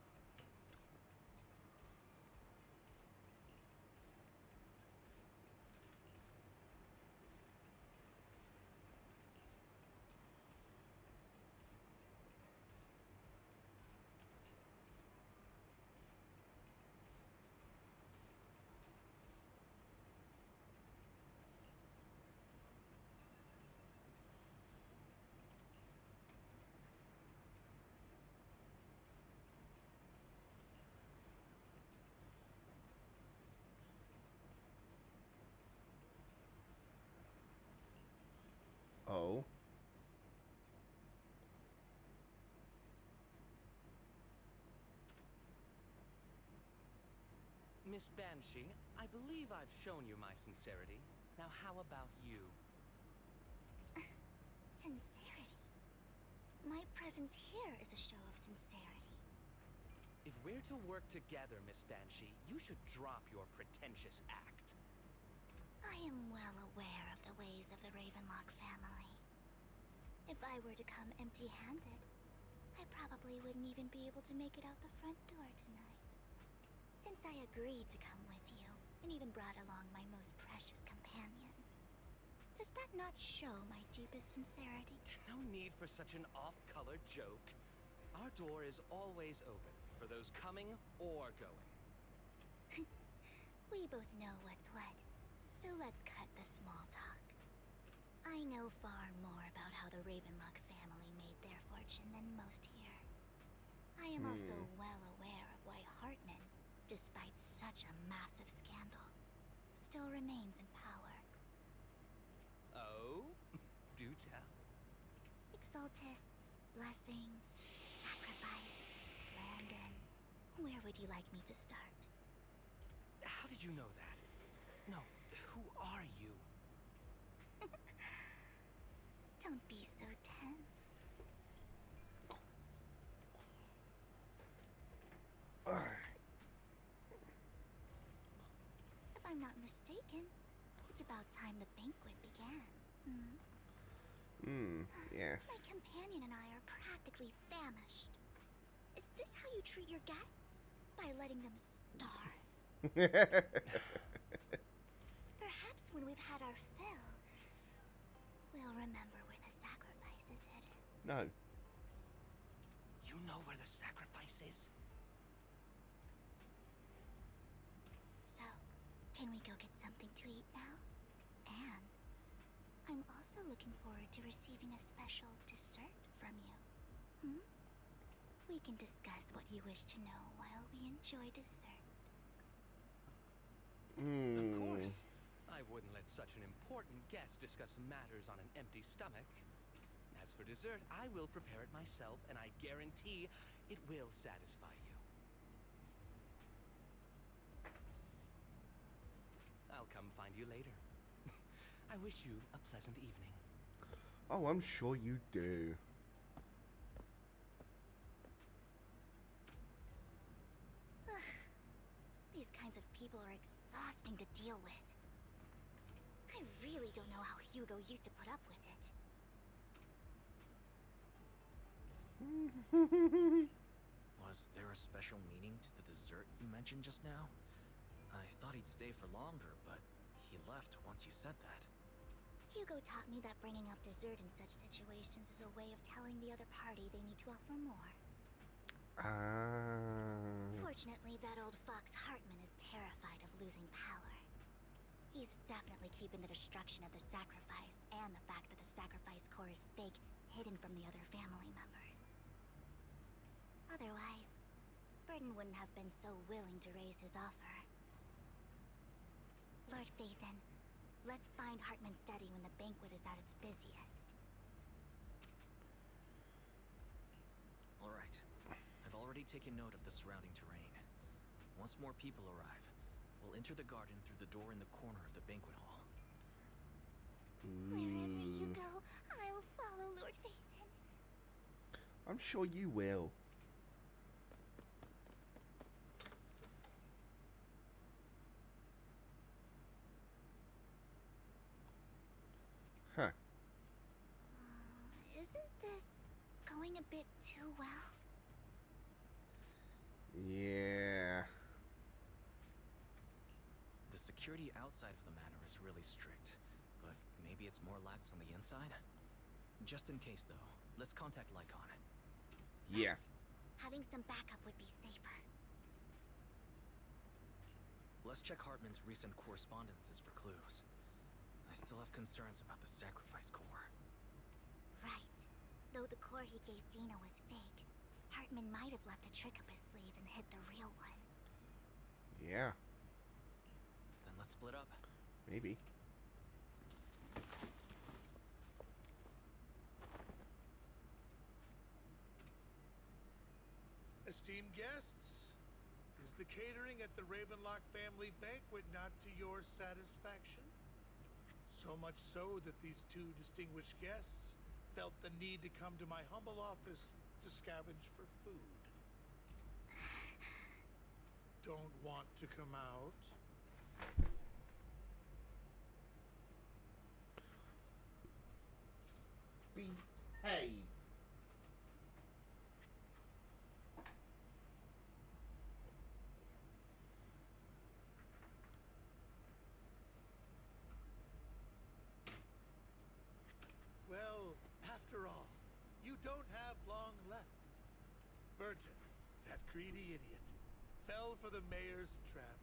Oh. Miss Banshee, I believe I've shown you my sincerity. Now how about you? Sincerity? My presence here is a show of sincerity. If we're to work together, Miss Banshee, you should drop your pretentious act. I am well aware of the ways of the Ravenlock family. If I were to come empty-handed, I probably wouldn't even be able to make it out the front door tonight. Since I agreed to come with you, and even brought along my most precious companion, does that not show my deepest sincerity? No need for such an off-color joke. Our door is always open for those coming or going. We both know what's what, so let's cut the small talk. I know far more about how the Ravenlock family made their fortune than most here. I am also well aware of why Hartman, despite such a massive scandal, still remains in power. Oh? Do tell. Exaltists, blessing, sacrifice, Landon. Where would you like me to start? How did you know that? No, who are you? Don't be so tense. If I'm not mistaken, it's about time the banquet began. Yes. My companion and I are practically famished. Is this how you treat your guests? By letting them starve? Perhaps when we've had our fill, we'll remember where the sacrifice is hidden. No. You know where the sacrifice is? So, can we go get something to eat now? And I'm also looking forward to receiving a special dessert from you. We can discuss what you wish to know while we enjoy dessert. Of course. I wouldn't let such an important guest discuss matters on an empty stomach. As for dessert, I will prepare it myself, and I guarantee it will satisfy you. I'll come find you later. I wish you a pleasant evening. Oh, I'm sure you do. These kinds of people are exhausting to deal with. I really don't know how Hugo used to put up with it. Was there a special meaning to the dessert you mentioned just now? I thought he'd stay for longer, but he left once you said that. Hugo taught me that bringing up dessert in such situations is a way of telling the other party they need to offer more. Fortunately, that old fox Hartman is terrified of losing power. He's definitely keeping the destruction of the sacrifice and the fact that the sacrifice core is fake hidden from the other family members. Otherwise, Burton wouldn't have been so willing to raise his offer. Lord Phaethon, let's find Hartman's study when the banquet is at its busiest. Alright. I've already taken note of the surrounding terrain. Once more people arrive, we'll enter the garden through the door in the corner of the banquet hall. Wherever you go, I'll follow, Lord Phaethon. I'm sure you will. going a bit too well? Yeah. The security outside of the manor is really strict, but maybe it's more lax on the inside? Just in case, though, let's contact Lycon. Yeah. Having some backup would be safer. Let's check Hartman's recent correspondences for clues. I still have concerns about the sacrifice core. Right. Though the core he gave Dina was fake, Hartman might have left a trick up his sleeve and hid the real one. Yeah. Then let's split up. Maybe. Esteemed guests, is the catering at the Ravenlock family banquet not to your satisfaction? So much so that these two distinguished guests felt the need to come to my humble office to scavenge for food. Don't want to come out? Behave. Well, after all, you don't have long left. Burton, that greedy idiot, fell for the mayor's trap.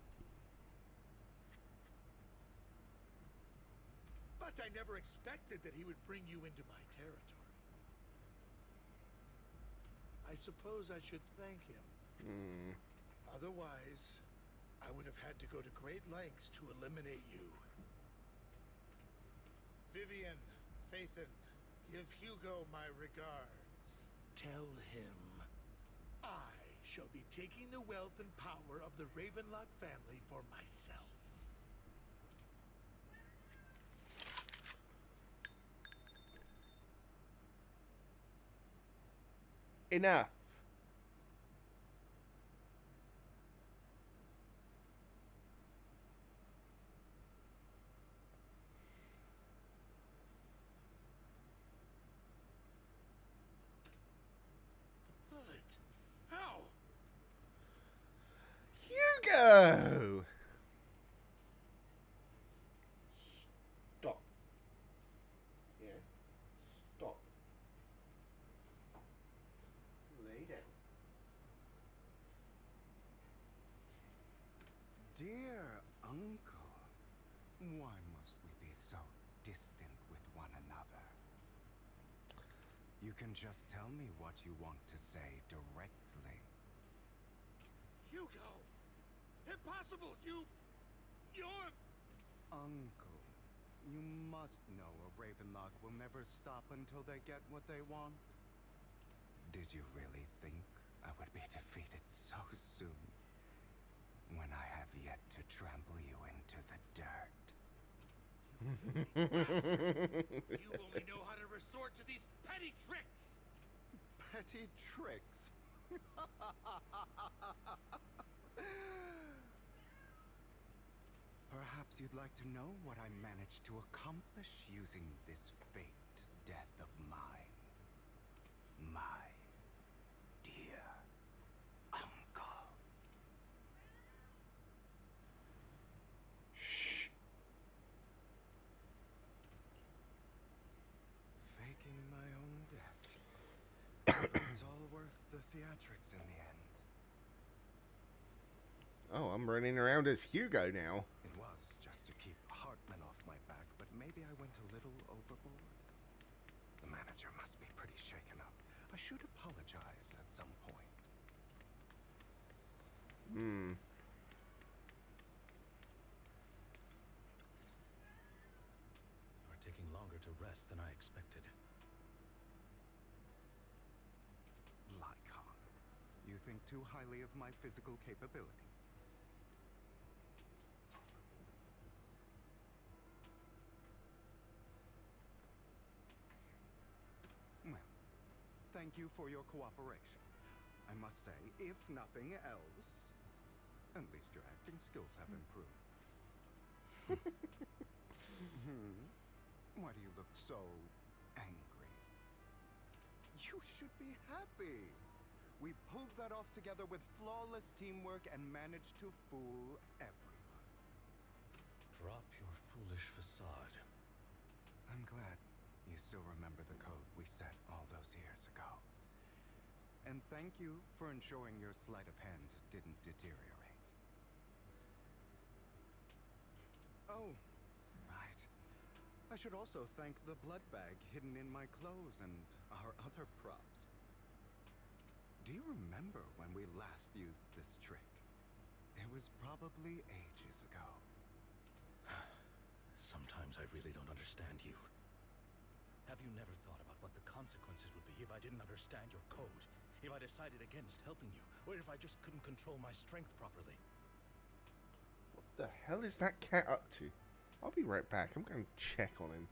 But I never expected that he would bring you into my territory. I suppose I should thank him. Otherwise, I would have had to go to great lengths to eliminate you. Vivian, Phaethon, give Hugo my regards. Tell him I shall be taking the wealth and power of the Ravenlock family for myself. Enough. Bullet. How? Hugo! Stop. Yeah. Stop. Lay down. Dear uncle, why must we be so distant with one another? You can just tell me what you want to say directly. Hugo! Impossible! You're... Uncle, you must know a Ravenlock will never stop until they get what they want. Did you really think I would be defeated so soon? When I have yet to trample you into the dirt. You only know how to resort to these petty tricks! Petty tricks? Perhaps you'd like to know what I managed to accomplish using this faked death of mine. My dear uncle. Shh. Faking my own death. It's all worth the theatrics in the end. Oh, I'm running around as Hugo now. It was just to keep Hartman off my back, but maybe I went a little overboard. The manager must be pretty shaken up. I should apologize at some point. You're taking longer to rest than I expected. Lycon, you think too highly of my physical capabilities. Well, thank you for your cooperation. I must say, if nothing else, at least your acting skills have improved. Why do you look so angry? You You should be happy. We pulled that off together with flawless teamwork and managed to fool everyone. Drop your foolish facade. I'm glad you still remember the code we set all those years ago. And thank you for ensuring your sleight of hand didn't deteriorate. Oh, right. I should also thank the blood bag hidden in my clothes and our other props. Do you remember when we last used this trick? It was probably ages ago. Sometimes I really don't understand you. Have you never thought about what the consequences would be if I didn't understand your code? If I decided against helping you? Or if I just couldn't control my strength properly? What the hell is that cat up to? I'll be right back. I'm going to check on him.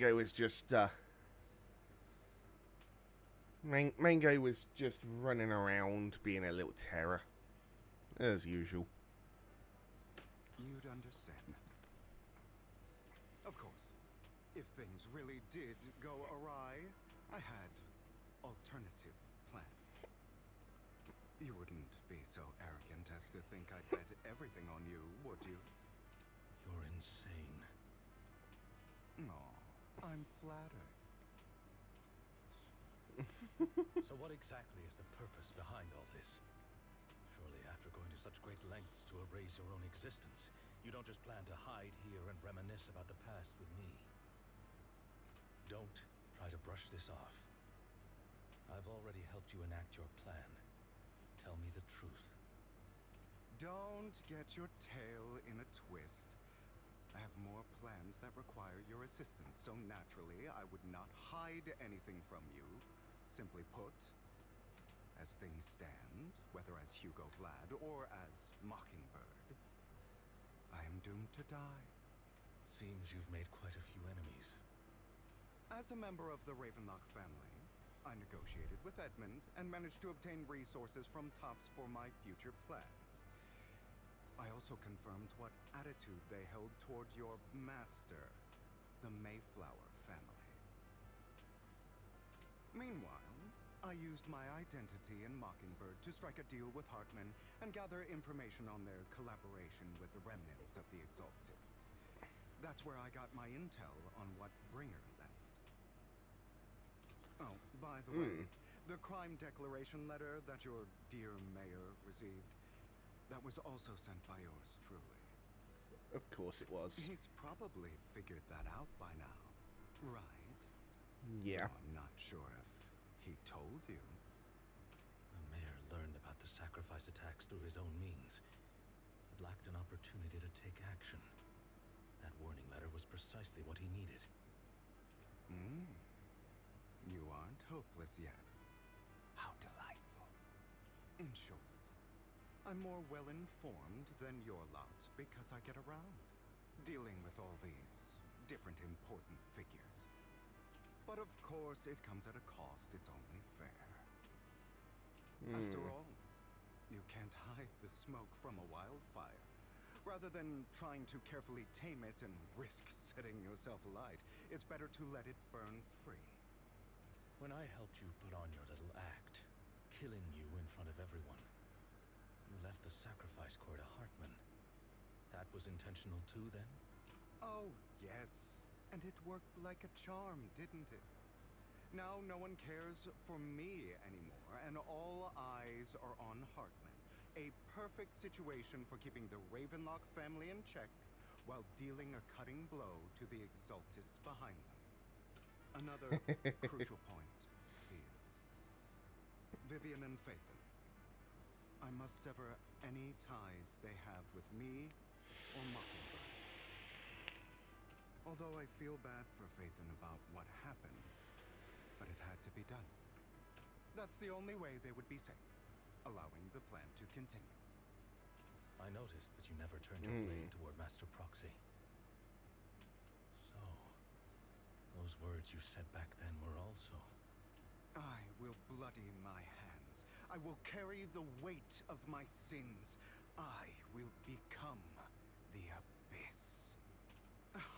Mango was just Mango was just running around being a little terror, as usual. You'd understand. Of course, if things really did go awry, I had alternative plans. You wouldn't be so arrogant as to think I'd bet everything on you, would you? You're insane. Aw, I'm flattered. So what exactly is the purpose behind all this? Surely after going to such great lengths to erase your own existence, you don't just plan to hide here and reminisce about the past with me. Don't try to brush this off. I've already helped you enact your plan. Tell me the truth. Don't get your tail in a twist. I have more plans that require your assistance, so naturally I would not hide anything from you. Simply put, as things stand, whether as Hugo Vlad or as Mockingbird, I am doomed to die. Seems you've made quite a few enemies. As a member of the Ravenlock family, I negotiated with Edmund and managed to obtain resources from Tops for my future plans. I also confirmed what attitude they held toward your master, the Mayflower family. Meanwhile, I used my identity in Mockingbird to strike a deal with Hartman and gather information on their collaboration with the remnants of the Exaltists. That's where I got my intel on what Bringer left. Oh, by the way, the crime declaration letter that your dear mayor received, that was also sent by yours truly. Of course it was. He's probably figured that out by now, right? Yeah. Though I'm not sure if he told you. The mayor learned about the sacrifice attacks through his own means, but lacked an opportunity to take action. That warning letter was precisely what he needed. You aren't hopeless yet. How delightful. In short, I'm more well-informed than your lot because I get around, dealing with all these different important figures. But of course, it comes at a cost. It's only fair. After all, you can't hide the smoke from a wildfire. Rather than trying to carefully tame it and risk setting yourself alight, it's better to let it burn free. When I helped you put on your little act, killing you in front of everyone, you left the sacrifice core to Hartman. That was intentional too, then? Oh, yes. And it worked like a charm, didn't it? Now no one cares for me anymore, and all eyes are on Hartman. A perfect situation for keeping the Ravenlock family in check while dealing a cutting blow to the Exaltists behind them. Another crucial point is Vivian and Phaethon. I must sever any ties they have with me or Mockingbird. Although I feel bad for Phaethon about what happened, but it had to be done. That's the only way they would be safe, allowing the plan to continue. I noticed that you never turned your blade toward Master Proxy. So, those words you said back then were also... I will bloody my hands. I will carry the weight of my sins. I will become the Abyss.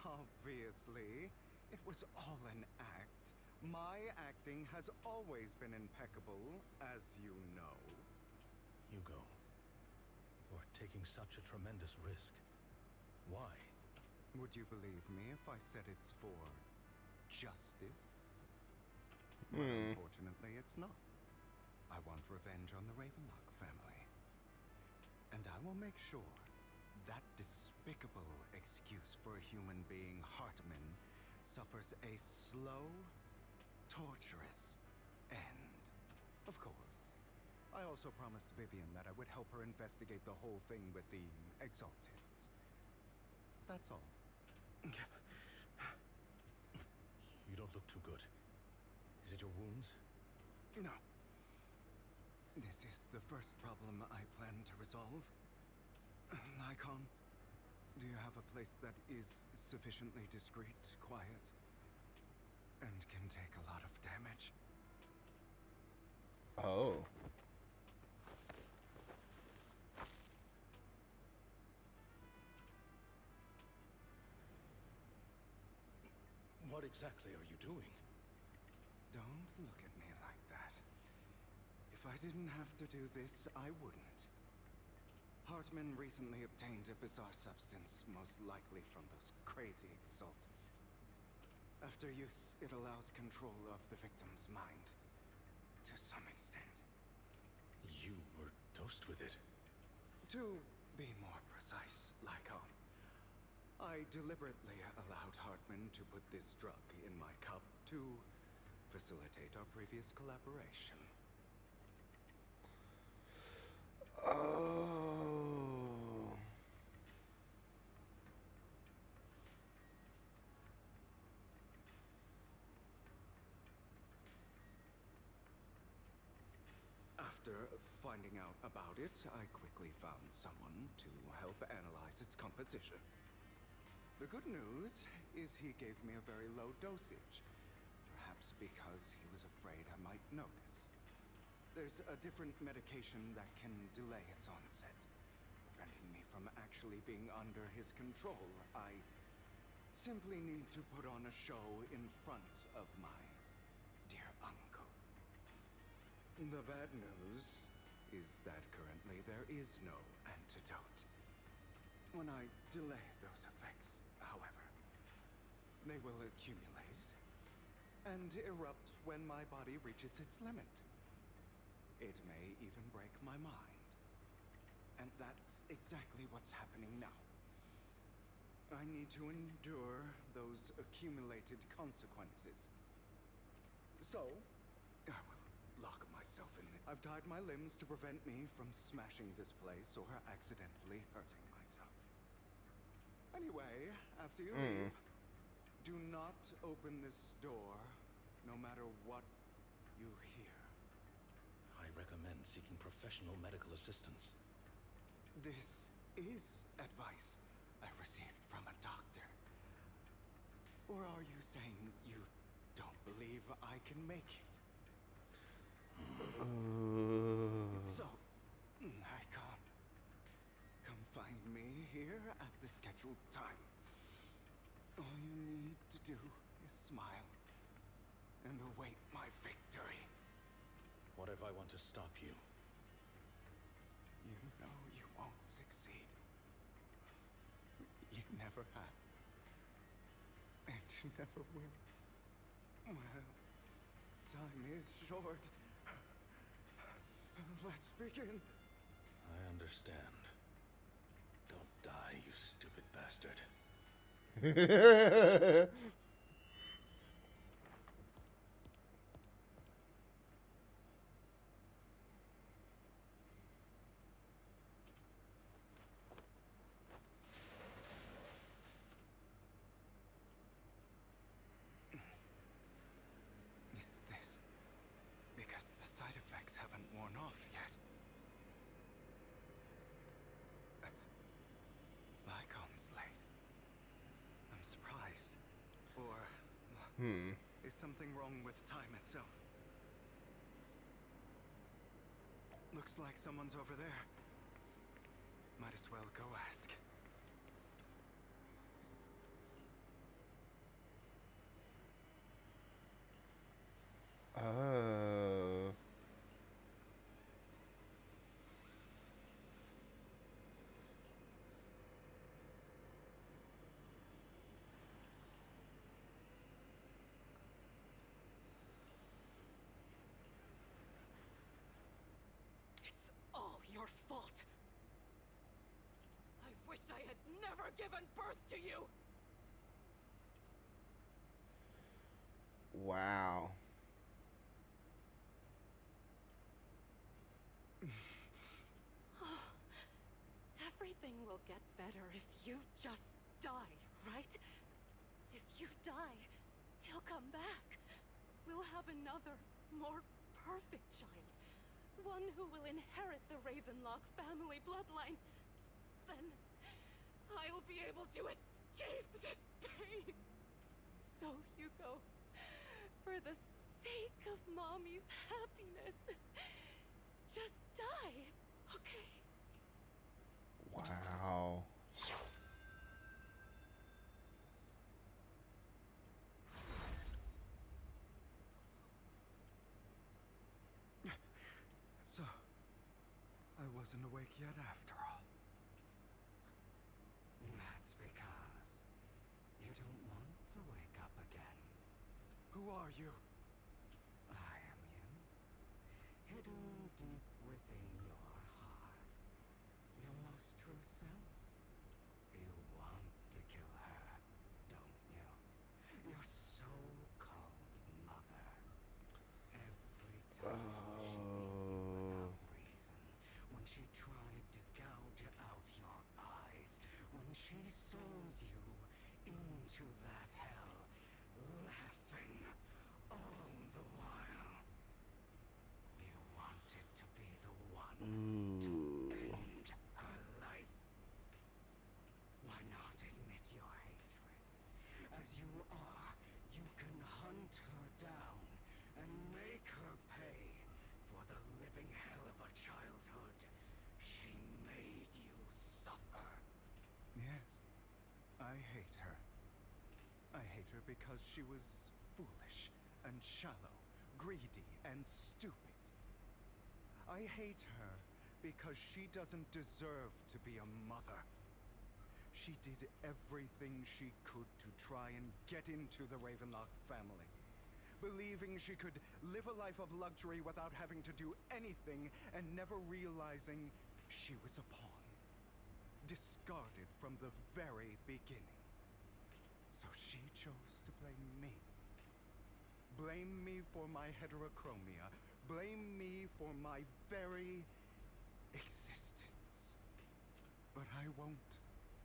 Obviously, it was all an act. My acting has always been impeccable, as you know. Hugo, you're taking such a tremendous risk. Why? Would you believe me if I said it's for justice? But unfortunately, it's not. I want revenge on the Ravenlock family. And I will make sure that despicable excuse for a human being, Hartman, suffers a slow, torturous end. Of course. I also promised Vivian that I would help her investigate the whole thing with the Exaltists. That's all. You don't look too good. Is it your wounds? No. This is the first problem I plan to resolve. Do you have a place that is sufficiently discreet, quiet, and can take a lot of damage. Oh. What exactly are you doing? Don't look at me like that. If I didn't have to do this, I wouldn't. Hartman recently obtained a bizarre substance, most likely from those crazy exaltists. After use, it allows control of the victim's mind. To some extent. You were dosed with it. To be more precise, Lycon, I deliberately allowed Hartman to put this drug in my cup to facilitate our previous collaboration. Oh. After finding out about it, I quickly found someone to help analyze its composition. The good news is he gave me a very low dosage, perhaps because he was afraid I might notice. There's a different medication that can delay its onset, preventing me from actually being under his control. I simply need to put on a show in front of my dear uncle. The bad news is that currently there is no antidote. When I delay those effects, however, they will accumulate and erupt when my body reaches its limit. It may even break my mind. And that's exactly what's happening now. I need to endure those accumulated consequences. So, I will lock myself in the... I've tied my limbs to prevent me from smashing this place or accidentally hurting myself. Anyway, after you leave, do not open this door, no matter what you hear. I recommend seeking professional medical assistance. This is advice I received from a doctor. Or are you saying you don't believe I can make it? So, I can't. Come find me here at the scheduled time. All you need to do is smile and await my victory. What if I want to stop you? You know you won't succeed. You never have. And you never will. Well, time is short. Let's begin. I understand. Don't die, you stupid bastard. Is this because the side effects haven't worn off yet? Lycon's late. I'm surprised. Or... is something wrong with time itself? Looks like someone's over there. Might as well go ask. Oh. It's all your fault. I wish I had never given birth to you. Wow. Everything will get better if you just die, right? If you die, he'll come back. We'll have another, more perfect child. One who will inherit the Ravenlock family bloodline. Then I'll be able to escape this pain. So, Hugo, For the sake of Mommy's happiness, just die, okay? Wow. So, I wasn't awake yet after all. That's because you don't want to wake up again. Who are you? I am you. Hidden deep within your heart. Your most true self. You want to kill her, don't you? Your so-called mother. Every time she beat you without reason. When she tried to gouge out your eyes. When she sold you into that hell. Laughing all the while. You wanted to be the one to end her life. Why not admit your hatred? As you are, you can hunt her down and make her pay for the living hell of a childhood she made you suffer. Yes, I hate her. I hate her because she was foolish and shallow, greedy and stupid. I hate her because she doesn't deserve to be a mother. She did everything she could to try and get into the Ravenlock family, believing she could live a life of luxury without having to do anything and never realizing she was a pawn, discarded from the very beginning. So she chose to blame me. Blame me for my heterochromia. Blame me for my very existence. But I won't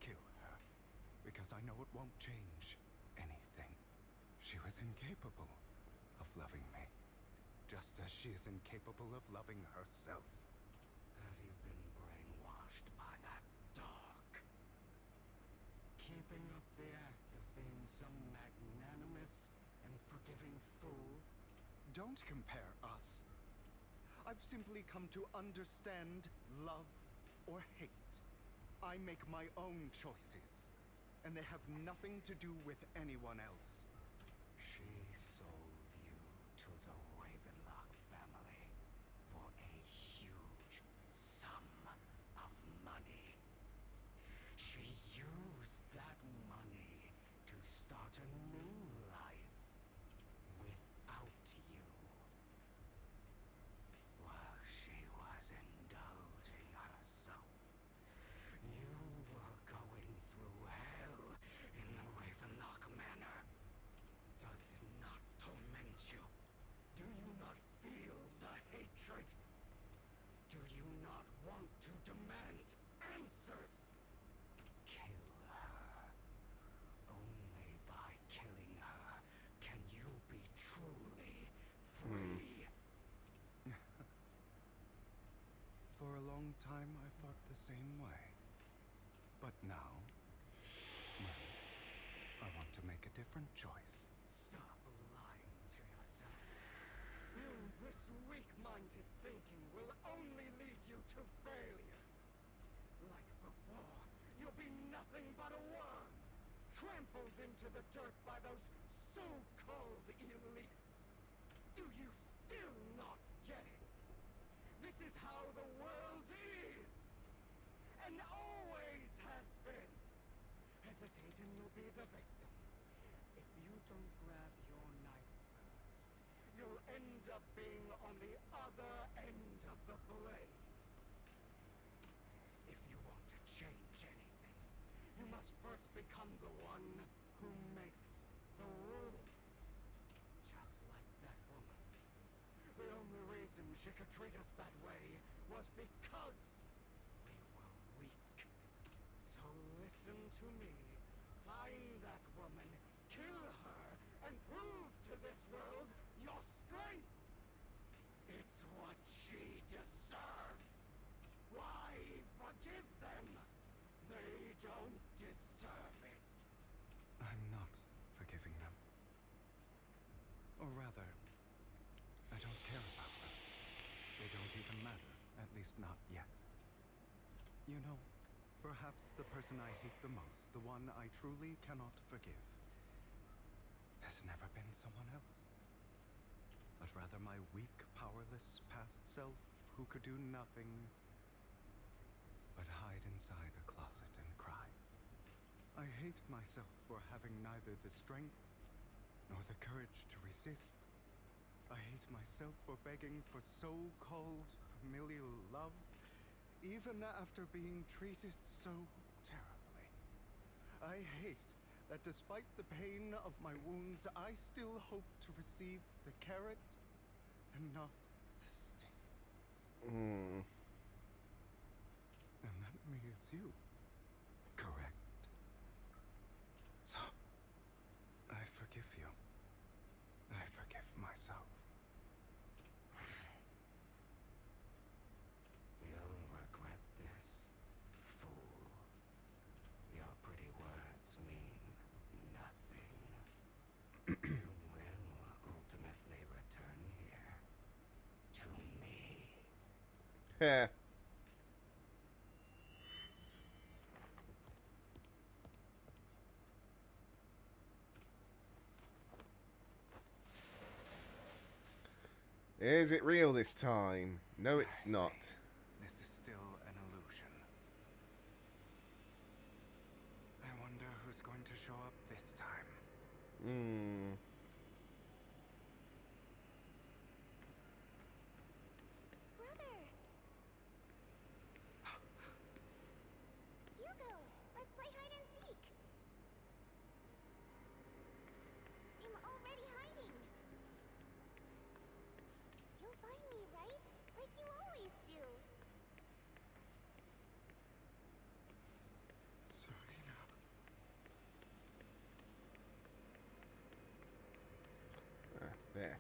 kill her, because I know it won't change anything. She was incapable of loving me, just as she is incapable of loving herself. Have you been brainwashed by that dog? Keeping up the act of being some magnanimous and forgiving fool? Don't compare us. I've simply come to understand love or hate. I make my own choices, and they have nothing to do with anyone else. She sold you to the Ravenlock family for a huge sum of money. She used that money to start a new life without you. While she was indulging herself, you were going through hell in the Ravenlock Manor. Does it not torment you? Do you not feel the hatred? Do you not want to demand answers? Kill her. Only by killing her can you be truly free. For a long time, I thought the same way. But now, well, I want to make a different choice. Stop lying to yourself. This weak-minded thinking will only lead you to failure. Like before, you'll be nothing but a worm, trampled into the dirt by those so-called elites. Do you still not get it? This is how the world is, and always has been. Hesitate and you'll be the victim. If you don't grab your knife first, you'll end up being on the other end of the blade. If you want to change anything, you must first become the one who makes the rules. Just like that woman. The only reason she could treat us that way was because we were weak. So listen to me. Find that woman, kill her, and prove to this world your strength. It's what she deserves. Why forgive them? They don't deserve it. I'm not forgiving them. Or rather, I don't care about them. They don't even matter, at least not yet. You know, perhaps the person I hate the most, the one I truly cannot forgive, has never been someone else. But rather my weak, powerless past self who could do nothing but hide inside a closet and cry. I hate myself for having neither the strength nor the courage to resist. I hate myself for begging for so-called familial love, even after being treated so terribly. I hate that despite the pain of my wounds, I still hope to receive the carrot and not the stick. And that me is you, correct? So, I forgive you. I forgive myself. You'll regret this, fool. Your pretty words mean nothing. You will ultimately return here to me. Heh. Is it real this time? No, it's not. This is still an illusion. I wonder who's going to show up this time. Brother! Hugo, let's play hide and seek. I'm already hiding. You'll find me, right? Like you always do. Serena. There.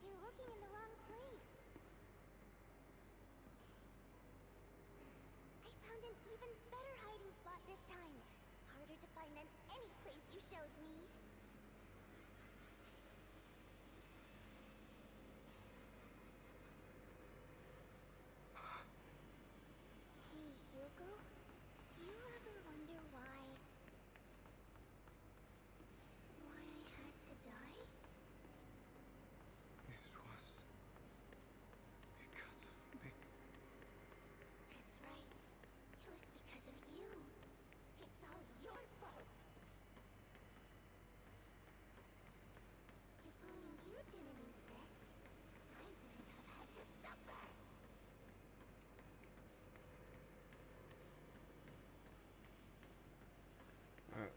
You're looking in the wrong place. I found an even better hiding spot this time. Harder to find than any place you showed me. Hey, Hugo. Do you ever wonder why I had to die? It was because of me. That's right. It was because of you. It's all your fault. If only you didn't exist, I wouldn't have had to suffer.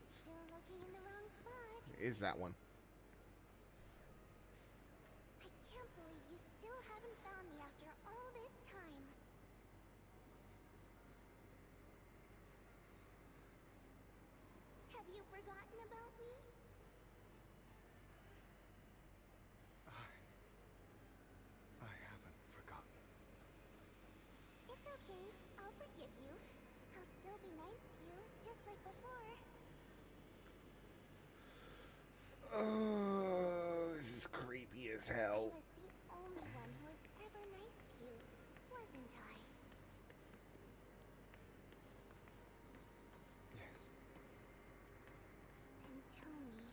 Still looking in the wrong spot. Is that one? I can't believe you still haven't found me after all this time. Have you forgotten about me? I haven't forgotten. It's okay. I'll forgive you. I'll still be nice to you, just like before. Oh, this is creepy as hell. I was the only one who was ever nice to you, wasn't I? Yes. Then tell me,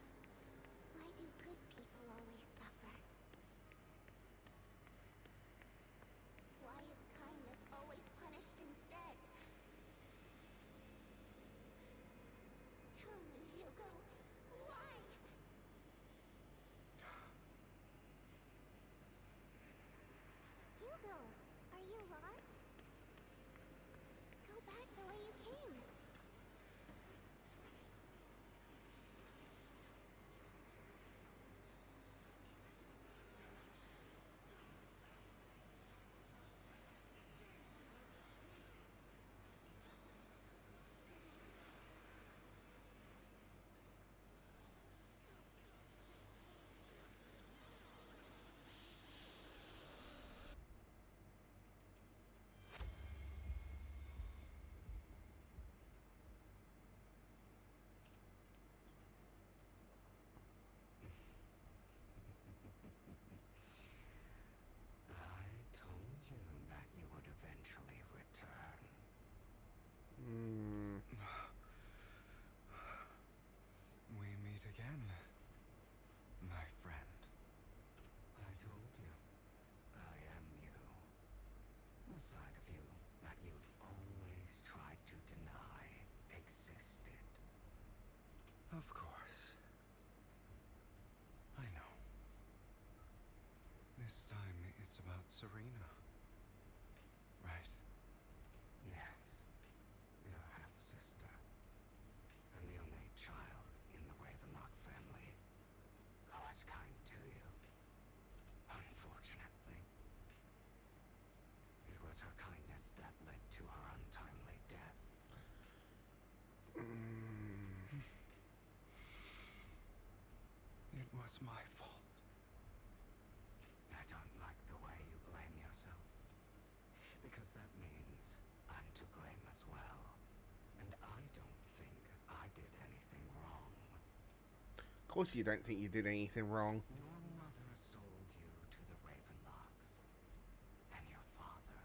why do good people always suffer? Why is kindness always punished instead? Tell me, Hugo, why? Hugo, are you lost? Go back the way you came. We meet again, my friend. I told you, I am you. The side of you that you've always tried to deny existed. Of course. I know. This time it's about Serena. Right? Yes, your half-sister, and the only child in the Ravenlock family who was kind to you. Unfortunately, it was her kindness that led to her untimely death. It was my fault. I don't like the way you blame yourself, because that means I'm to blame as well, and I don't think I did anything wrong. Of course you don't think you did anything wrong. Your mother sold you to the Ravenlocks, and your father,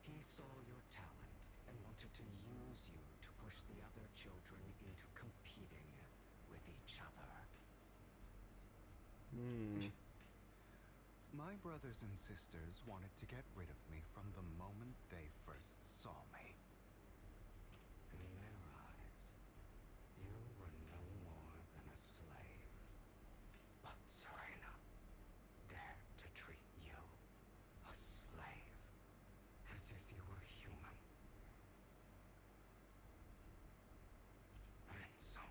he saw your talent and wanted to use you to push the other children into competing with each other. My brothers and sisters wanted to get rid of me from the moment they first saw me. In their eyes, you were no more than a slave. But Serena dared to treat you, a slave, as if you were human. And so,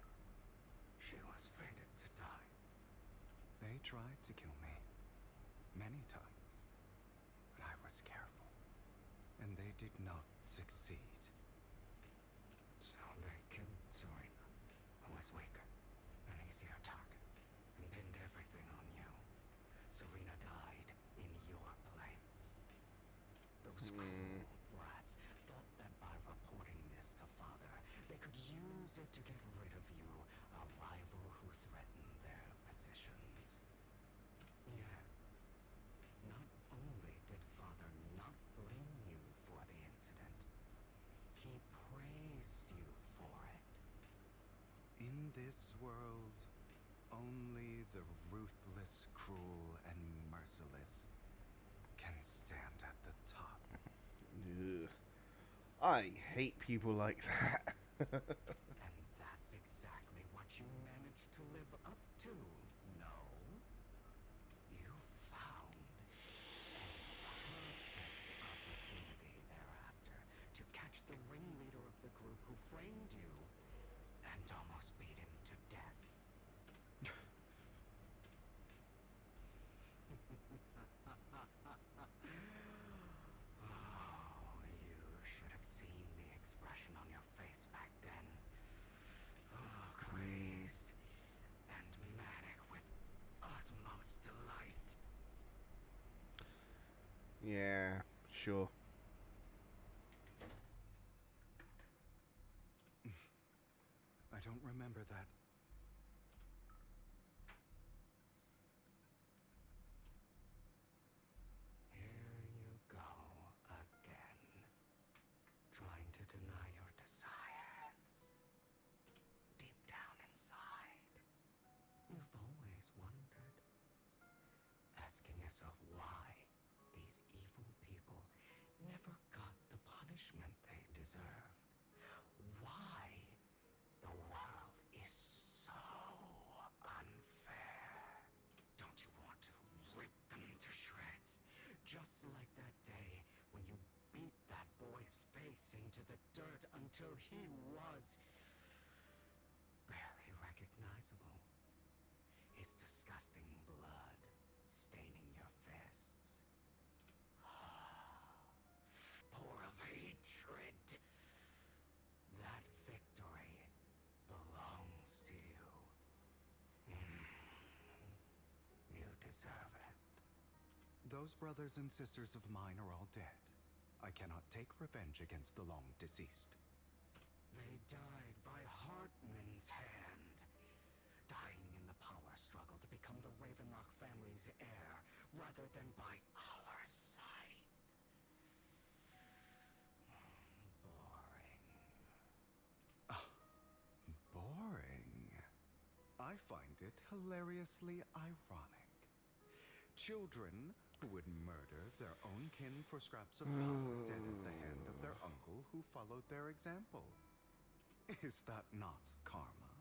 she was fated to die. They tried to kill me many times, but I was careful, and they did not succeed. So they killed Serena, who was weaker, an easier target, and pinned everything on you. Serena died in your place. Those cruel rats thought that by reporting this to Father, they could use it to get rid of you, a rival who threatened their positions. Yet, not only did Father not blame you for the incident, he praised you for it. In this world, only the ruthless, cruel, and merciless can stand at the top. Ugh. I hate people like that. And that's exactly what you managed to live up to, no? You found a perfect opportunity thereafter to catch the ringleader of the group who framed you and almost beat him to death. Oh, you should have seen the expression on your face back then. Oh, crazed and manic with utmost delight. Yeah, sure. I don't remember that. Here you go again, trying to deny your desires. Deep down inside, you've always wondered, asking yourself why these evil people never got the punishment they deserve. Why the world is so unfair. Don't you want to rip them to shreds? Just like that day when you beat that boy's face into the dirt until he was barely recognizable. His disgusting blood staining your fists. Pour of hatred. That victory belongs to you. You deserve it. Those brothers and sisters of mine are all dead. I cannot take revenge against the long deceased. They died by Hartman's hand, dying in the power struggle to become the Ravenlock family's heir, rather than by our side. Boring. I find it hilariously ironic. Children who would murder their own kin for scraps of power dead at the hand of their uncle who followed their example. Is that not karma?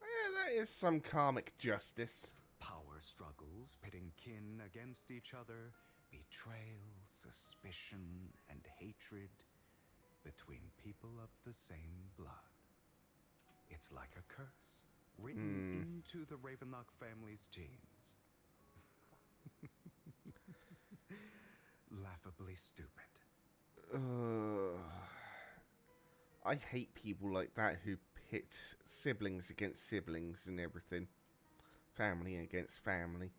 Yeah, that is some karmic justice. Power struggles pitting kin against each other, betrayal, suspicion, and hatred between people of the same blood. It's like a curse written into the Ravenlock family's genes. Laughably stupid. I hate people like that who pit siblings against siblings and everything. Family against family.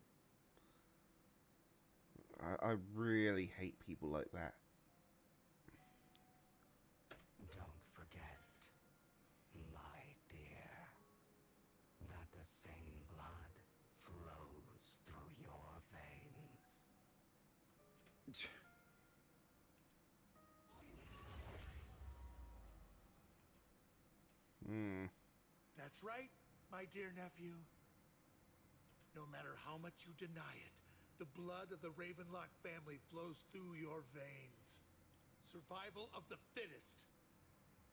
I really hate people like that. Don't forget, my dear, that the same blood flows through your veins. That's right, my dear nephew. No matter how much you deny it, the blood of the Ravenlock family flows through your veins. Survival of the fittest.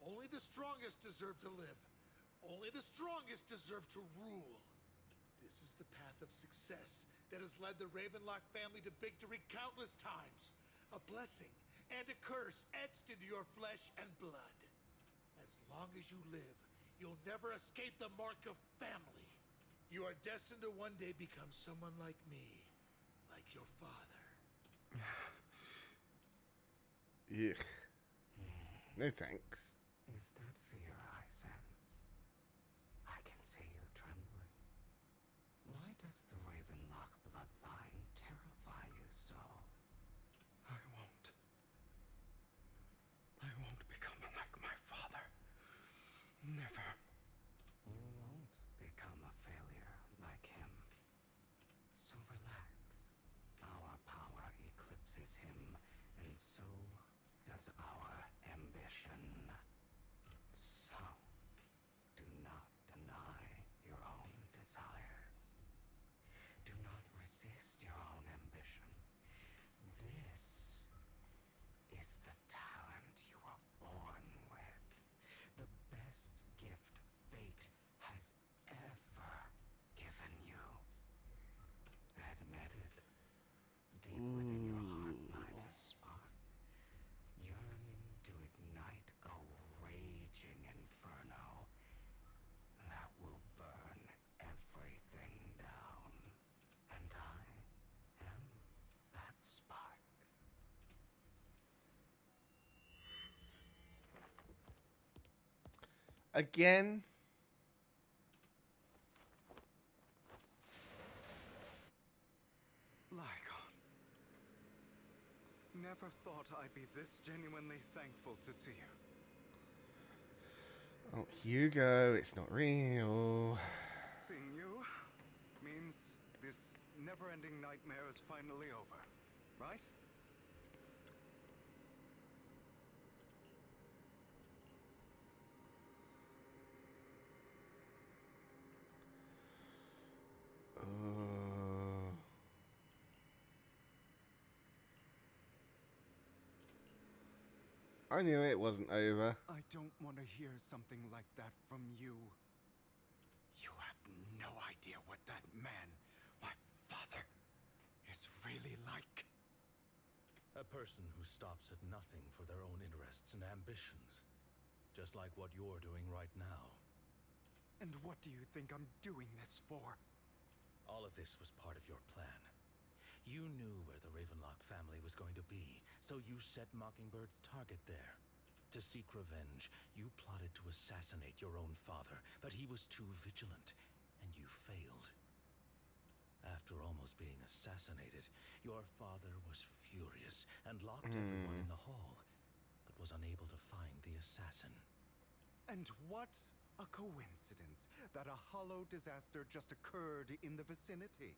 Only the strongest deserve to live. Only the strongest deserve to rule. This is the path of success that has led the Ravenlock family to victory countless times. A blessing and a curse etched into your flesh and blood. As long as you live, you'll never escape the mark of family. You are destined to one day become someone like me, like your father. Yeah. No thanks. Is that fear I sense? I can see you trembling. Why does the Ravenlock bloodline terrify you so? I won't become like my father. Never. You won't become a failure like him. So relax. Our power eclipses him, and so does our ambition. So, do not deny your own desires. Do not resist your own ambition. This is the talent you were born with. The best gift fate has ever given you. Admit it. Deep within your heart lies a spark, yearning to ignite a raging inferno that will burn everything down. And I am that spark. Again? Lygon. Never thought I'd be this genuinely thankful to see you. Oh, Hugo, it's not real. Seeing you means this never-ending nightmare is finally over, right? I knew it wasn't over. I don't want to hear something like that from you. You have no idea what that man, my father, is really like. A person who stops at nothing for their own interests and ambitions. Just like what you're doing right now. And what do you think I'm doing this for? All of this was part of your plan. You knew where the Ravenlock family was going to be, so you set Mockingbird's target there. To seek revenge, you plotted to assassinate your own father, but he was too vigilant, and you failed. After almost being assassinated, your father was furious and locked everyone in the hall, but was unable to find the assassin. And what a coincidence that a hollow disaster just occurred in the vicinity.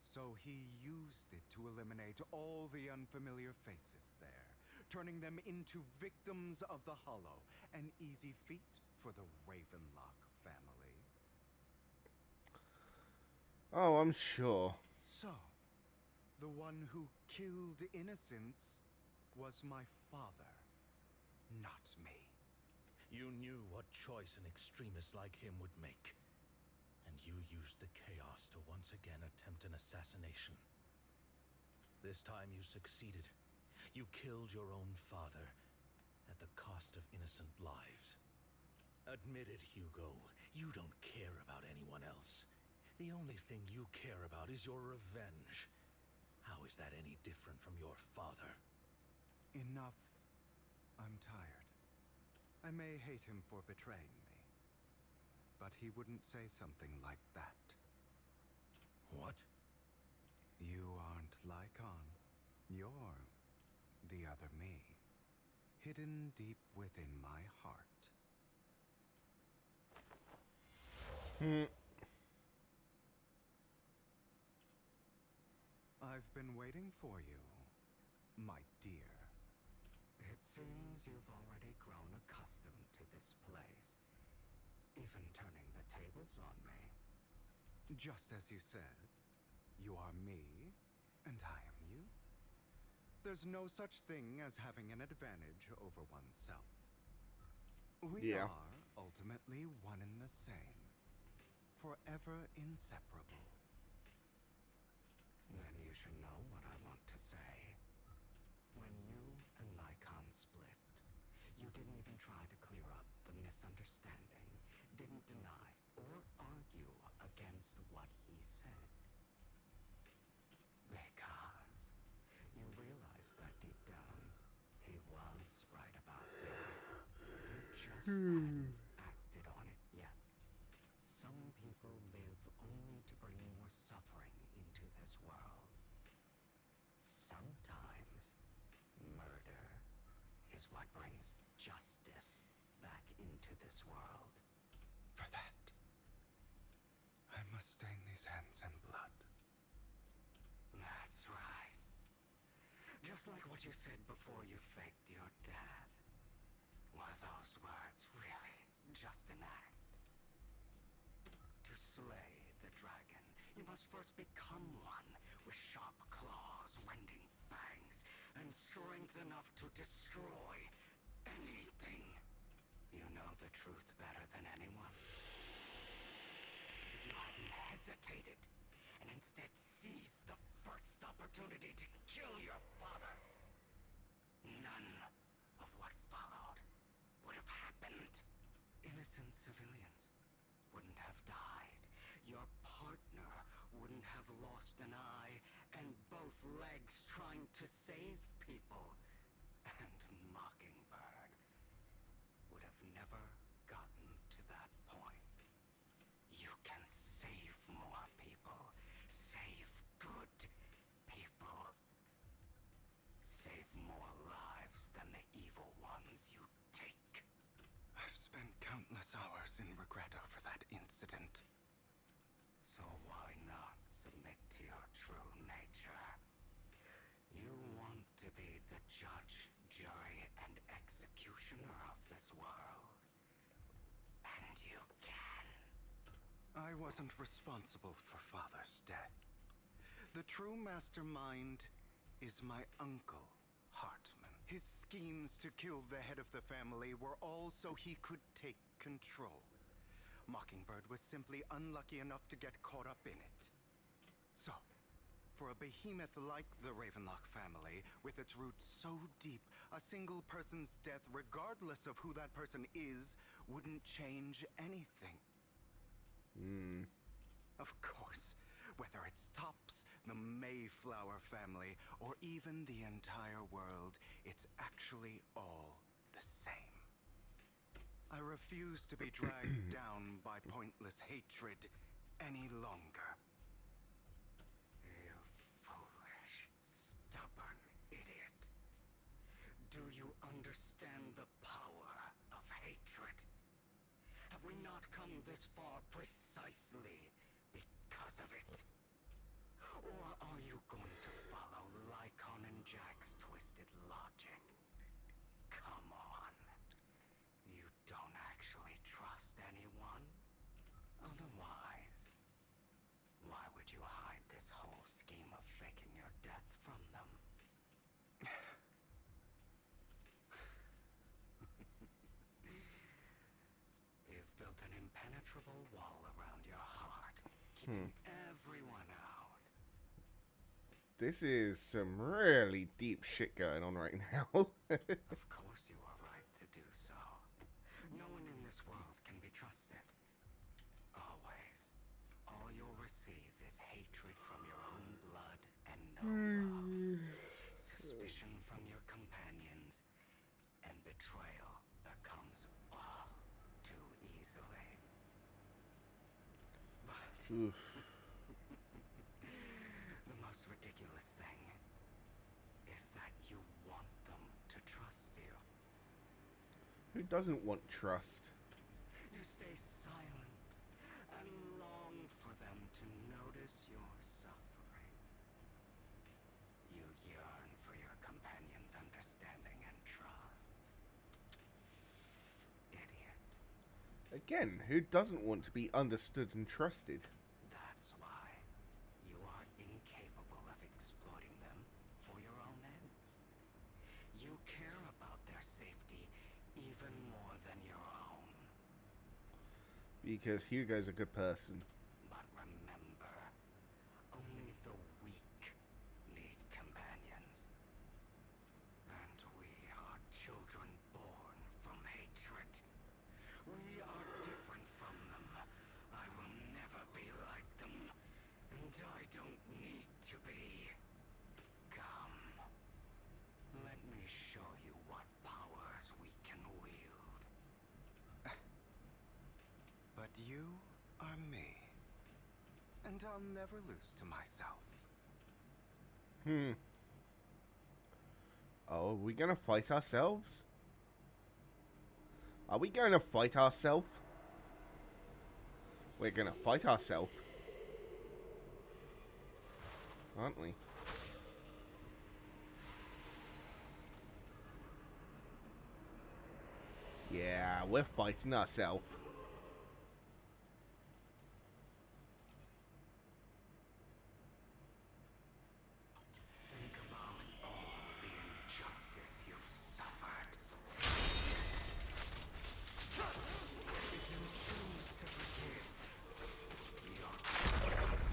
So he used it to eliminate all the unfamiliar faces there, turning them into victims of the hollow. An easy feat for the Ravenlock family. Oh, I'm sure. So, the one who killed innocents was my father, not me. You knew what choice an extremist like him would make. And you used the chaos to once again attempt an assassination. This time you succeeded. You killed your own father at the cost of innocent lives. Admit it, Hugo. You don't care about anyone else. The only thing you care about is your revenge. How is that any different from your father? Enough. I'm tired. I may hate him for betraying me, but he wouldn't say something like that. What? You aren't Lycon. You're the other me, hidden deep within my heart. I've been waiting for you, my dear. It seems you've already grown accustomed to this place, even turning the tables on me. Just as you said, you are me, and I am you. There's no such thing as having an advantage over oneself. We are ultimately one and the same, forever inseparable. Then you should know what I want to say. When you and Lycon split, you didn't even try to clear up the misunderstanding, didn't deny or argue against what he said. Because you realized that deep down, he was right about you. You just hadn't acted on it yet. Some people live only to bring more suffering into this world. Sometimes, murder is what brings justice back into this world. For that, I must stain these hands in blood. That's right. Just like what you said before you faked your dad. Were those words really just an act? To slay the dragon, you must first become one with sharp claws, rending fangs, and strength enough to destroy anything. You know the truth better than anyone. If you hadn't hesitated, and instead seized the first opportunity to kill your father, none of what followed would have happened. Innocent civilians wouldn't have died. Your partner wouldn't have lost an eye and both legs trying to save people. And Mockingbird would have never gotten to that point. You can save more people. Save good people. Save more lives than the evil ones you take. I've spent countless hours in regret over that incident. So why not submit to your true nature? You want to be the judge, jury, and executioner of this world. And you can. I wasn't responsible for Father's death. The true mastermind is my uncle, Hartman. His schemes to kill the head of the family were all so he could take control. Mockingbird was simply unlucky enough to get caught up in it. So, for a behemoth like the Ravenlock family, with its roots so deep, a single person's death, regardless of who that person is, wouldn't change anything. Of course, whether it's Tops, the Mayflower family, or even the entire world, it's actually all the same. I refuse to be dragged down by pointless hatred any longer. You foolish, stubborn idiot. Do you understand the power of hatred? Have we not come this far precisely because of it? Or are you going to follow Lycon and Jack's twisted logic? Come on. You don't actually trust anyone? Otherwise, why would impenetrable wall around your heart, keeping everyone out. This is some really deep shit going on right now. Of course you are right to do so. No one in this world can be trusted. Always. All you'll receive is hatred from your own blood and no love. Suspicion from your companions, and betrayal that comes all too easily. But the most ridiculous thing is that you want them to trust you. Who doesn't want trust? You stay silent and long for them to notice your suffering. You yearn for your companion's understanding and trust. Idiot. Again, who doesn't want to be understood and trusted? That's why you are incapable of exploiting them for your own ends. You care about their safety even more than your own. Because Hugo's a good person. But remember, only the weak need companions. And we are children born from hatred. We are different from them. I will never be like them. And I don't need to be. Come. Let me show you what powers we can wield. But you are me. And I'll never lose to myself. Oh, are we gonna fight ourselves? Are we gonna fight ourselves? We're gonna fight ourselves. Aren't we? Yeah, we're fighting ourselves. Think about all the injustice you've suffered. If you choose to forgive, you're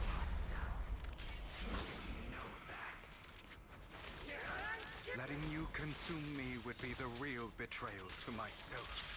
yourself. Know that. Letting you consume me would be the real betrayal to myself.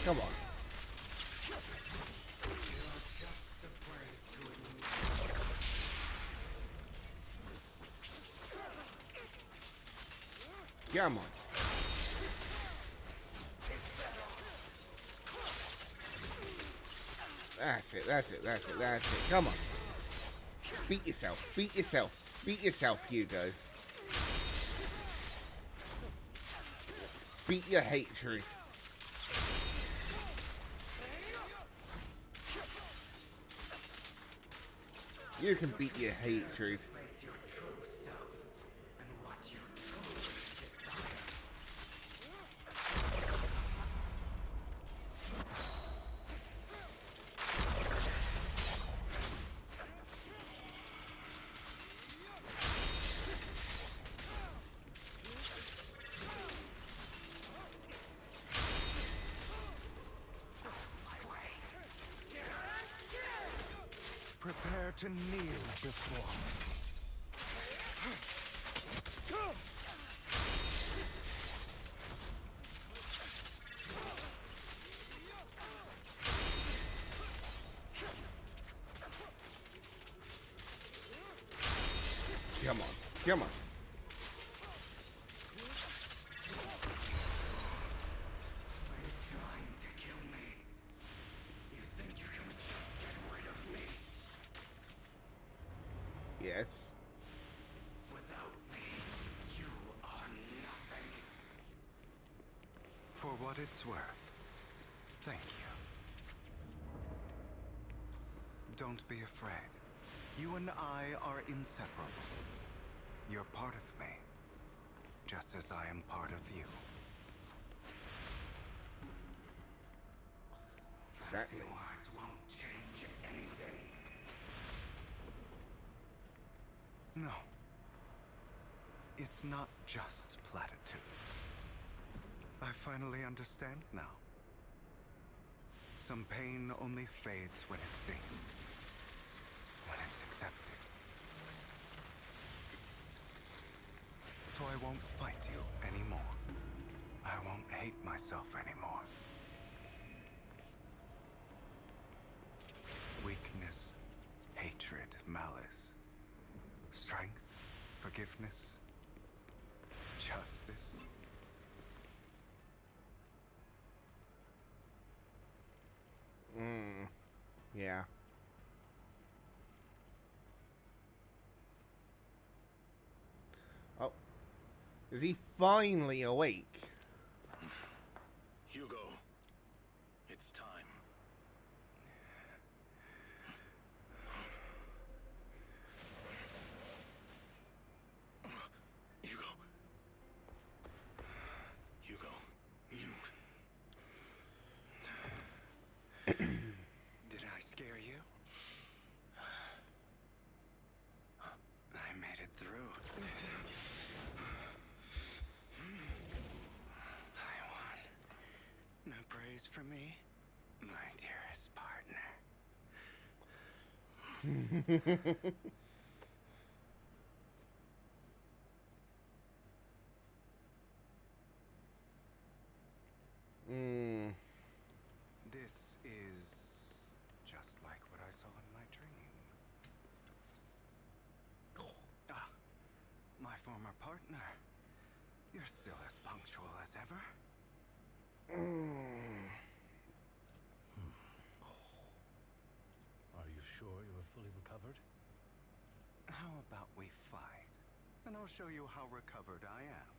Come on. Come on. That's it, that's it, that's it, that's it. Come on. Beat yourself, beat yourself, beat yourself, Hugo. Beat your hatred. You can beat your hatred. Face your true self and what you truly desire. Prepare to kneel before me. Come on, come on. Are you trying to kill me? You think you can just get rid of me? Yes. Without me, you are nothing. For what it's worth, thank you. Don't be afraid. You and I are inseparable. You're part of me, just as I am part of you. Exactly. Fancy words won't change anything. No. It's not just platitudes. I finally understand now. Some pain only fades when it's seen, when it's accepted. So I won't fight you anymore. I won't hate myself anymore. Weakness, hatred, malice, strength, forgiveness, justice. Yeah. Oh. Is he finally awake? Hugo, it's time. Hugo. Hugo, you... Did I scare you? I made it through. I won. No praise for me, my dearest partner. This is just like what I saw in my dream. Ah, my former partner. You're still as punctual as ever. Are you sure you are fully recovered? How about we fight? And I'll show you how recovered I am.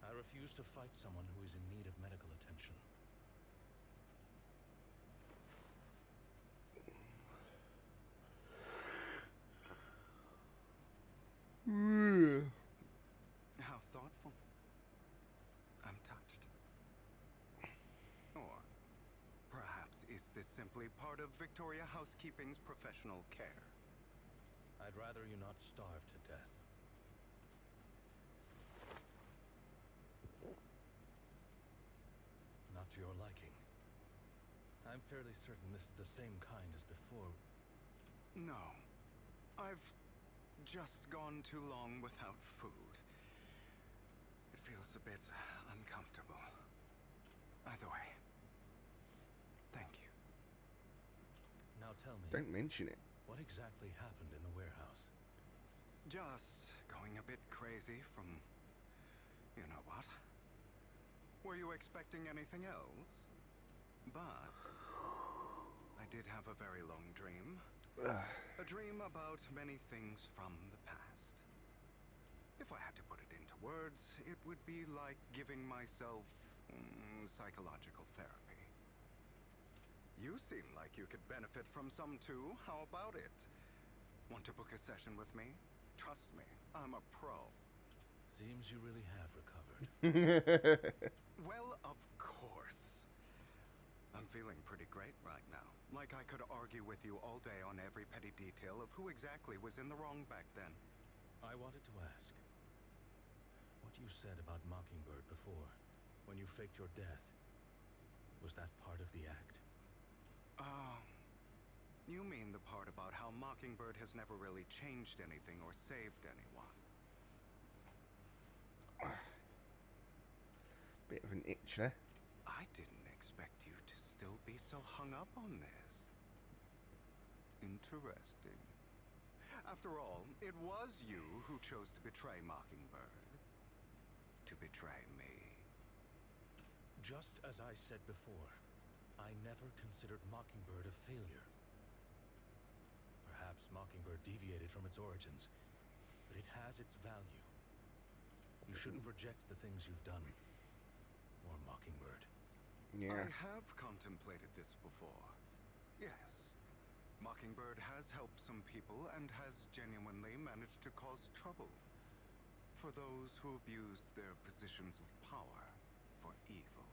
I refuse to fight someone who is in need of medical attention. How thoughtful. I'm touched. Or perhaps is this simply part of Victoria Housekeeping's professional care? I'd rather you not starve to death. Not to your liking. I'm fairly certain this is the same kind as before. No. I've just gone too long without food. It feels a bit uncomfortable. Either way, thank you. Now tell me. Don't mention it. What exactly happened in the warehouse? Just going a bit crazy from... you know what? Were you expecting anything else? But... I did have a very long dream. A dream about many things from the past. If I had to put it into words, it would be like giving myself psychological therapy. You seem like you could benefit from some too. How about it? Want to book a session with me? Trust me, I'm a pro. Seems you really have recovered. Well, of course. I'm feeling pretty great right now. Like I could argue with you all day on every petty detail of who exactly was in the wrong back then. I wanted to ask. What you said about Mockingbird before, when you faked your death, was that part of the act? Oh. You mean the part about how Mockingbird has never really changed anything or saved anyone? Bit of an itch there. I didn't expect you to still be so hung up on this. Interesting. After all, it was you who chose to betray Mockingbird. To betray me. Just as I said before, I never considered Mockingbird a failure. Perhaps Mockingbird deviated from its origins, but it has its value. You shouldn't reject the things you've done. Or Mockingbird. Yeah. I have contemplated this before. Yes. Mockingbird has helped some people and has genuinely managed to cause trouble for those who abuse their positions of power for evil.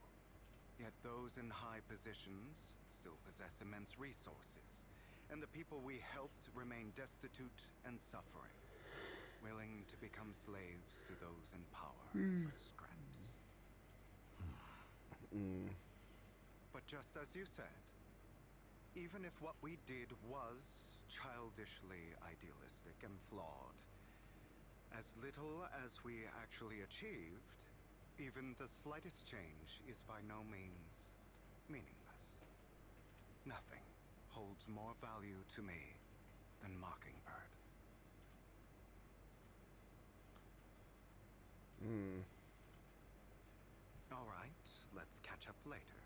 Yet those in high positions still possess immense resources, and the people we helped remain destitute and suffering, willing to become slaves to those in power for scraps. But just as you said, even if what we did was childishly idealistic and flawed, as little as we actually achieved, even the slightest change is by no means meaningless. Nothing holds more value to me than Mockingbird. All right, let's catch up later.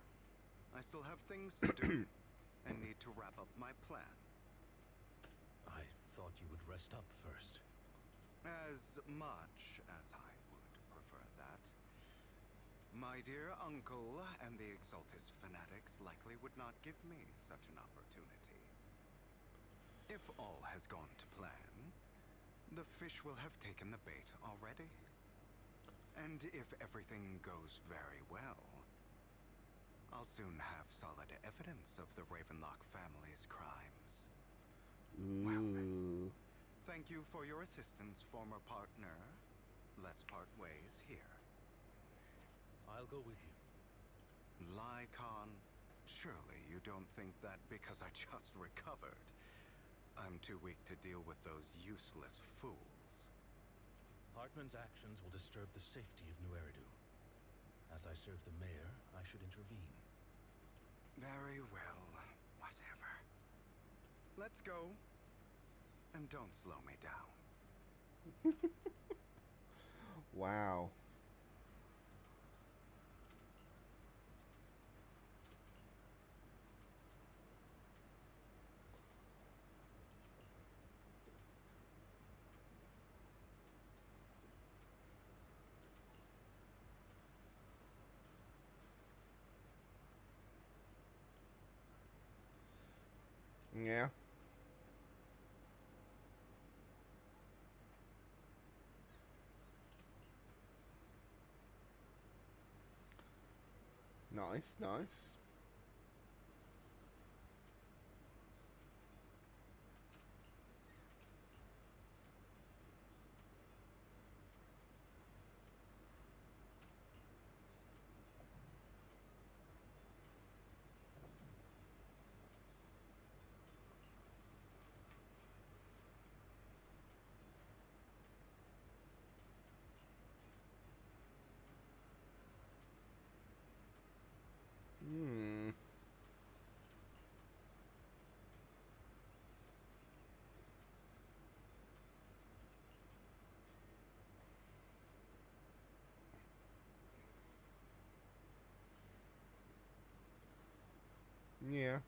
I still have things to do and need to wrap up my plan. I thought you would rest up first. As much as I would prefer that. My dear uncle and the Exaltus fanatics likely would not give me such an opportunity. If all has gone to plan, the fish will have taken the bait already. And if everything goes very well, I'll soon have solid evidence of the Ravenlock family's crimes. Well then, thank you for your assistance, former partner. Let's part ways here. I'll go with you. Lycon, surely you don't think that because I just recovered, I'm too weak to deal with those useless fools. Hartman's actions will disturb the safety of New Eridu. As I serve the mayor, I should intervene. Very well, whatever. Let's go. And don't slow me down. Wow. Yeah. Nice, nice. Yeah.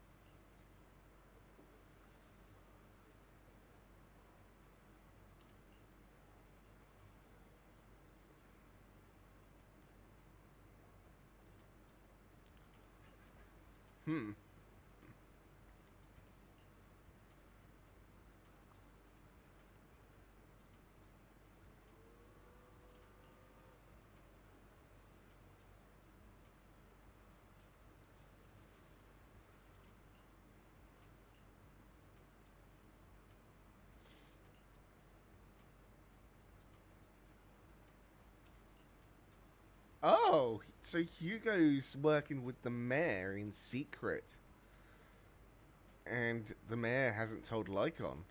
Oh, so Hugo's working with the mayor in secret. And the mayor hasn't told Lycon.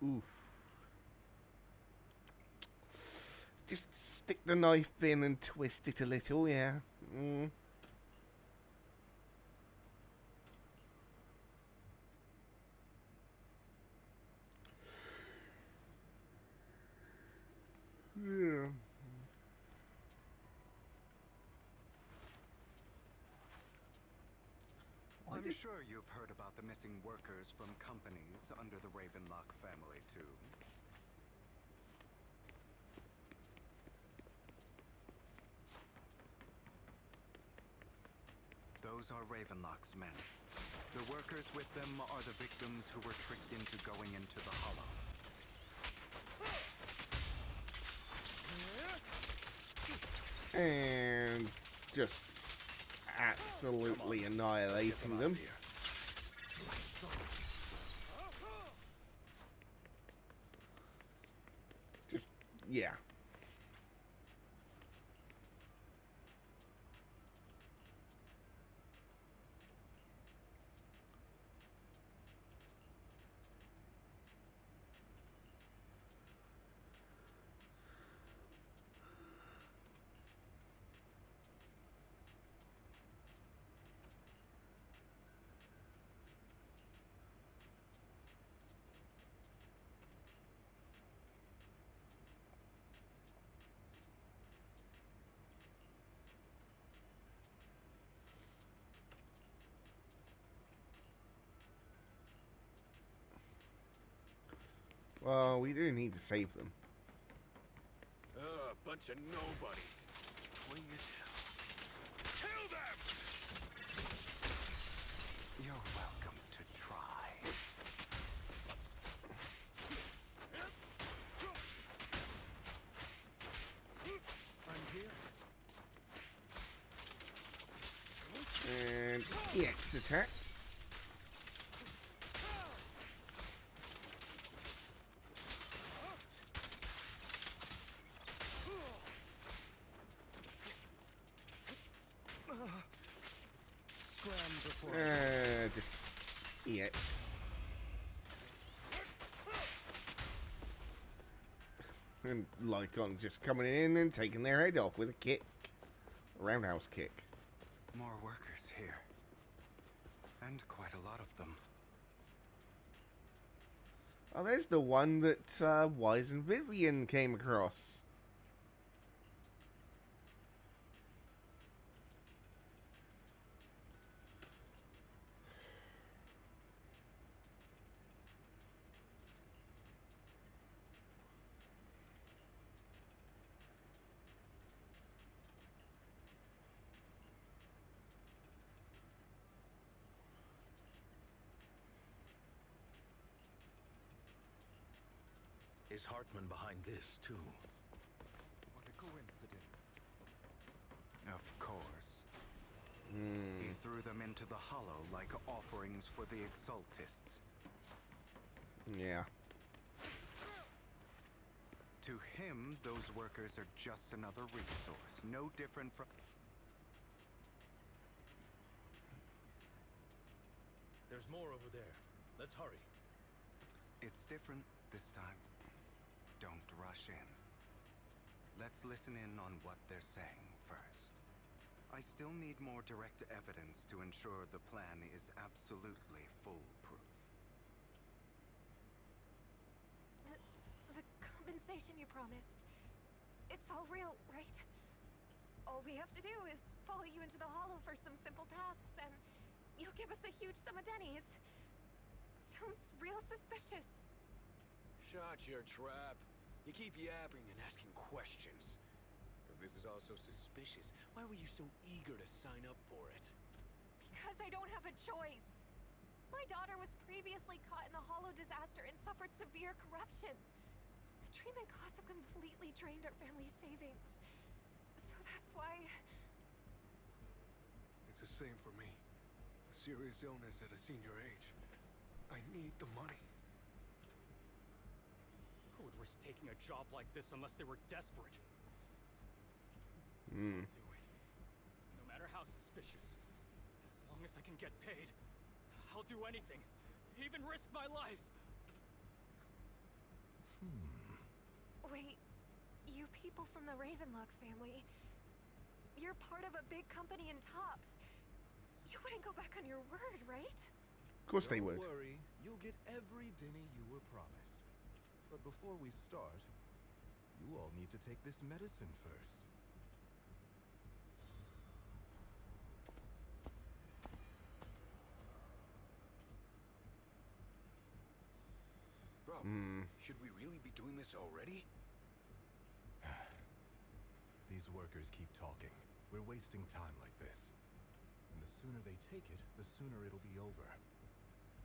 Oof. Just stick the knife in and twist it a little, yeah. Yeah. I'm sure you've heard about the missing workers from companies under the Ravenlock family, too. Those are Ravenlock's men. The workers with them are the victims who were tricked into going into the Hollow. And just absolutely annihilating them. Just, yeah. Well, we do need to save them. Bunch of nobodies. Annoying as hell. Kill them! You're welcome to try. I'm here. And EX attack. Just EX. And Lycon just coming in and taking their head off with a kick. A roundhouse kick. More workers here. And quite a lot of them. Oh, there's the one that Wise and Vivian came across. Is Hartman behind this, too? What a coincidence. Of course. He threw them into the Hollow like offerings for the Exaltists. Yeah. To him, those workers are just another resource, no different from... There's more over there. Let's hurry. It's different this time. Don't rush in. Let's listen in on what they're saying first. I still need more direct evidence to ensure the plan is absolutely foolproof. The compensation you promised. It's all real, right? All we have to do is follow you into the Hollow for some simple tasks, and you'll give us a huge sum of dennies. Sounds real suspicious. Shut your trap. You keep yapping and asking questions. If this is all so suspicious, why were you so eager to sign up for it? Because I don't have a choice. My daughter was previously caught in the Hollow disaster and suffered severe corruption. The treatment costs have completely drained our family's savings. So that's why... It's the same for me. A serious illness at a senior age. I need the money. Who would risk taking a job like this unless they were desperate? Hmm. Do it. No matter how suspicious. As long as I can get paid, I'll do anything. Even risk my life. Wait, you people from the Ravenlock family, you're part of a big company in Tops. You wouldn't go back on your word, right? Of course they would. Don't worry, you'll get every denny you were promised. But before we start, you all need to take this medicine first. Should we really be doing this already? These workers keep talking. We're wasting time like this. And the sooner they take it, the sooner it'll be over.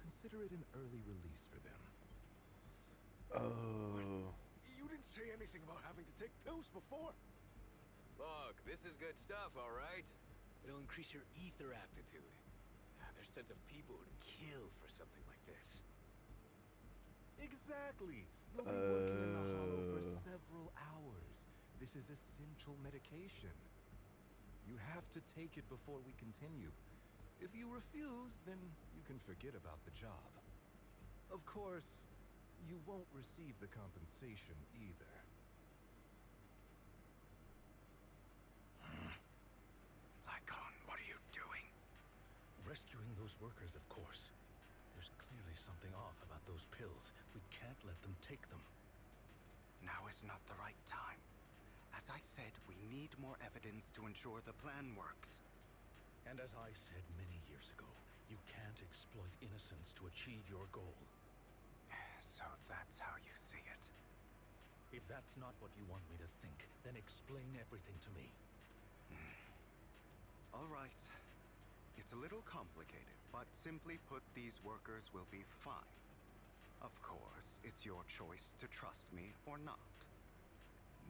Consider it an early release for them. Oh. You didn't say anything about having to take pills before. Look, this is good stuff, all right? It'll increase your ether aptitude. There's tons of people who'd kill for something like this. Exactly. You'll be working in the hollow for several hours. This is essential medication. You have to take it before we continue. If you refuse, then you can forget about the job. Of course, you won't receive the compensation either. Lycon, what are you doing? Rescuing those workers, of course. There's clearly something off about those pills. We can't let them take them. Now is not the right time. As I said, we need more evidence to ensure the plan works. And as I said many years ago, you can't exploit innocence to achieve your goal. So that's how you see it. If that's not what you want me to think, then explain everything to me. All right. It's a little complicated, but simply put, these workers will be fine. Of course, it's your choice to trust me or not.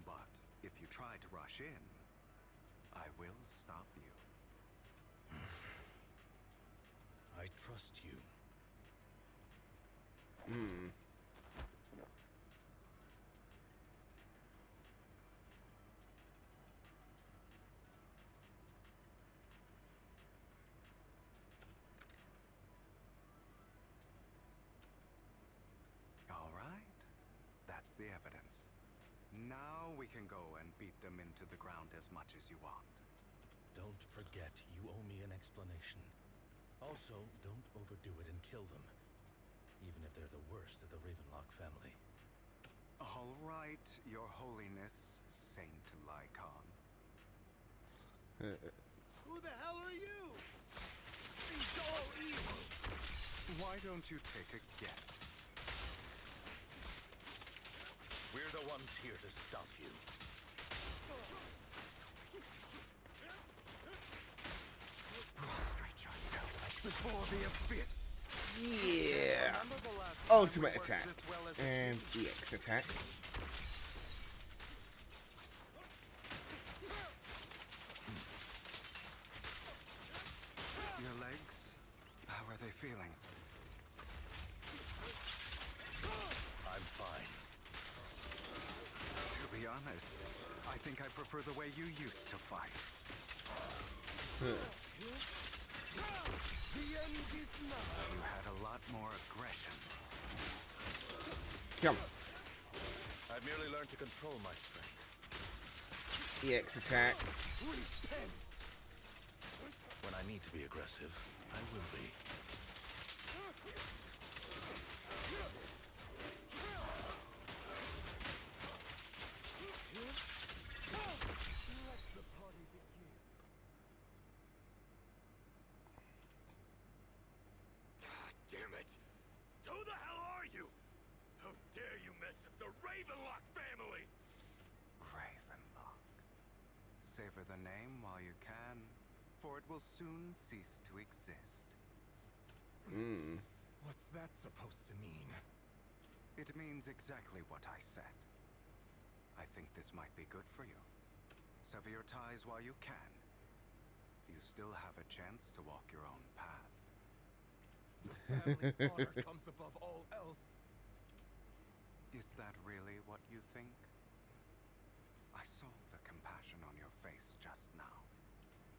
But if you try to rush in, I will stop you. I trust you. All right. That's the evidence. Now we can go and beat them into the ground as much as you want. Don't forget, you owe me an explanation. Also, don't overdo it and kill them. Even if they're the worst of the Ravenlock family. All right, Your Holiness, Saint Lycon. Who the hell are you? He's all evil. Why don't you take a guess? We're the ones here to stop you. Prostrate yourself before the abyss. Yeah. Ultimate attack and EX attack. Your legs, how are they feeling? I'm fine. To be honest, I think I prefer the way you used to fight. The end is nigh. You had a lot more aggression. Come. I've merely learned to control my strength. EX attack. When I need to be aggressive, I will be. Damn it! Who the hell are you? How dare you mess with the Ravenlock family? Ravenlock. Savor the name while you can, for it will soon cease to exist. What's that supposed to mean? It means exactly what I said. I think this might be good for you. Sever your ties while you can. You still have a chance to walk your own path. The family's honor comes above all else. Is that really what you think? I saw the compassion on your face just now.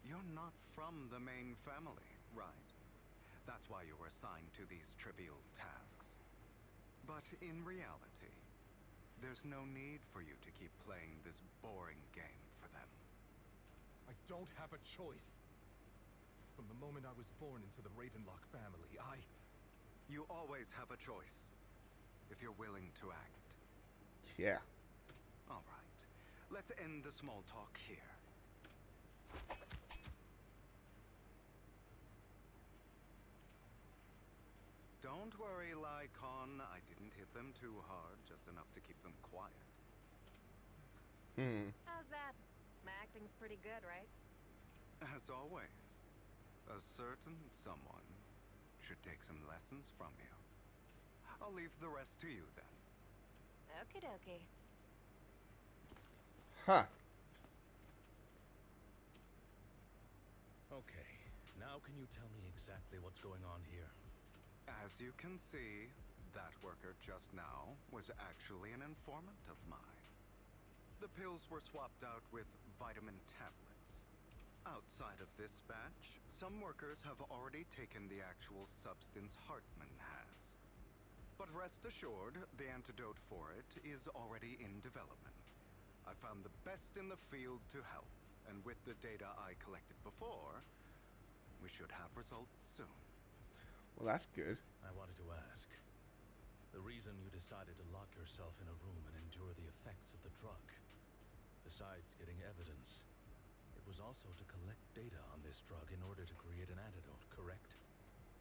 You're not from the main family, right? That's why you were assigned to these trivial tasks. But in reality, there's no need for you to keep playing this boring game for them. I don't have a choice. From the moment I was born into the Ravenlock family, You always have a choice, if you're willing to act. Yeah. All right. Let's end the small talk here. Don't worry, Lycon. I didn't hit them too hard, just enough to keep them quiet. How's that? My acting's pretty good, right? As always, a certain someone should take some lessons from you. I'll leave the rest to you then. Okie dokie. Huh. Okay, now can you tell me exactly what's going on here? As you can see, that worker just now was actually an informant of mine. The pills were swapped out with vitamin tablets. Outside of this batch, some workers have already taken the actual substance Hartman has. But rest assured, the antidote for it is already in development. I found the best in the field to help, and with the data I collected before, we should have results soon. Well, that's good. I wanted to ask. The reason you decided to lock yourself in a room and endure the effects of the drug, besides getting evidence, it was also to collect data on this drug in order to create an antidote, correct?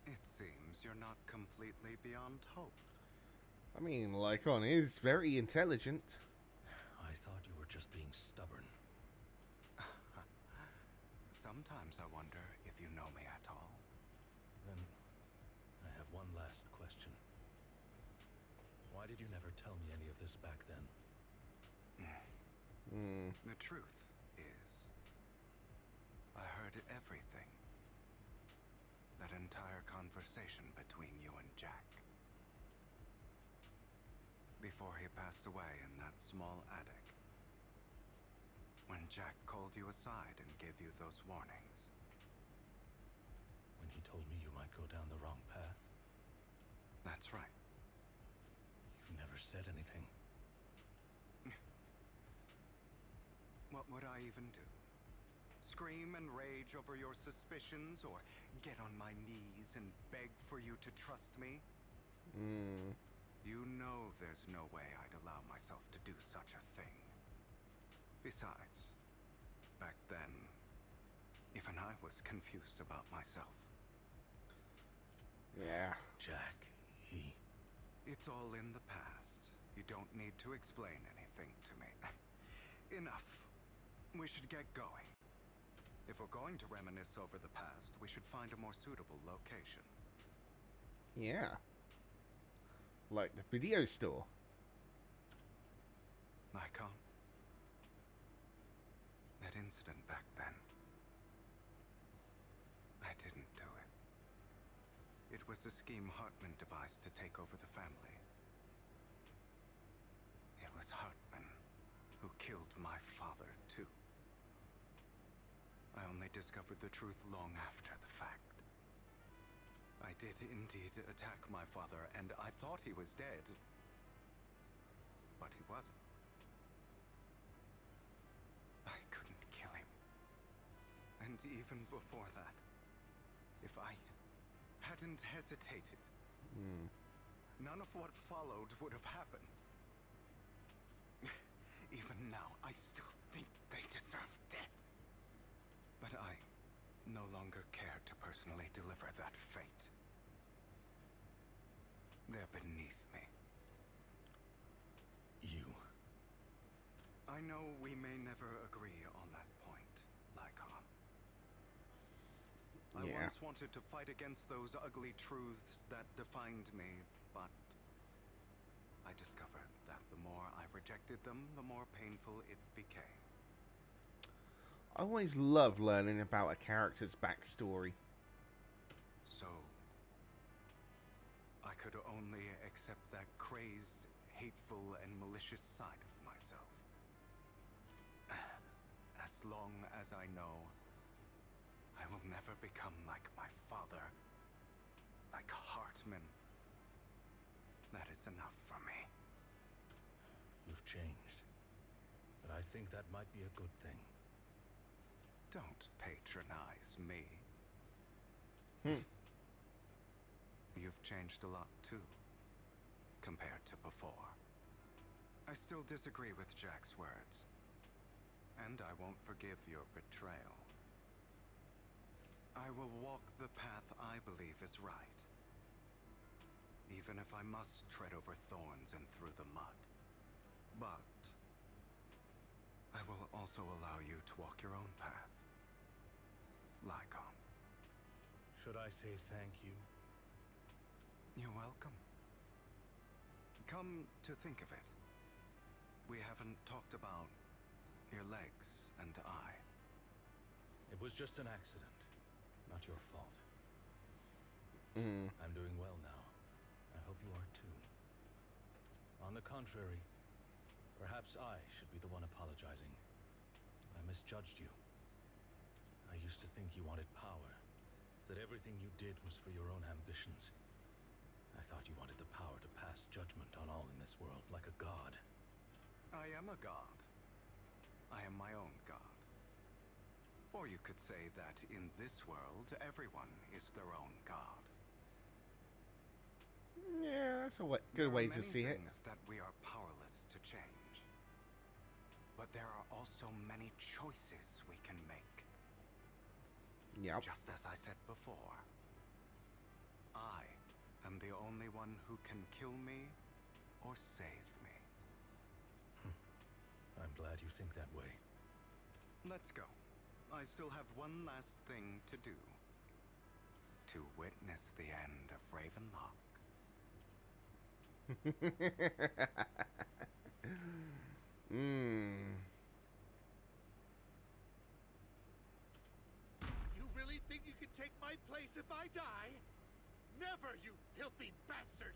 It seems you're not completely beyond hope. I mean, Lycon is very intelligent. I thought you were just being stubborn. Sometimes I wonder if you know me at all. Then, I have one last question. Why did you never tell me any of this back then? The truth is, I heard everything. That entire conversation between you and Jack. Before he passed away in that small attic. When Jack called you aside and gave you those warnings. When he told me you might go down the wrong path? That's right. You never said anything. What would I even do? Scream and rage over your suspicions, or get on my knees and beg for you to trust me? You know there's no way I'd allow myself to do such a thing. Besides, back then, even I was confused about myself. Yeah. Jack, he... It's all in the past. You don't need to explain anything to me. Enough. We should get going. If we're going to reminisce over the past, we should find a more suitable location. Yeah. Like the video store. Lycon. That incident back then. I didn't do it. It was a scheme Hartman devised to take over the family. It was Hartman who killed my father, too. I only discovered the truth long after the fact. I did indeed attack my father, and I thought he was dead. But he wasn't. I couldn't kill him. And even before that, if I hadn't hesitated, none of what followed would have happened. Even now, I still think they deserve death. But I no longer care to personally deliver that fate. They're beneath me. You... I know we may never agree on that point, Lycon. I once wanted to fight against those ugly truths that defined me, but I discovered that the more I rejected them, the more painful it became. I always love learning about a character's backstory. So, I could only accept that crazed, hateful, and malicious side of myself. As long as I know, I will never become like my father, like Hartman. That is enough for me. You've changed. But I think that might be a good thing. Don't patronize me. You've changed a lot, too, compared to before. I still disagree with Jack's words. And I won't forgive your betrayal. I will walk the path I believe is right. even if I must tread over thorns and through the mud. But I will also allow you to walk your own path. Lycon. Should I say thank you? You're welcome. Come to think of it, we haven't talked about your legs and eye. It was just an accident, not your fault. Mm. I'm doing well now. I hope you are too. On the contrary, perhaps I should be the one apologizing. I misjudged you. I used to think you wanted power, that everything you did was for your own ambitions. I thought you wanted the power to pass judgment on all in this world like a god. I am a god. I am my own god. Or you could say that in this world, everyone is their own god. Yeah, that's a good way to see it. There are many things that we are powerless to change. But there are also many choices we can make. Yep. Just as I said before, I am the only one who can kill me or save me. I'm glad you think that way. Let's go. I still have one last thing to do. To witness the end of Ravenlock. You really think you can take my place if I die? Never, you filthy bastard!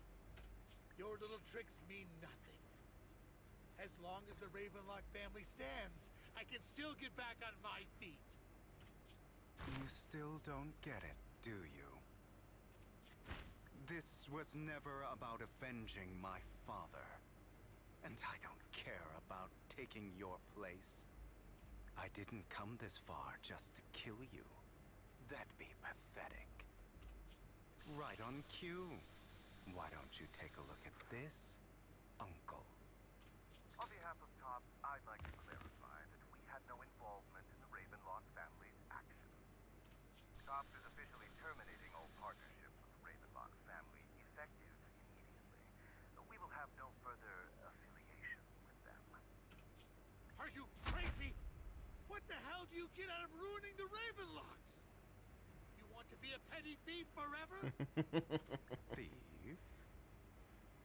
Your little tricks mean nothing. As long as the Ravenlock family stands, I can still get back on my feet. You still don't get it, do you? This was never about avenging my father. And I don't care about taking your place. I didn't come this far just to kill you. That'd be pathetic. Right on cue. Why don't you take a look at this, Uncle? On behalf of Top, I'd like to clarify that we had no involvement in the Ravenlock family's actions. Top is officially terminating all partnership with the Ravenlock family effective immediately. We will have no further affiliation with them. Are you crazy? What the hell do you get out of ruining the Ravenlocks? You want to be a petty thief forever? Thief?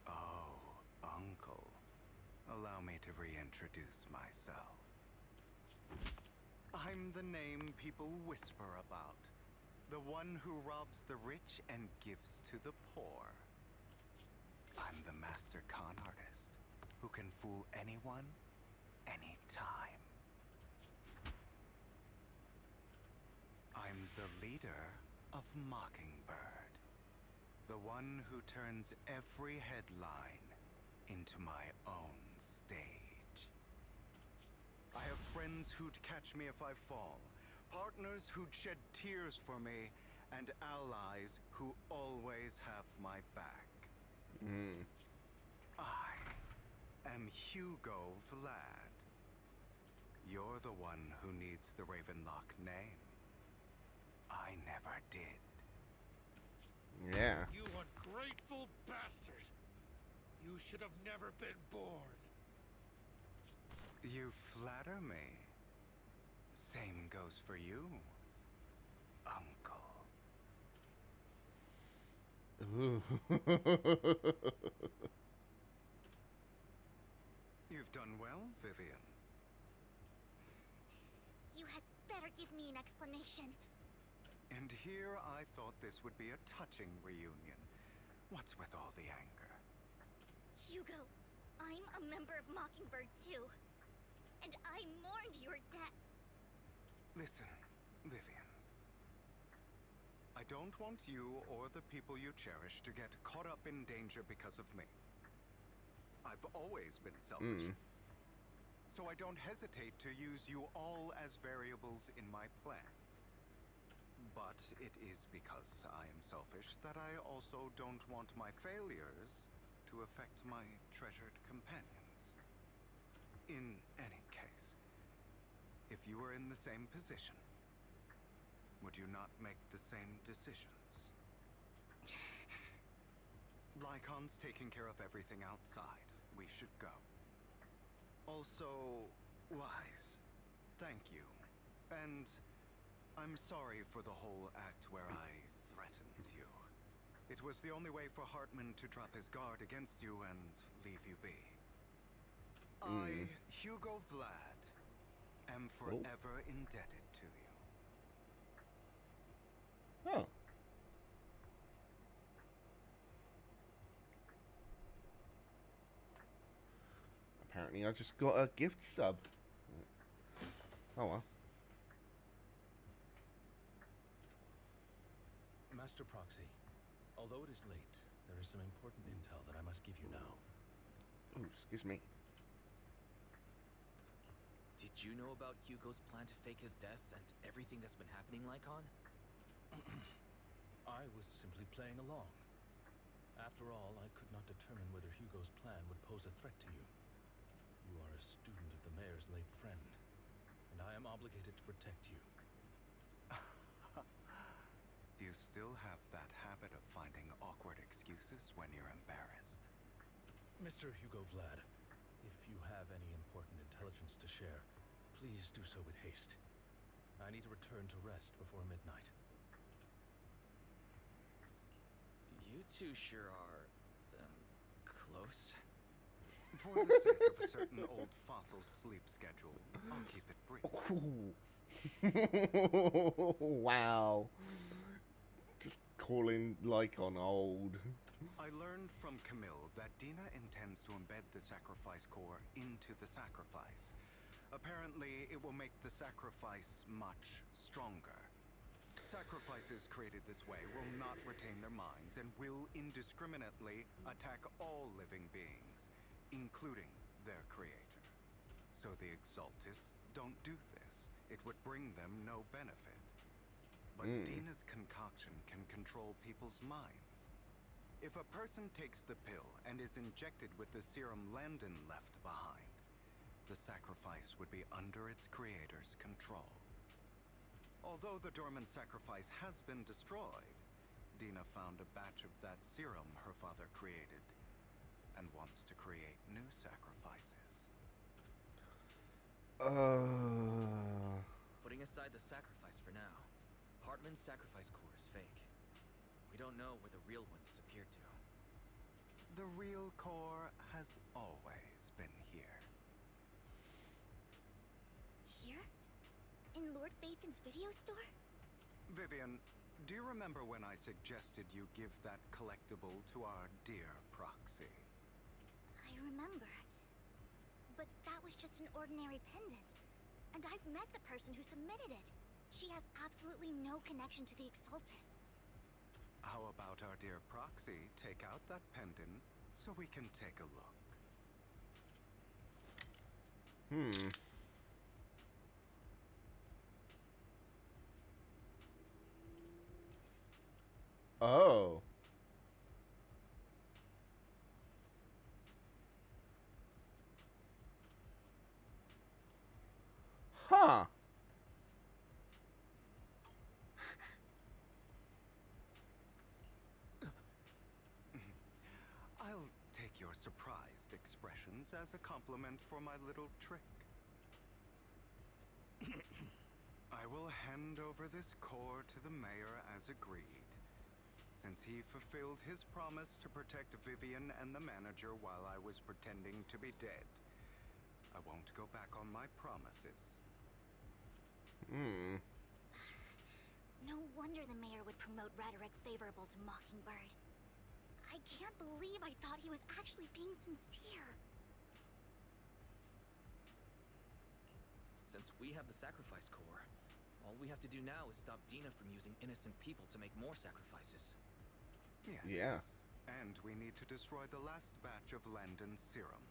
Oh, Uncle. Allow me to reintroduce myself. I'm the name people whisper about. The one who robs the rich and gives to the poor. I'm the master con artist who can fool anyone, anytime. I'm the leader of Mockingbird. The one who turns every headline into my own stage. I have friends who'd catch me if I fall, partners who'd shed tears for me, and allies who always have my back. I am Hugo Vlad. You're the one who needs the Ravenlock name. I never did. Yeah. You ungrateful bastard! You should have never been born. You flatter me. Same goes for you, Uncle. Ooh. You've done well, Vivian. You had better give me an explanation. And here I thought this would be a touching reunion. What's with all the anger? Hugo, I'm a member of Mockingbird too. And I mourned your death. Listen, Vivian. I don't want you or the people you cherish to get caught up in danger because of me. I've always been selfish. So I don't hesitate to use you all as variables in my plans. But it is because I am selfish that I also don't want my failures to affect my treasured companions. In any case, if you were in the same position, would you not make the same decisions? Lycon's taking care of everything outside. We should go. Also, Wise, thank you. And I'm sorry for the whole act where I threatened you. It was the only way for Hartman to drop his guard against you and leave you be. I, Hugo Vlad, am forever indebted to you. Oh. Apparently I just got a gift sub. Oh well. Master Proxy, although it is late, there is some important intel that I must give you now. Oh, excuse me. Did you know about Hugo's plan to fake his death and everything that's been happening, Lycon? I was simply playing along. After all, I could not determine whether Hugo's plan would pose a threat to you. You are a student of the mayor's late friend, and I am obligated to protect you. You still have that habit of finding awkward excuses when you're embarrassed. Mr. Hugo Vlad, if you have any important intelligence to share, please do so with haste. I need to return to rest before midnight. You two sure are, close. For the sake of a certain old fossil's sleep schedule, I'll keep it brief. Wow. Just calling Lycon old. I learned from Camille that Dina intends to embed the sacrifice core into the sacrifice. Apparently, it will make the sacrifice much stronger. Sacrifices created this way will not retain their minds and will indiscriminately attack all living beings, including their creator. So the Exaltists don't do this. It would bring them no benefit. But Dina's concoction can control people's minds. If a person takes the pill and is injected with the serum Landon left behind, the sacrifice would be under its creator's control. Although the dormant sacrifice has been destroyed, Dina found a batch of that serum her father created and wants to create new sacrifices. Putting aside the sacrifice for now, Hartman's sacrifice core is fake. We don't know where the real one disappeared to. The real core has always been here. Here? In Lord Bathan's video store? Vivian, do you remember when I suggested you give that collectible to our dear Proxy? I remember. But that was just an ordinary pendant. And I've met the person who submitted it. She has absolutely no connection to the Exaltists. How about our dear Proxy take out that pendant so we can take a look? Oh. Huh. I'll take your surprised expressions as a compliment for my little trick. I will hand over this core to the mayor as agreed, since he fulfilled his promise to protect Vivian and the manager while I was pretending to be dead. I won't go back on my promises. No wonder the mayor would promote rhetoric favorable to Mockingbird. I can't believe I thought he was actually being sincere. Since we have the sacrifice core, all we have to do now is stop Dina from using innocent people to make more sacrifices. Yes. Yeah. And we need to destroy the last batch of Landon's serum.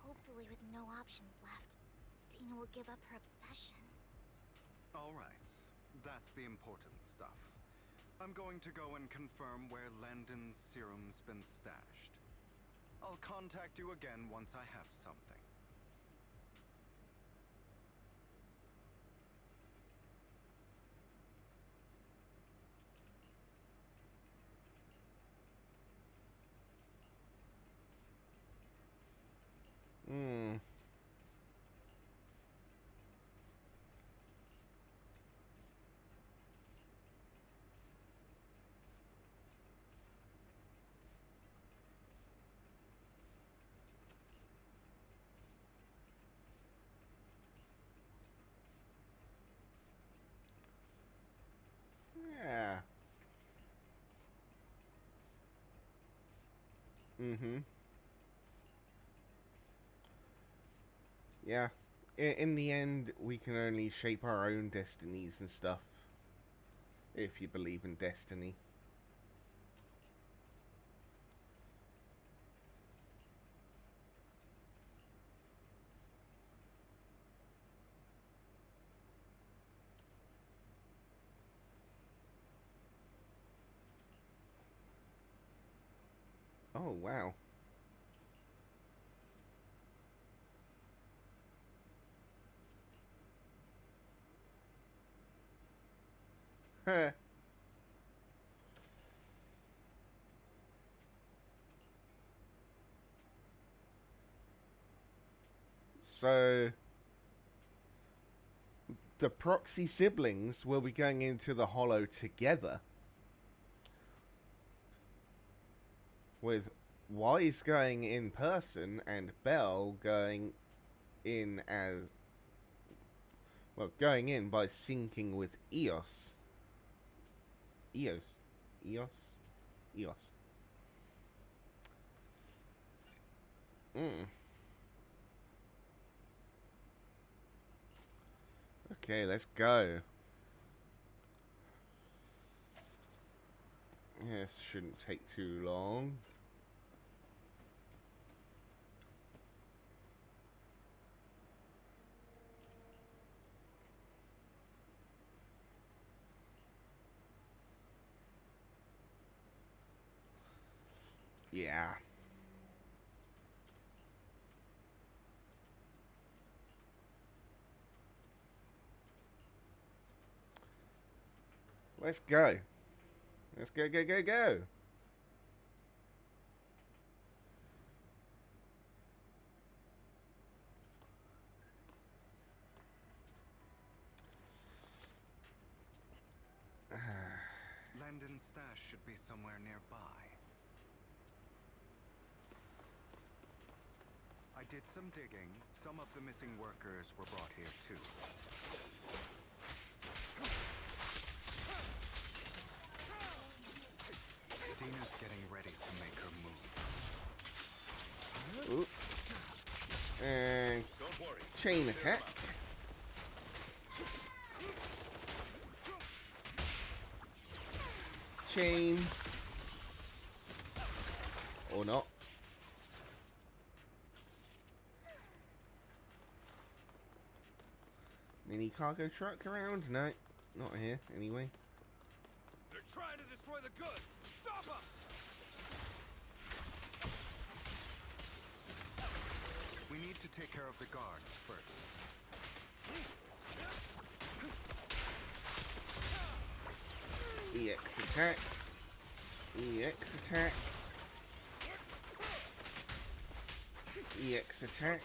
Hopefully with no options left, Dina will give up her obsession. All right. That's the important stuff. I'm going to go and confirm where Landon's serum's been stashed. I'll contact you again once I have something. Mm-hmm. Yeah. In the end, we can only shape our own destinies and stuff. If you believe in destiny. Oh, wow. Huh. So, the proxy siblings will be going into the Hollow together. With Wise going in person and Belle going in as... Well, going in by syncing with Eos. Eos. Okay, let's go. This shouldn't take too long. Yeah. Let's go. Let's go, go, go, go. Landon's stash should be somewhere nearby. I did some digging. Some of the missing workers were brought here too. Dina's getting ready to make her move. Oop. And chain attack. Chain. Or not. Mini cargo truck around? No, not here anyway. They're trying to destroy the goods. Stop them! We need to take care of the guards first. EX attack. EX attack. EX attack.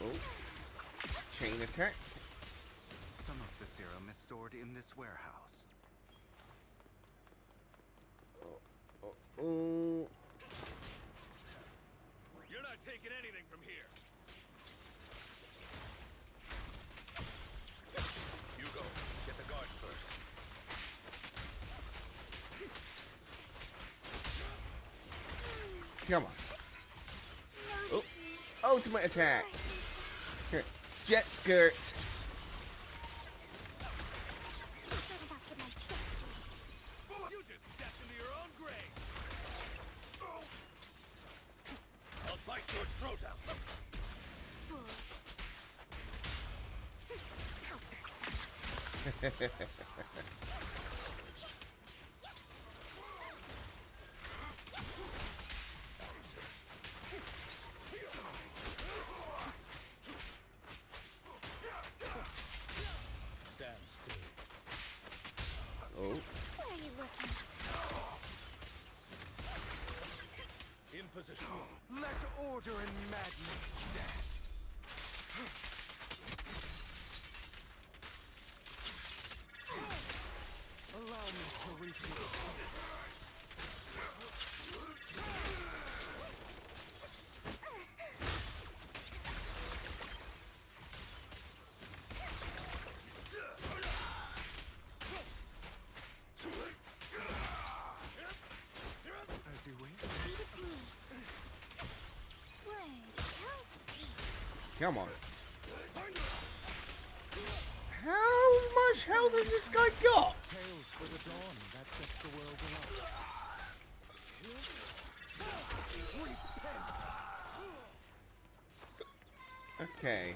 Oh. Chain attack. Some of the serum is stored in this warehouse. Oh. You're not taking anything from here. You go. Get the guards first. Come on. Oh. Ultimate attack. Here. Jet skirt. You just stepped into your own grave. I'll bite your throat out. Stand still. Oh. Where are you looking? In position. Let order and madness dance. Allow me to refill. Come on. How much health has this guy got? Tales for the dawn that sets the world alight. Okay.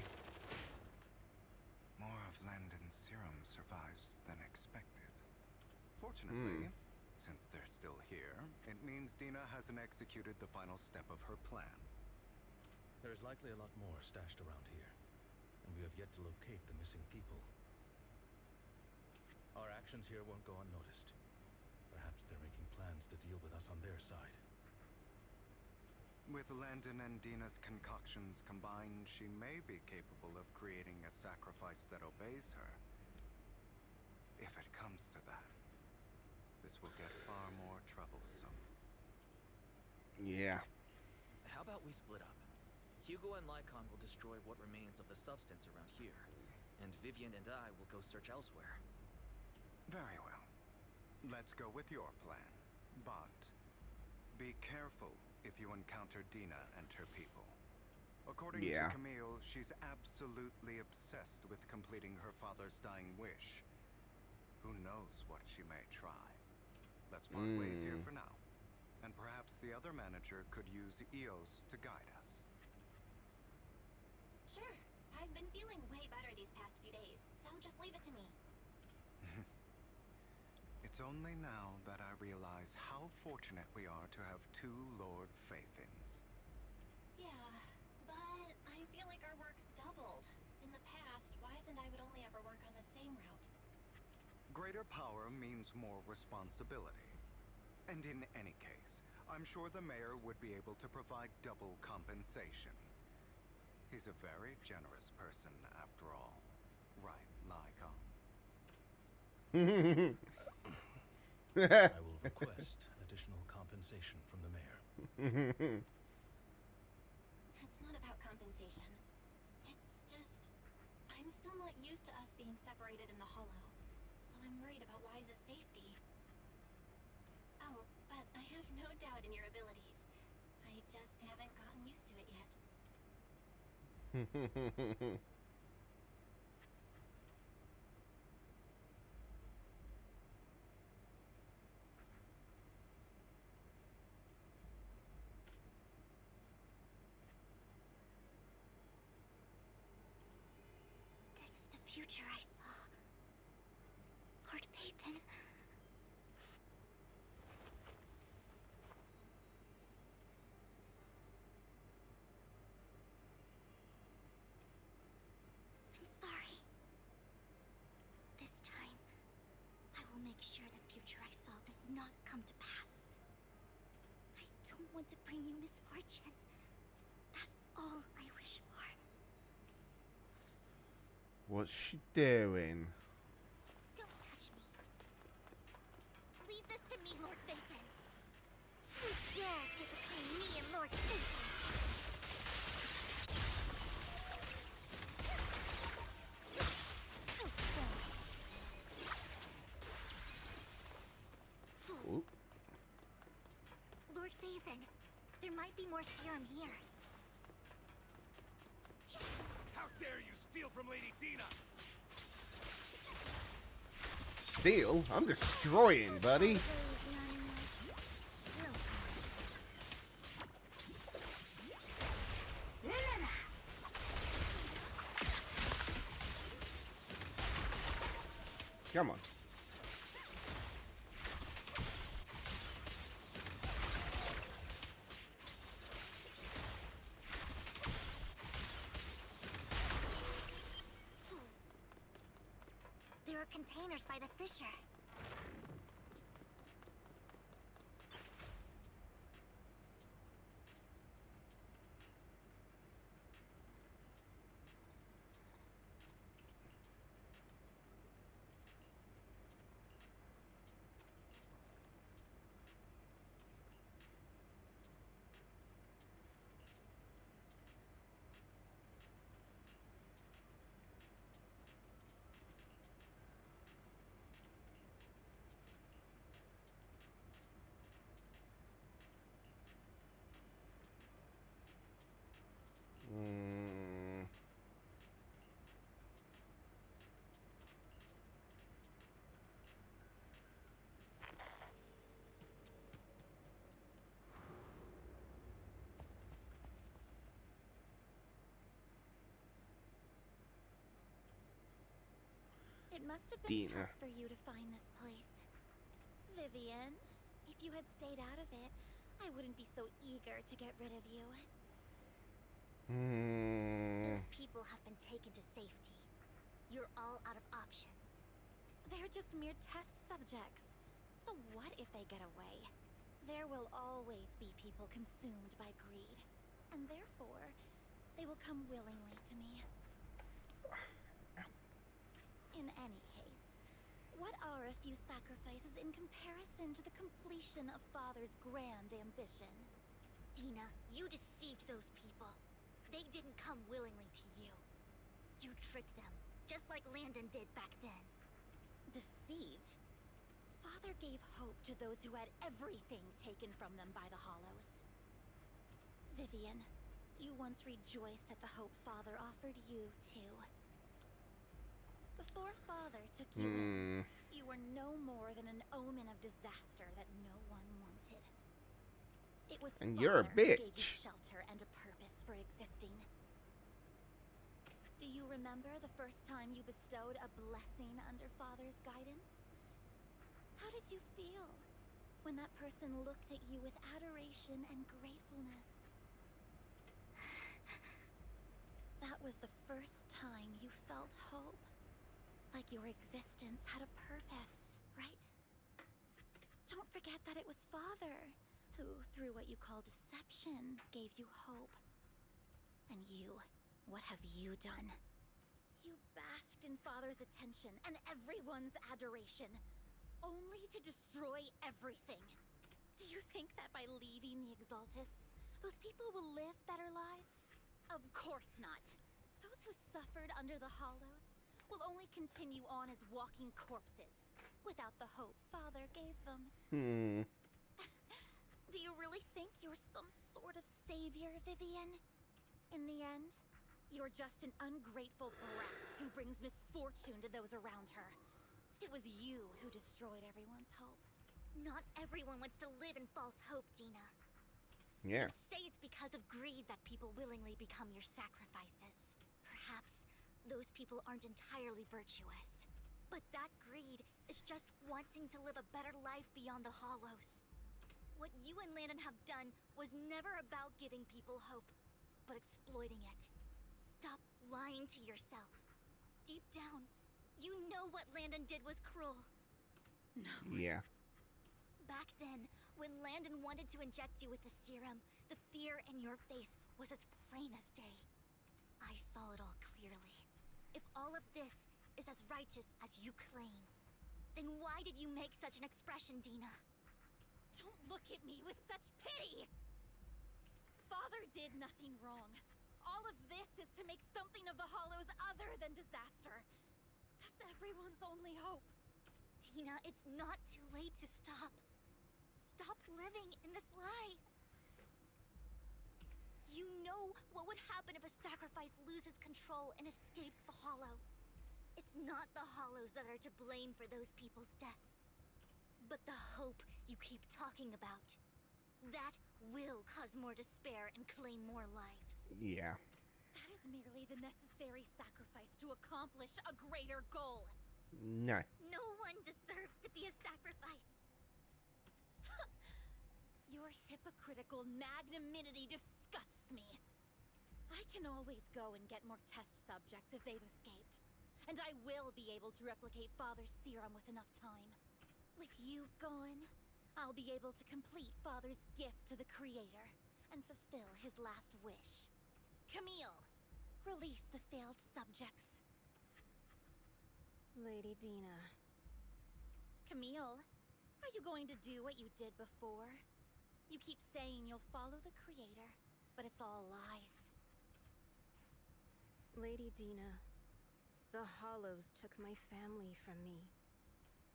More of Landon's serum survives than expected. Fortunately, since they're still here, it means Dina hasn't executed the final step of her plan. There's likely a lot more stashed around here, and we have yet to locate the missing people. Our actions here won't go unnoticed. Perhaps they're making plans to deal with us on their side. With Landon and Dina's concoctions combined, she may be capable of creating a sacrifice that obeys her. If it comes to that, this will get far more troublesome. Yeah. How about we split up? Hugo and Lycon will destroy what remains of the substance around here, and Vivian and I will go search elsewhere. Very well. Let's go with your plan. But be careful if you encounter Dina and her people. According to Camille, she's absolutely obsessed with completing her father's dying wish. Who knows what she may try. Let's part ways here for now. And perhaps the other manager could use Eos to guide us. Sure. I've been feeling way better these past few days, so just leave it to me. It's only now that I realize how fortunate we are to have two Lord Faithins. Yeah, but I feel like our work's doubled. In the past, Wise and I would only ever work on the same route. Greater power means more responsibility. And in any case, I'm sure the mayor would be able to provide double compensation. He's a very generous person, after all. Right, Lycon? I will request additional compensation from the mayor. It's not about compensation. It's just, I'm still not used to us being separated in the Hollow, so I'm worried about Wise's safety. Oh, but I have no doubt in your abilities. I just haven't gotten used to it yet. This is the future I saw. Lord Pathan. I'm sorry. This time, I will make sure the future I saw does not come to pass. I don't want to bring you misfortune. That's all I wish for. What's she doing? Don't touch me. Leave this to me, Lord Pathan. Who dares get between me and Lord Pathan? Oop. Lord Pathan, there might be more serum here. How dare you steal from Lady Dina? Steal? I'm destroying, buddy. Come on. There are containers by the fissure. It must have been Dina. tough for you to find this place. Vivian, if you had stayed out of it, I wouldn't be so eager to get rid of you. Those people have been taken to safety. You're all out of options. They're just mere test subjects. So what if they get away? There will always be people consumed by greed. And therefore, they will come willingly to me. In any case, what are a few sacrifices in comparison to the completion of Father's grand ambition? Dina, you deceived those people. They didn't come willingly to you. You tricked them, just like Landon did back then. Deceived? Father gave hope to those who had everything taken from them by the Hollows. Vivian, you once rejoiced at the hope Father offered you, too. Before Father took you in, you were no more than an omen of disaster that no one wanted. It was And Father you're a who gave you bitch. shelter and a purpose for existing. Do you remember the first time you bestowed a blessing under Father's guidance? How did you feel when that person looked at you with adoration and gratefulness? That was the first time you felt hope. Like your existence had a purpose, right? Don't forget that it was Father who, through what you call deception, gave you hope. And you, what have you done? You basked in Father's attention and everyone's adoration, only to destroy everything. Do you think that by leaving the Exaltists, those people will live better lives? Of course not. Those who suffered under the Hollows will only continue on as walking corpses, without the hope Father gave them. Do you really think you're some sort of savior, Vivian? In the end, you're just an ungrateful brat who brings misfortune to those around her. It was you who destroyed everyone's hope. Not everyone wants to live in false hope, Dina. Yeah. You say it's because of greed that people willingly become your sacrifices. Perhaps those people aren't entirely virtuous. But that greed is just wanting to live a better life beyond the Hollows. What you and Landon have done was never about giving people hope, but exploiting it. Stop lying to yourself. Deep down, you know what Landon did was cruel. No. Yeah. Back then, when Landon wanted to inject you with the serum, the fear in your face was as plain as day. I saw it all clearly. If all of this is as righteous as you claim, then why did you make such an expression, Dina? Don't look at me with such pity! Father did nothing wrong. All of this is to make something of the Hollows other than disaster. That's everyone's only hope. Dina, it's not too late to stop. Stop living in this lie. You know what would happen if a sacrifice loses control and escapes the Hollow. It's not the Hollows that are to blame for those people's deaths, but the hope you keep talking about. That will cause more despair and claim more lives. Yeah. That is merely the necessary sacrifice to accomplish a greater goal. No. No one deserves to be a sacrifice. Your hypocritical magnanimity disgusts me. I can always go and get more test subjects if they've escaped. And I will be able to replicate Father's serum with enough time. With you gone, I'll be able to complete Father's gift to the Creator and fulfill his last wish. Camille, release the failed subjects. Lady Dina. Camille, are you going to do what you did before? You keep saying you'll follow the Creator, but it's all lies. Lady Dina, the Hollows took my family from me.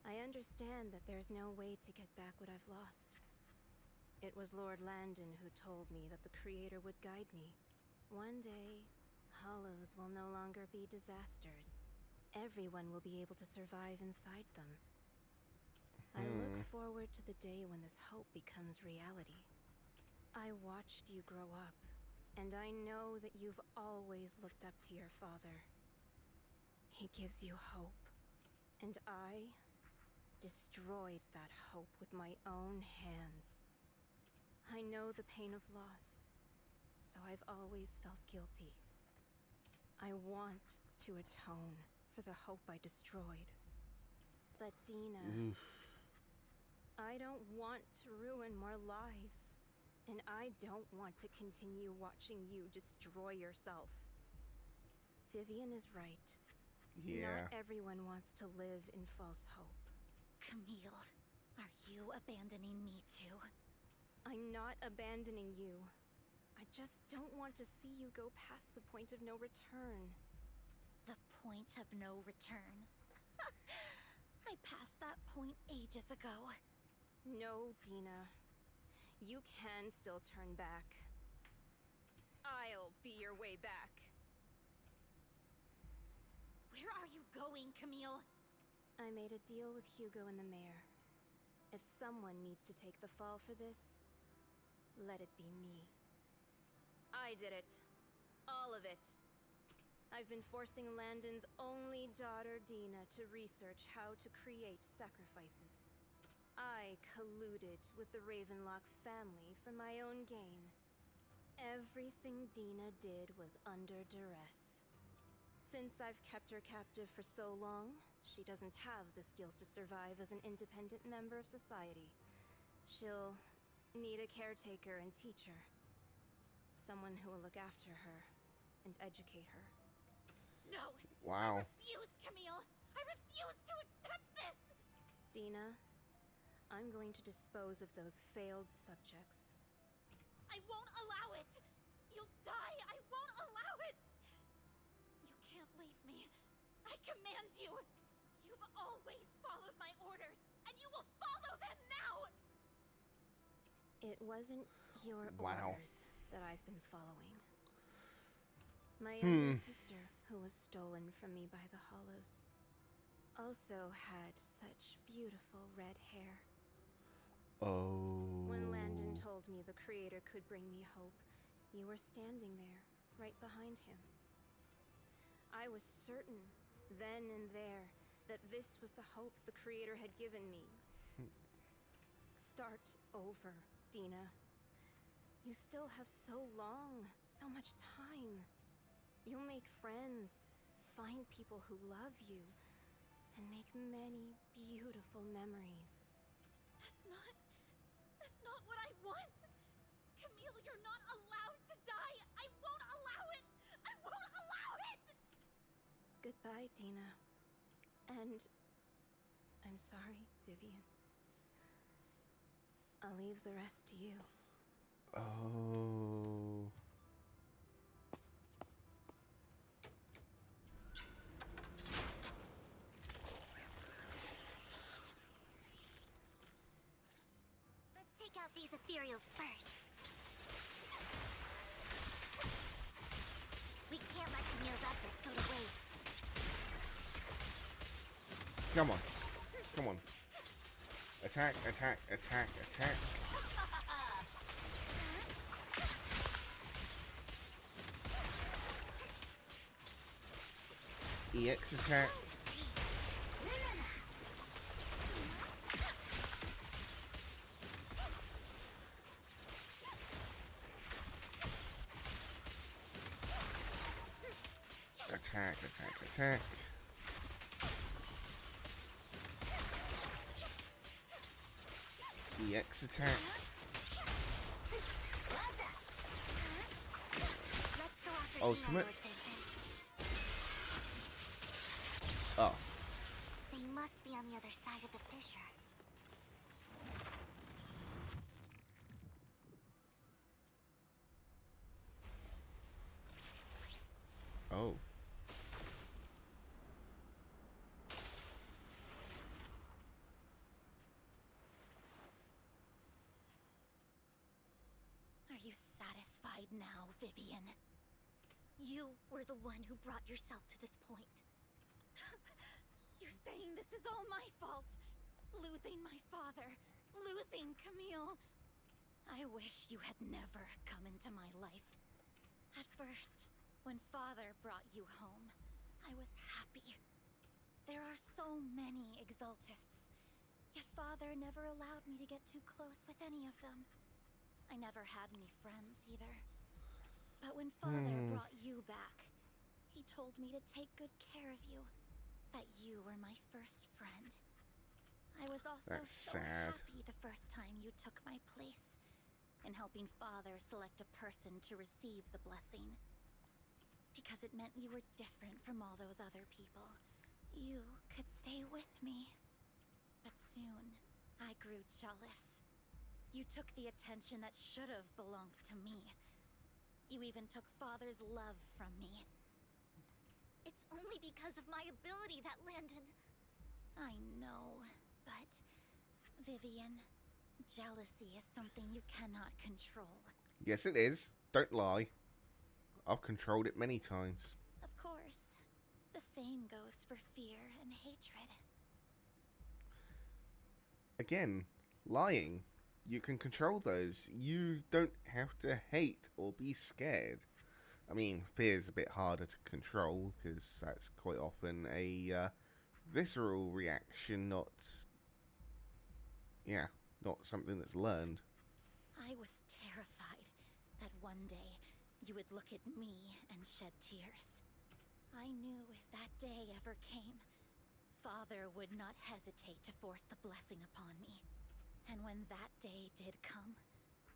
I understand that there's no way to get back what I've lost. It was Lord Landon who told me that the Creator would guide me. One day, Hollows will no longer be disasters. Everyone will be able to survive inside them. I look forward to the day when this hope becomes reality. I watched you grow up, and I know that you've always looked up to your father. He gives you hope. And I destroyed that hope with my own hands. I know the pain of loss, so I've always felt guilty. I want to atone for the hope I destroyed. But Dina, I don't want to ruin more lives. And I don't want to continue watching you destroy yourself. Vivian is right. Yeah. Not everyone wants to live in false hope. Camille, are you abandoning me too? I'm not abandoning you. I just don't want to see you go past the point of no return. The point of no return? I passed that point ages ago. No, Dina. You can still turn back. I'll be your way back. Where are you going, Camille? I made a deal with Hugo and the mayor. If someone needs to take the fall for this, let it be me. I did it. All of it. I've been forcing Landon's only daughter, Dina, to research how to create sacrifices. I colluded with the Ravenlock family for my own gain. Everything Dina did was under duress. Since I've kept her captive for so long, she doesn't have the skills to survive as an independent member of society. She'll need a caretaker and teacher. Someone who will look after her and educate her. No! Wow. I refuse, Camille! I refuse to accept this! Dina, I'm going to dispose of those failed subjects. I won't allow it! You'll die! I won't allow it! You can't leave me. I command you! You've always followed my orders, and you will follow them now! It wasn't your Wow. orders that I've been following. My younger sister, who was stolen from me by the Hollows, also had such beautiful red hair. Oh. When Landon told me the Creator could bring me hope, you were standing there, right behind him. I was certain, then and there, that this was the hope the Creator had given me. Start over, Dina. You still have so long, so much time. You'll make friends, find people who love you, and make many beautiful memories. That's not what I want! Camille, you're not allowed to die! I won't allow it! I won't allow it! Goodbye, Dina. And I'm sorry, Vivian. I'll leave the rest to you. Oh. Let's take out these ethereals first. We can't let Camille's efforts go to waste. Come on. Come on. Attack, attack, attack, attack. EX attack. Attack, attack, attack. EX attack. Ultimate. Oh. They must be on the other side of the fissure. Oh. Are you satisfied now, Vivian? You were the one who brought yourself to this point. You're saying this is all my fault. Losing my father, losing Camille. I wish you had never come into my life. At first, when Father brought you home, I was happy. There are so many Exaltists, yet Father never allowed me to get too close with any of them. I never had any friends either. But when Father brought you back, he told me to take good care of you, that you were my first friend. I was also so happy the first time you took my place in helping Father select a person to receive the blessing. Because it meant you were different from all those other people. You could stay with me. But soon, I grew jealous. You took the attention that should have belonged to me. You even took Father's love from me. It's only because of my ability that Landon... I know, but... Vivian, jealousy is something you cannot control. Yes, it is. Don't lie. I've controlled it many times. Of course. The same goes for fear and hatred. Again, lying. You can control those. You don't have to hate or be scared. I mean, fear's a bit harder to control, because that's quite often a visceral reaction, not something that's learned. I was terrified that one day you would look at me and shed tears. I knew if that day ever came, Father would not hesitate to force the blessing upon me. And when that day did come,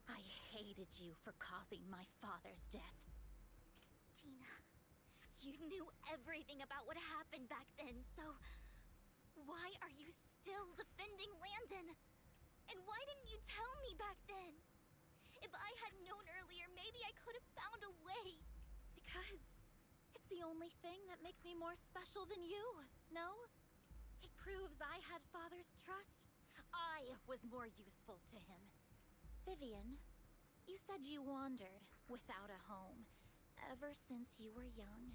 I hated you for causing my father's death. Tina, you knew everything about what happened back then, so... why are you still defending Landon? And why didn't you tell me back then? If I had known earlier, maybe I could have found a way. Because it's the only thing that makes me more special than you, no? It proves I had Father's trust. I was more useful to him. Vivian, you said you wandered without a home ever since you were young,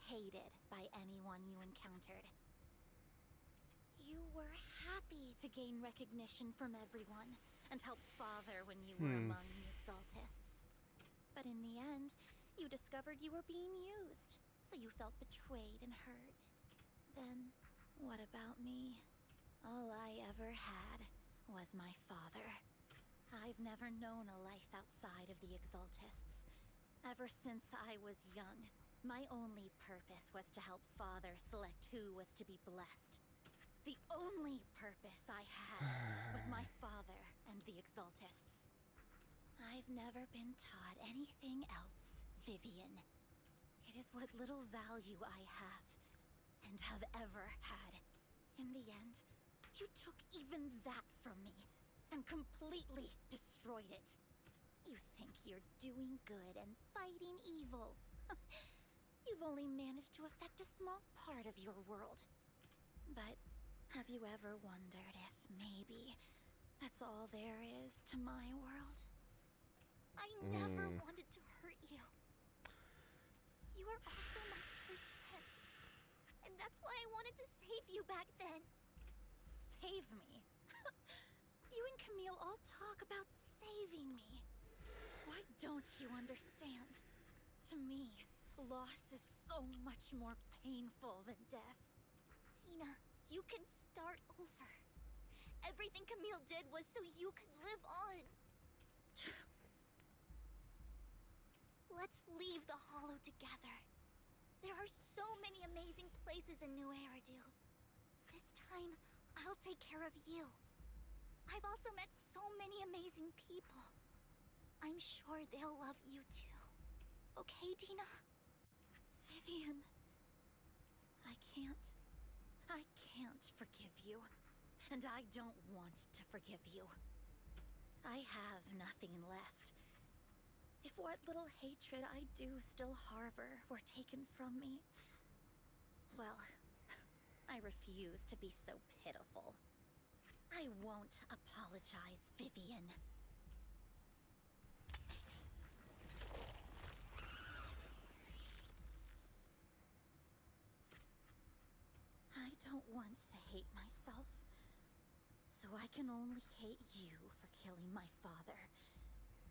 hated by anyone you encountered. You were happy to gain recognition from everyone and help Father when you were among the Exaltists. But in the end, you discovered you were being used, so you felt betrayed and hurt. Then, what about me? All I ever had was my father. I've never known a life outside of the Exaltists. Ever since I was young, my only purpose was to help Father select who was to be blessed. The only purpose I had was my father and the Exaltists. I've never been taught anything else, Vivian. It is what little value I have, and have ever had. In the end, you took even that from me, and completely destroyed it. You think you're doing good and fighting evil. You've only managed to affect a small part of your world. But have you ever wondered if maybe that's all there is to my world? I never wanted to hurt you. You were also my first pet. And that's why I wanted to save you back then. Save me? You and Camille all talk about saving me. Why don't you understand? To me, loss is so much more painful than death. Tina, you can start over. Everything Camille did was so you could live on. Let's leave the Hollow together. There are so many amazing places in New Eridu. This time, I'll take care of you. I've also met so many amazing people. I'm sure they'll love you too. Okay, Tina? Vivian, I can't forgive you. And I don't want to forgive you. I have nothing left. If what little hatred I do still harbor were taken from me, well, I refuse to be so pitiful. I won't apologize, Vivian. I don't want to hate myself. So I can only hate you for killing my father,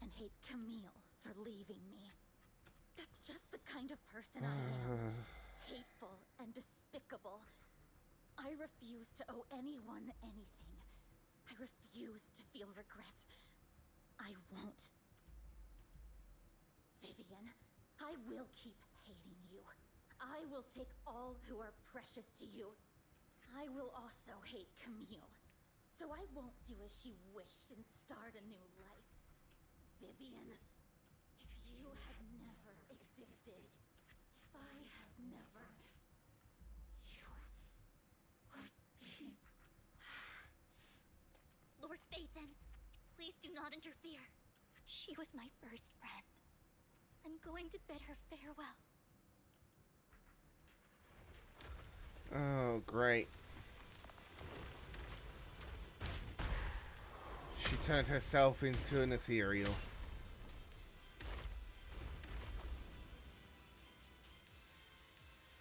and hate Camille for leaving me. That's just the kind of person I am. Hateful and despicable. I refuse to owe anyone anything. I refuse to feel regret. I won't. Vivian, I will keep hating you. I will take all who are precious to you. I will also hate Camille. So I won't do as she wished and start a new life. Vivian, if you had never existed, if I had never, you would be... Lord Phaethon, please do not interfere. She was my first friend. I'm going to bid her farewell. Oh, great. She turned herself into an ethereal.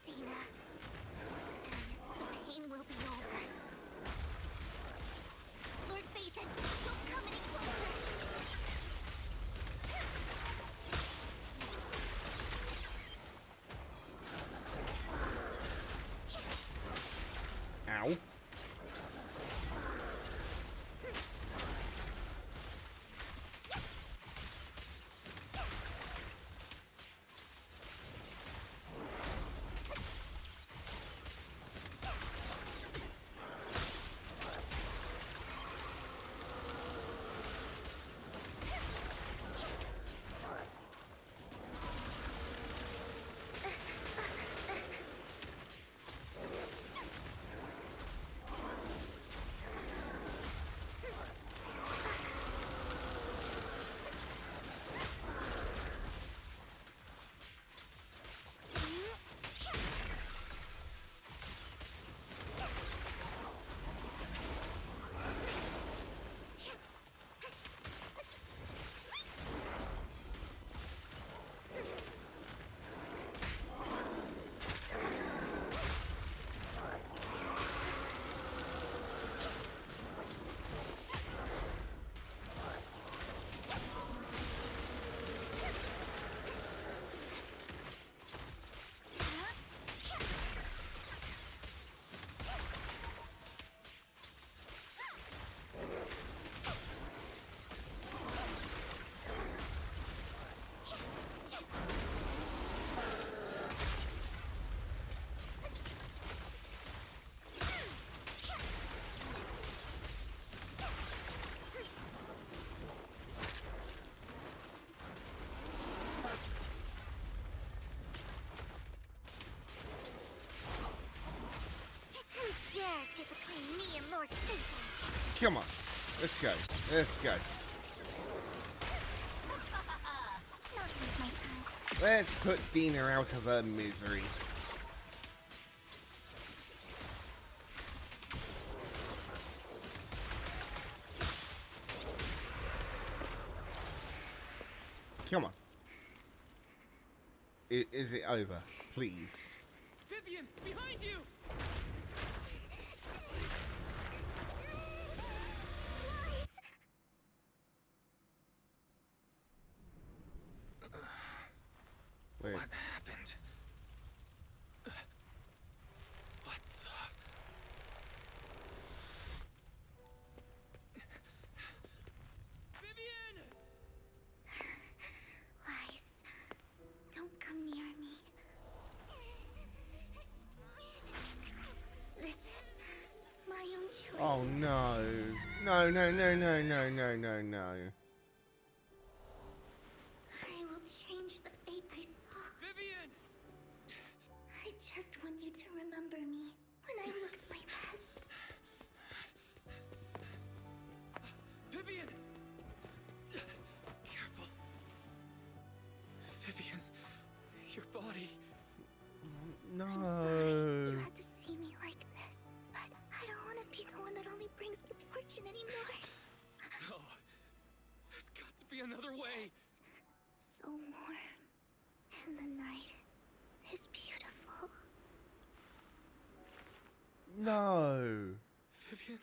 Dina, soon the pain will be over. Lord Phaethon, don't come any closer. Ow. Get between me and Lord Phaethon. Come on. Let's go. Let's go. Not worth my time. Let's put Dina out of her misery. Come on. Is it over? Please. Vivian, behind you! Wait. What happened? What the... Vivian! Lies, don't come near me. This is my own choice. Oh no. No, no, no, no, no, no, no, no. I will change the fate I saw. Vivian! I just want you to remember me when I looked my best. Vivian! Careful. Vivian, your body... No. I'm sorry you had to see me like this, but I don't want to be the one that only brings misfortune anymore. No. There's got to be another way. It's so warm, and the night is beautiful. No. Vivian?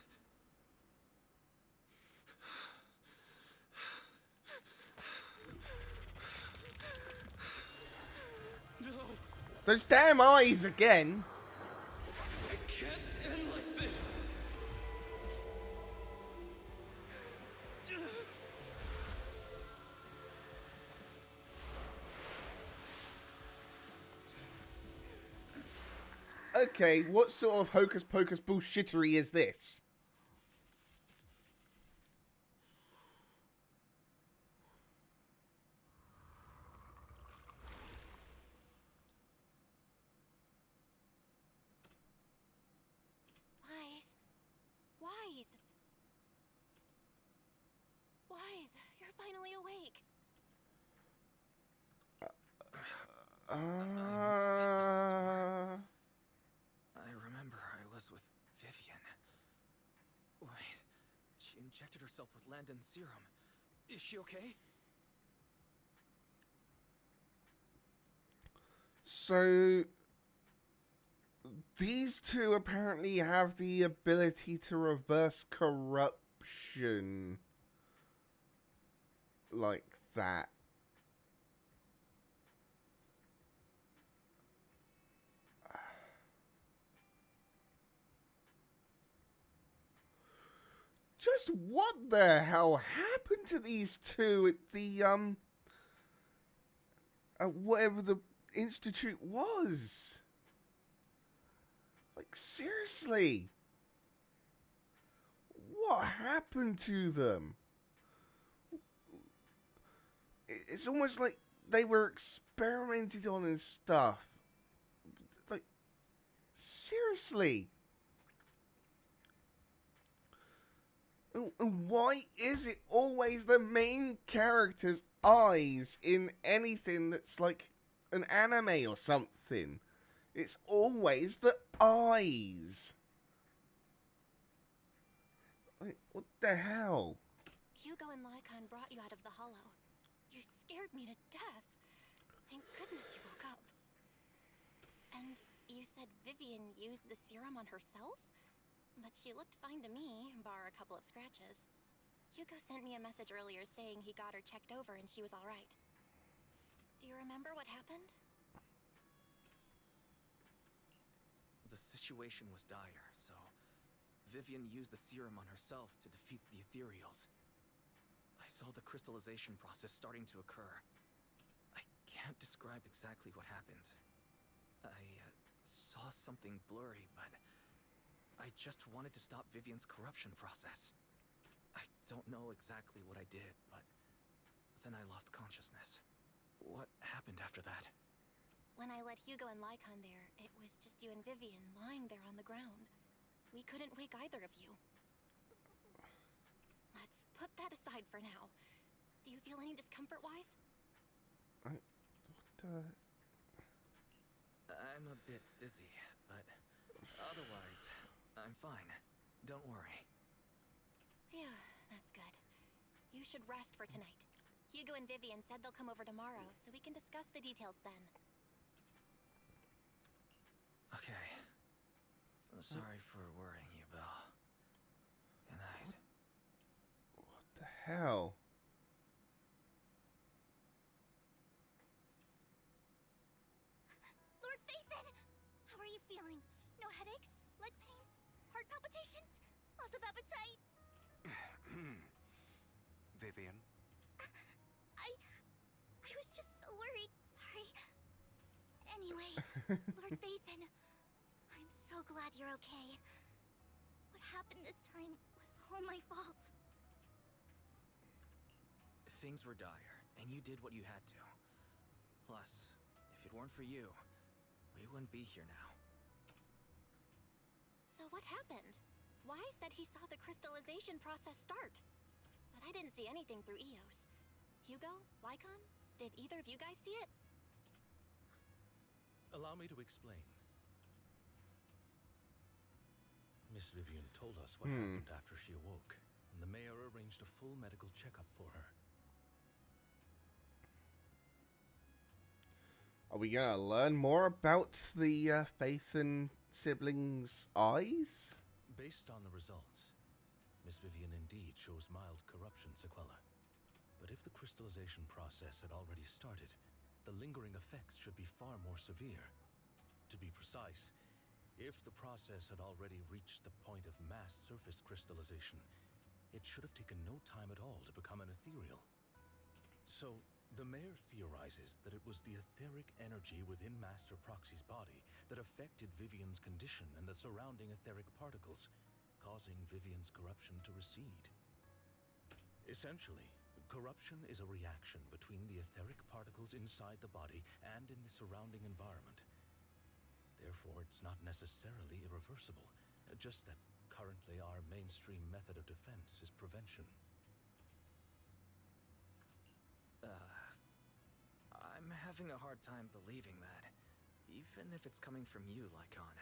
No. Those damn eyes again. I can't end Okay, what sort of hocus pocus bullshittery is this? Wise. Wise. Wise, you're finally awake. I remember I was with Vivian. Wait, she injected herself with Landon's serum. Is she okay? So, these two apparently have the ability to reverse corruption like that. Just what the hell happened to these two at the, at whatever the institute was? Like, seriously? What happened to them? It's almost like they were experimented on and stuff. Like, seriously? And why is it always the main character's eyes in anything that's like an anime or something? It's always the eyes. Like, what the hell? Hugo and Lycon brought you out of the hollow. You scared me to death. Thank goodness you woke up. And you said Vivian used the serum on herself? But she looked fine to me, bar a couple of scratches. Hugo sent me a message earlier saying he got her checked over and she was all right. Do you remember what happened? The situation was dire, so Vivian used the serum on herself to defeat the ethereals. I saw the crystallization process starting to occur. I can't describe exactly what happened. I saw something blurry, but I just wanted to stop Vivian's corruption process. I don't know exactly what I did, but then I lost consciousness. What happened after that? When I let Hugo and Lycon there, it was just you and Vivian lying there on the ground. We couldn't wake either of you. Let's put that aside for now. Do you feel any discomfort-wise? I'm a bit dizzy, but otherwise, I'm fine. Don't worry. Phew, that's good. You should rest for tonight. Hugo and Vivian said they'll come over tomorrow, so we can discuss the details then. Okay. Sorry for worrying you, Bill. Good night. What the hell? Lord Phaethon! How are you feeling? No headaches? Leg pains? Heart palpitations? Loss of appetite? Vivian? I was just so worried. Sorry. Anyway, Lord Phaethon, I'm so glad you're okay. What happened this time was all my fault. Things were dire, and you did what you had to. Plus, if it weren't for you, we wouldn't be here now. So what happened? Wise said he saw the crystallization process start. But I didn't see anything through Eos. Hugo? Lycon? Did either of you guys see it? Allow me to explain. Miss Vivian told us what happened after she awoke, and the mayor arranged a full medical checkup for her. Are we gonna learn more about the Phaethon siblings' eyes? Based on the results, Miss Vivian indeed shows mild corruption sequelae. But if the crystallization process had already started, the lingering effects should be far more severe. To be precise, if the process had already reached the point of mass surface crystallization, it should have taken no time at all to become an ethereal. So, The mayor theorizes that it was the etheric energy within Master Proxy's body that affected Vivian's condition and the surrounding etheric particles, causing Vivian's corruption to recede. Essentially, corruption is a reaction between the etheric particles inside the body and in the surrounding environment. Therefore, it's not necessarily irreversible, just that currently our mainstream method of defense is prevention. I'm having a hard time believing that, even if it's coming from you, Lycon.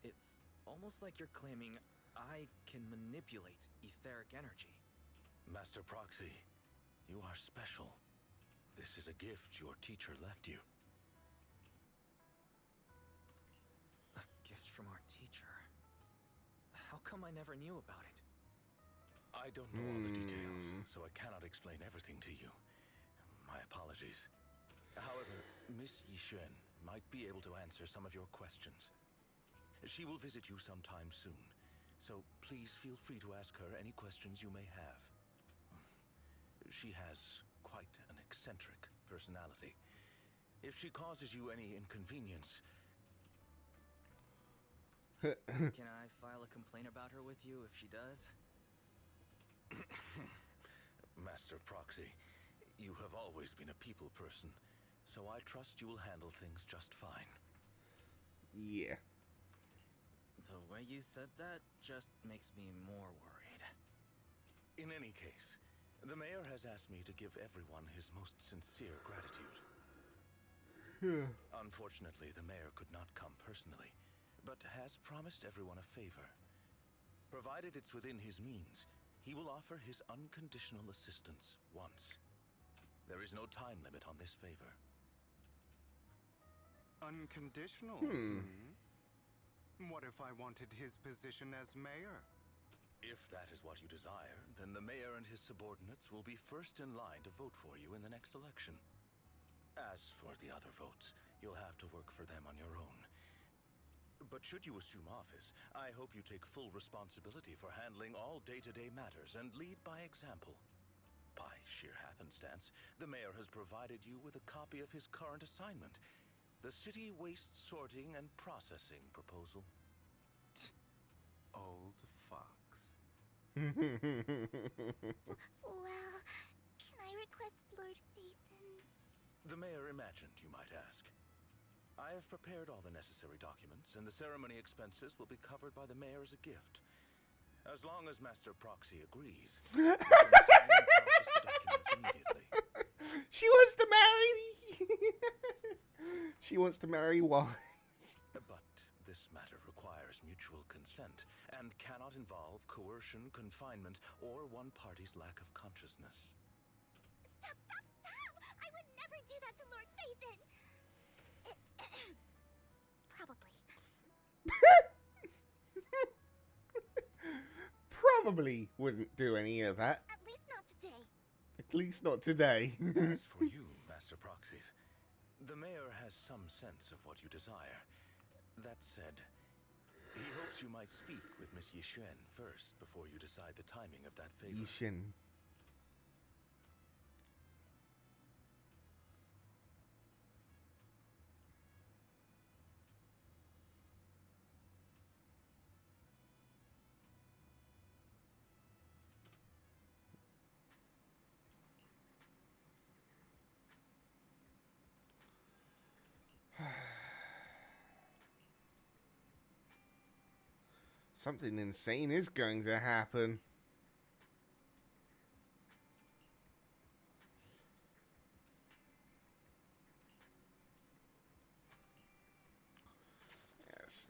It's almost like you're claiming I can manipulate etheric energy. Master Proxy, you are special. This is a gift your teacher left you. A gift from our teacher? How come I never knew about it? I don't know all the details, so I cannot explain everything to you. My apologies. However, Miss Yixuan might be able to answer some of your questions. She will visit you sometime soon, so please feel free to ask her any questions you may have. She has quite an eccentric personality. If she causes you any inconvenience... Can I file a complaint about her with you if she does? Master Proxy, you have always been a people person, so I trust you will handle things just fine. Yeah. The way you said that just makes me more worried. In any case, the mayor has asked me to give everyone his most sincere gratitude. Unfortunately, the mayor could not come personally, but has promised everyone a favor. Provided it's within his means, he will offer his unconditional assistance once. There is no time limit on this favor. Unconditional? What if I wanted his position as mayor? If that is what you desire, then the mayor and his subordinates will be first in line to vote for you in the next election. As for the other votes, you'll have to work for them on your own. But should you assume office, I hope you take full responsibility for handling all day-to-day matters and lead by example. By sheer happenstance, the mayor has provided you with a copy of his current assignment, the City Waste Sorting and Processing proposal. Old fox. Well, can I request Lord Phaethon's? The mayor imagined you might ask. I have prepared all the necessary documents, and the ceremony expenses will be covered by the mayor as a gift. As long as Master Proxy agrees, you can sign and process the documents immediately. She wants to marry... She wants to marry Wise. But this matter requires mutual consent, and cannot involve coercion, confinement, or one party's lack of consciousness. Stop, stop, stop! I would never do that to Lord Phaethon! Probably. Probably wouldn't do any of that. At least not today. At least not today. As for you, Master Proxies, the mayor has some sense of what you desire. That said, he hopes you might speak with Miss Yixuan first before you decide the timing of that favor. Yixuan. Something insane is going to happen. Yes,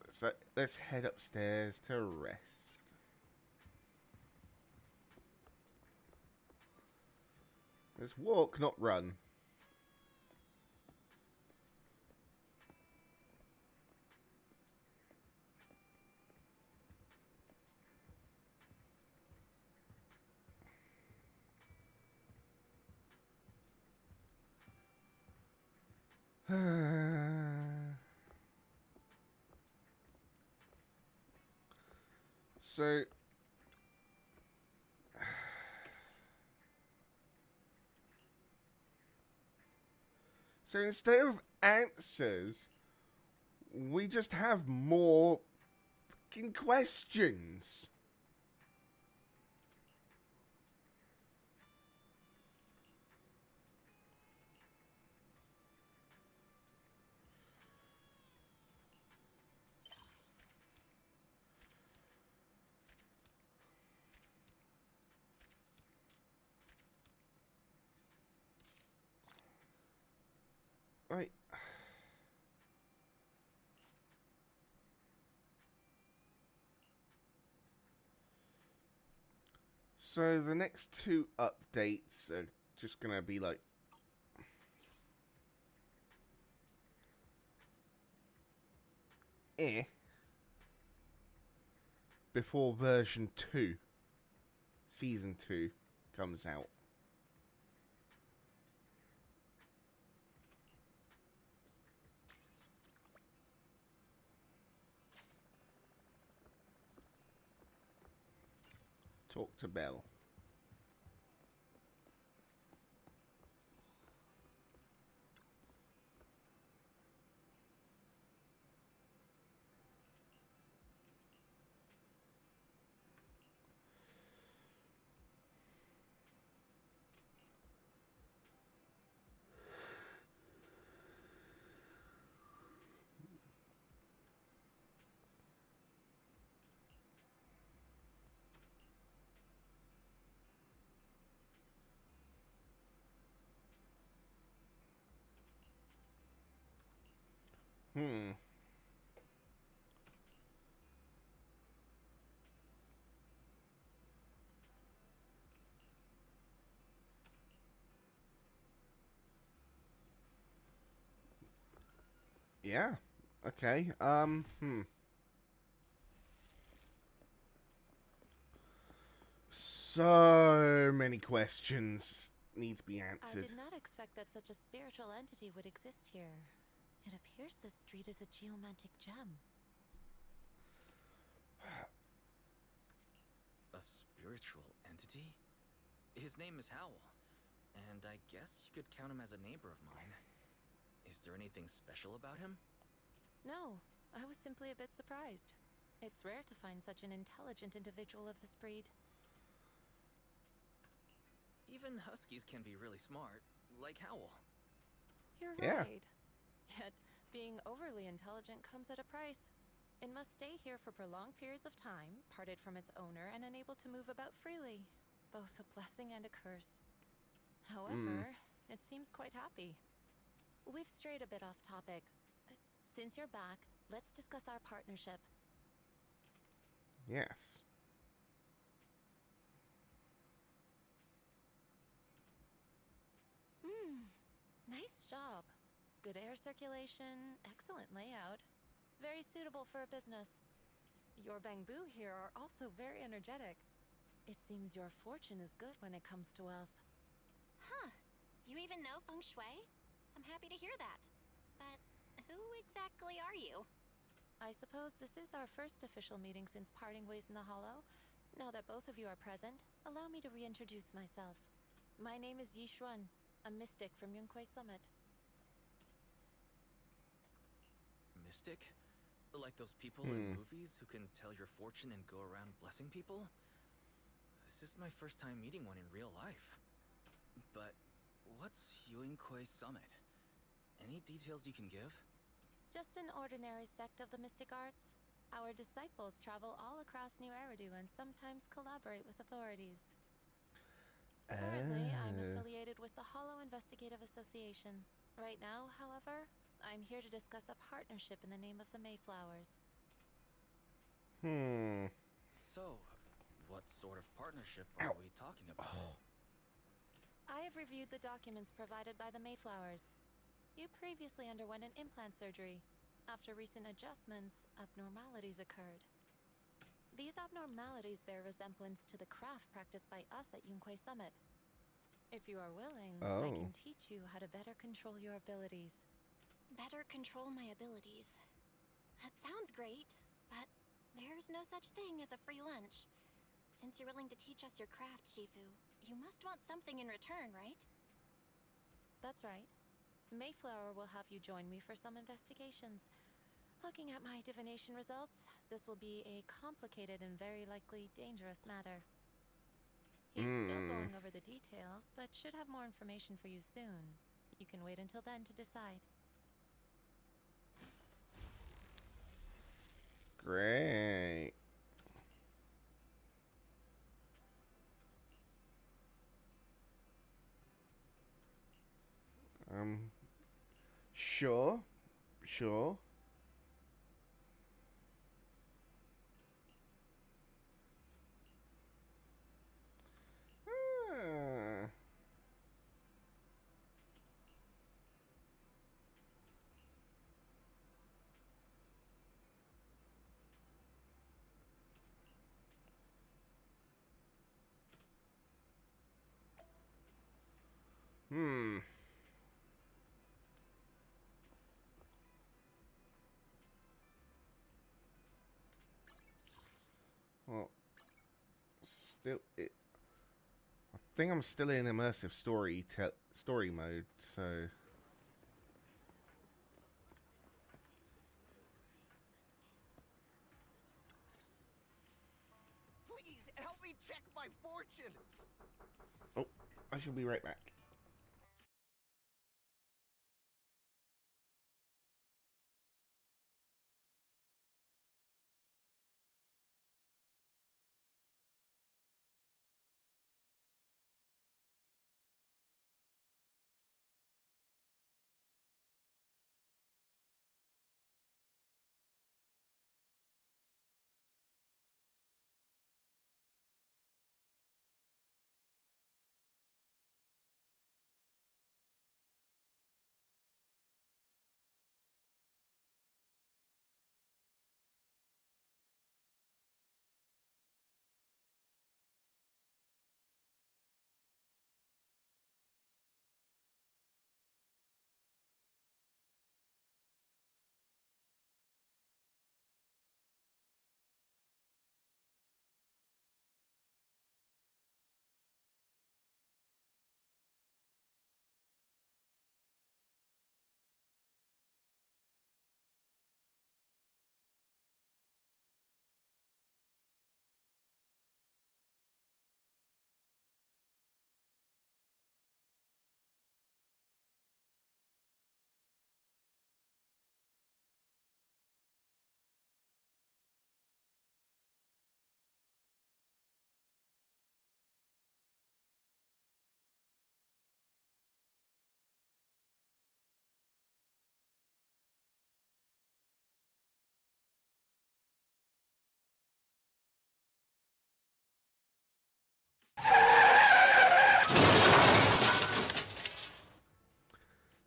let's head upstairs to rest. Let's walk, not run. So So instead of answers, we just have more fucking questions. Right. So the next two updates are just gonna be like before version 2, season 2 comes out. Talk to Belle. Yeah. Okay. So many questions need to be I answered. did not expect that such a spiritual entity would exist here. It appears this street is a geomantic gem. A spiritual entity? His name is Howl, and I guess you could count him as a neighbor of mine. Is there anything special about him? No, I was simply a bit surprised. It's rare to find such an intelligent individual of this breed. Even huskies can be really smart, like Howl. You're Yeah. right. Yet, being overly intelligent comes at a price. It must stay here for prolonged periods of time, parted from its owner, and unable to move about freely. Both a blessing and a curse. However, it seems quite happy. We've strayed a bit off topic. Since you're back, let's discuss our partnership. Yes. Nice job. Good air circulation, excellent layout. Very suitable for a business. Your bamboo here are also very energetic. It seems your fortune is good when it comes to wealth. Huh. You even know feng shui? I'm happy to hear that. But who exactly are you? I suppose this is our first official meeting since parting ways in the Hollow. Now that both of you are present, allow me to reintroduce myself. My name is Yi Xuan, a mystic from Yunquei Summit. Mystic? Like those people in movies who can tell your fortune and go around blessing people? This is my first time meeting one in real life. But what's Yunquei Summit? Any details you can give? Just an ordinary sect of the mystic arts. Our disciples travel all across New Eridu and sometimes collaborate with authorities. Currently, I'm affiliated with the Hollow Investigative Association. Right now, however, I'm here to discuss a partnership in the name of the Mayflowers. So, what sort of partnership are we talking about? I have reviewed the documents provided by the Mayflowers. You previously underwent an implant surgery. After recent adjustments, abnormalities occurred. These abnormalities bear resemblance to the craft practiced by us at Yunquei Summit. If you are willing, I can teach you how to better control your abilities. Better control my abilities. That sounds great, but there's no such thing as a free lunch. Since you're willing to teach us your craft, Shifu, you must want something in return, right? That's right. Mayflower will have you join me for some investigations. Looking at my divination results, this will be a complicated and very likely dangerous matter. He's still going over the details, but should have more information for you soon. You can wait until then to decide. Great. Sure. Sure. Ah. Well, still, I think I'm still in immersive story mode, so. Please help me check my fortune. Oh, I shall be right back.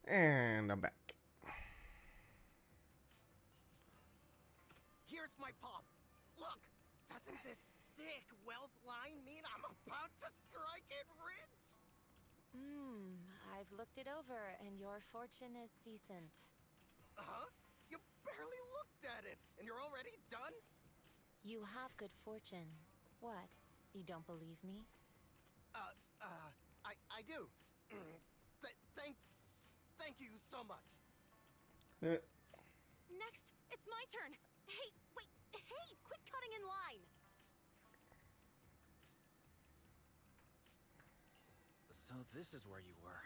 And I'm back. Here's my palm. Look, doesn't this thick wealth line mean I'm about to strike it rich? I've looked it over, and your fortune is decent. Huh? You barely looked at it, and you're already done? You have good fortune. What? You don't believe me? I do. Thank you so much. Next, it's my turn. Hey, wait, hey, quit cutting in line. So this is where you were.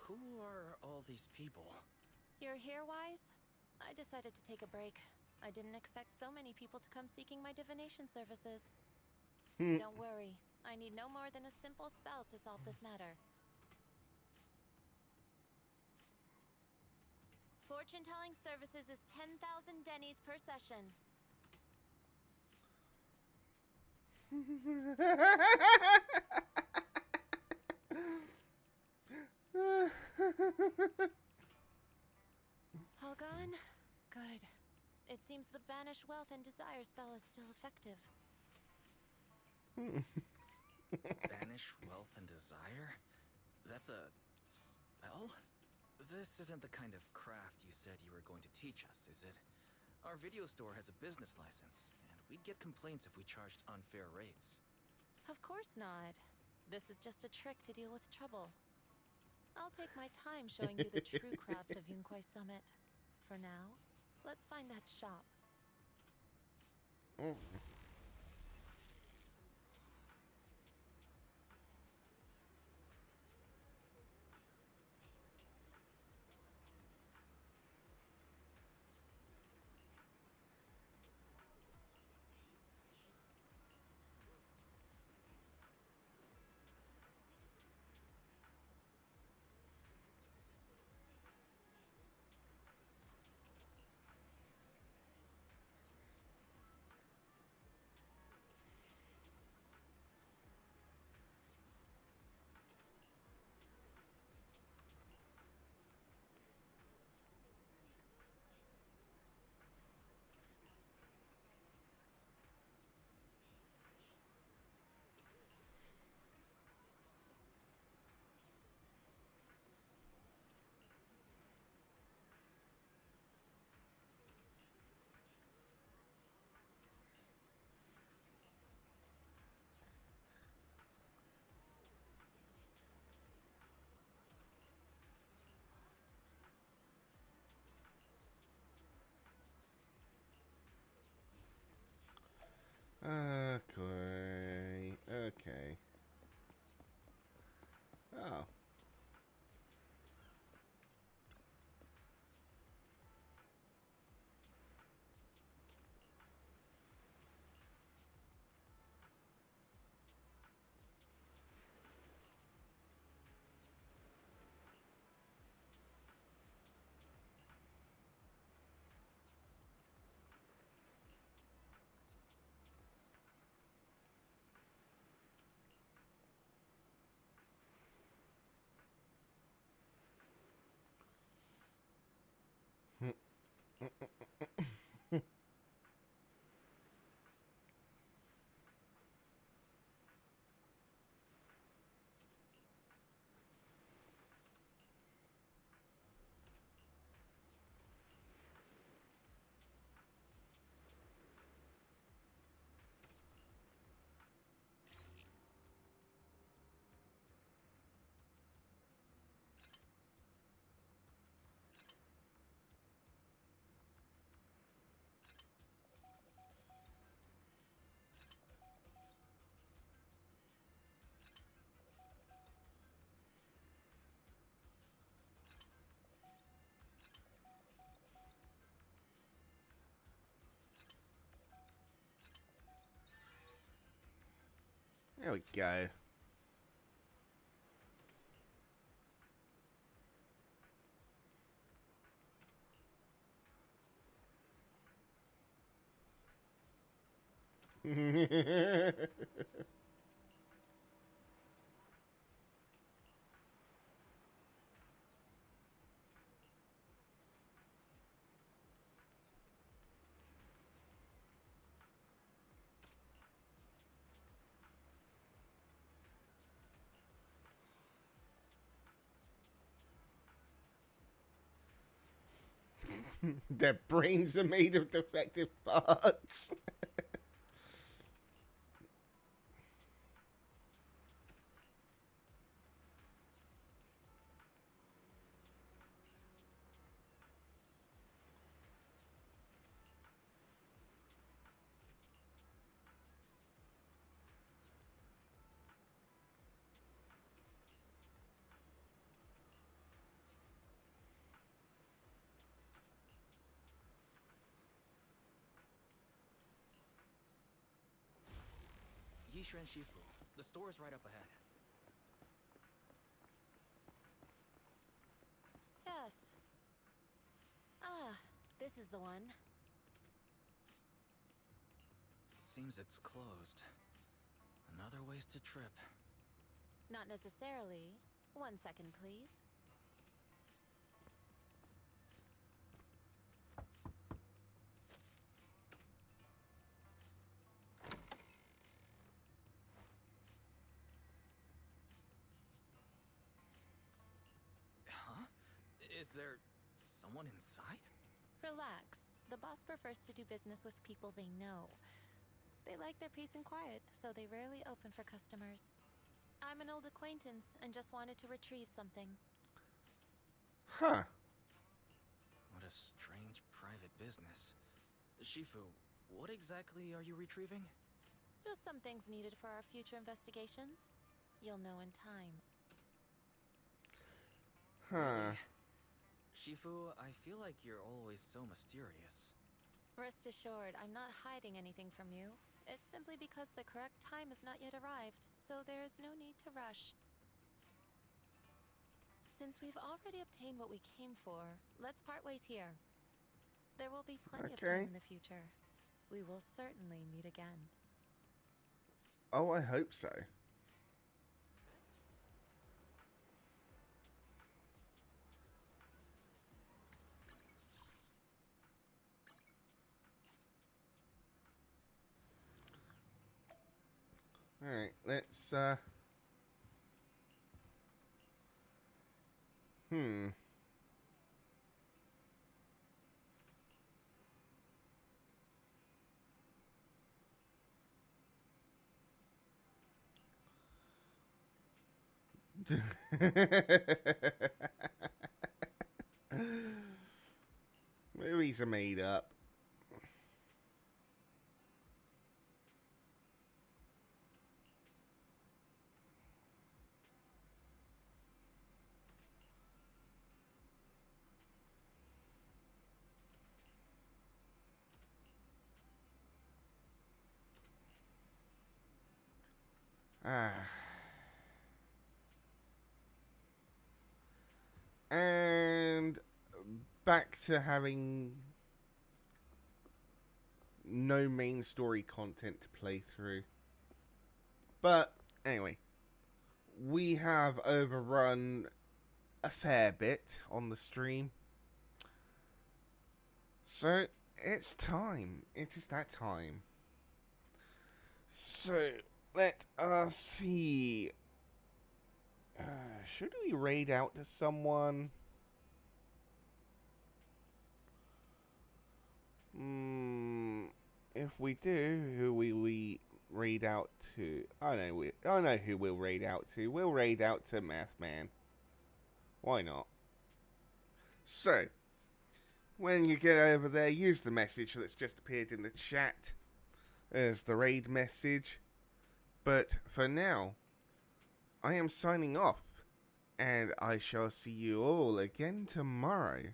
Who are all these people? You're here, Wise? I decided to take a break. I didn't expect so many people to come seeking my divination services. Don't worry. I need no more than a simple spell to solve this matter. Fortune-telling services is 10,000 dennies per session. All gone? Good. It seems the Banish Wealth and Desire spell is still effective. Banish wealth and desire? That's a spell? This isn't the kind of craft you said you were going to teach us, is it? Our video store has a business license, and we'd get complaints if we charged unfair rates. Of course not. This is just a trick to deal with trouble. I'll take my time showing you the true craft of Yunquai Summit. For now, let's find that shop. Mm. Okay. Okay. Oh. There we go. Their brains are made of defective parts. Yishuan Shifu. The store is right up ahead. Yes. Ah, this is the one. Seems it's closed. Another wasted trip. Not necessarily. 1 second, please. Huh? Is there someone inside? Relax. The boss prefers to do business with people they know. They like their peace and quiet, so they rarely open for customers. I'm an old acquaintance and just wanted to retrieve something. Huh. What a strange private business. Shifu, what exactly are you retrieving? Just some things needed for our future investigations. You'll know in time. Huh. Shifu, I feel like you're always so mysterious. Rest assured, I'm not hiding anything from you. It's simply because the correct time has not yet arrived, so there's no need to rush. Since we've already obtained what we came for, let's part ways here. There will be plenty of time in the future. We will certainly meet again. Oh, I hope so. Alright, let's, Movies are made up. And back to having no main story content to play through. But anyway, we have overrun a fair bit on the stream. So it's time. It is that time. So let us see. Should we raid out to someone? If we do, who will we raid out to? I know who we'll raid out to. We'll raid out to Math Man. Why not? So, when you get over there, use the message that's just appeared in the chat as the raid message. But for now, I am signing off, and I shall see you all again tomorrow,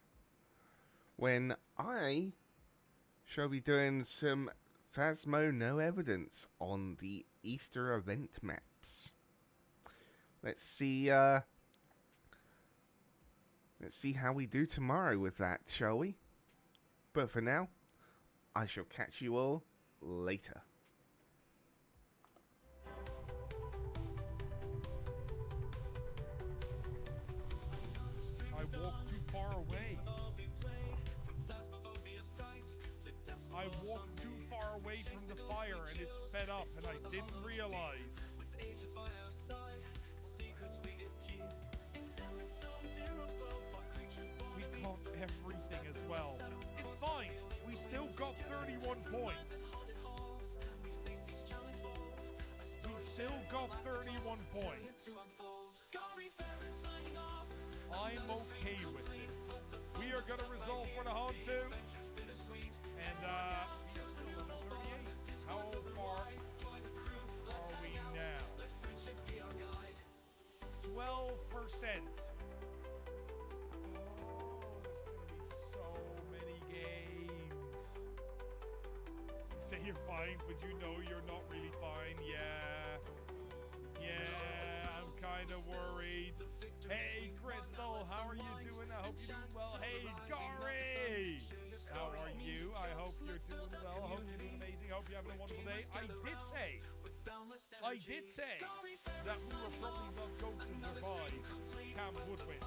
when I shall be doing some Phasmo No Evidence on the Easter event maps. Let's see how we do tomorrow with that, shall we? But for now, I shall catch you all later. I walked too far away. I walked too far away from the fire and it sped up and I didn't realize. We caught everything as well. It's fine. We still got 31 points. We still got 31 points. I'm okay with this. We are going to resolve for the hunt too. And we are still level 38. How far are we now? 12%. Oh, there's going to be so many games. You say you're fine, but you know you're not really fine. Yeah, I'm kind of worried. Hey, Crystal, how are you doing? I hope you're doing well. Hey, Gary, how are you? I hope you're doing well. I hope you're doing amazing. I hope you're having a wonderful day. I did say that we were probably not going to survive Camp Woodwind.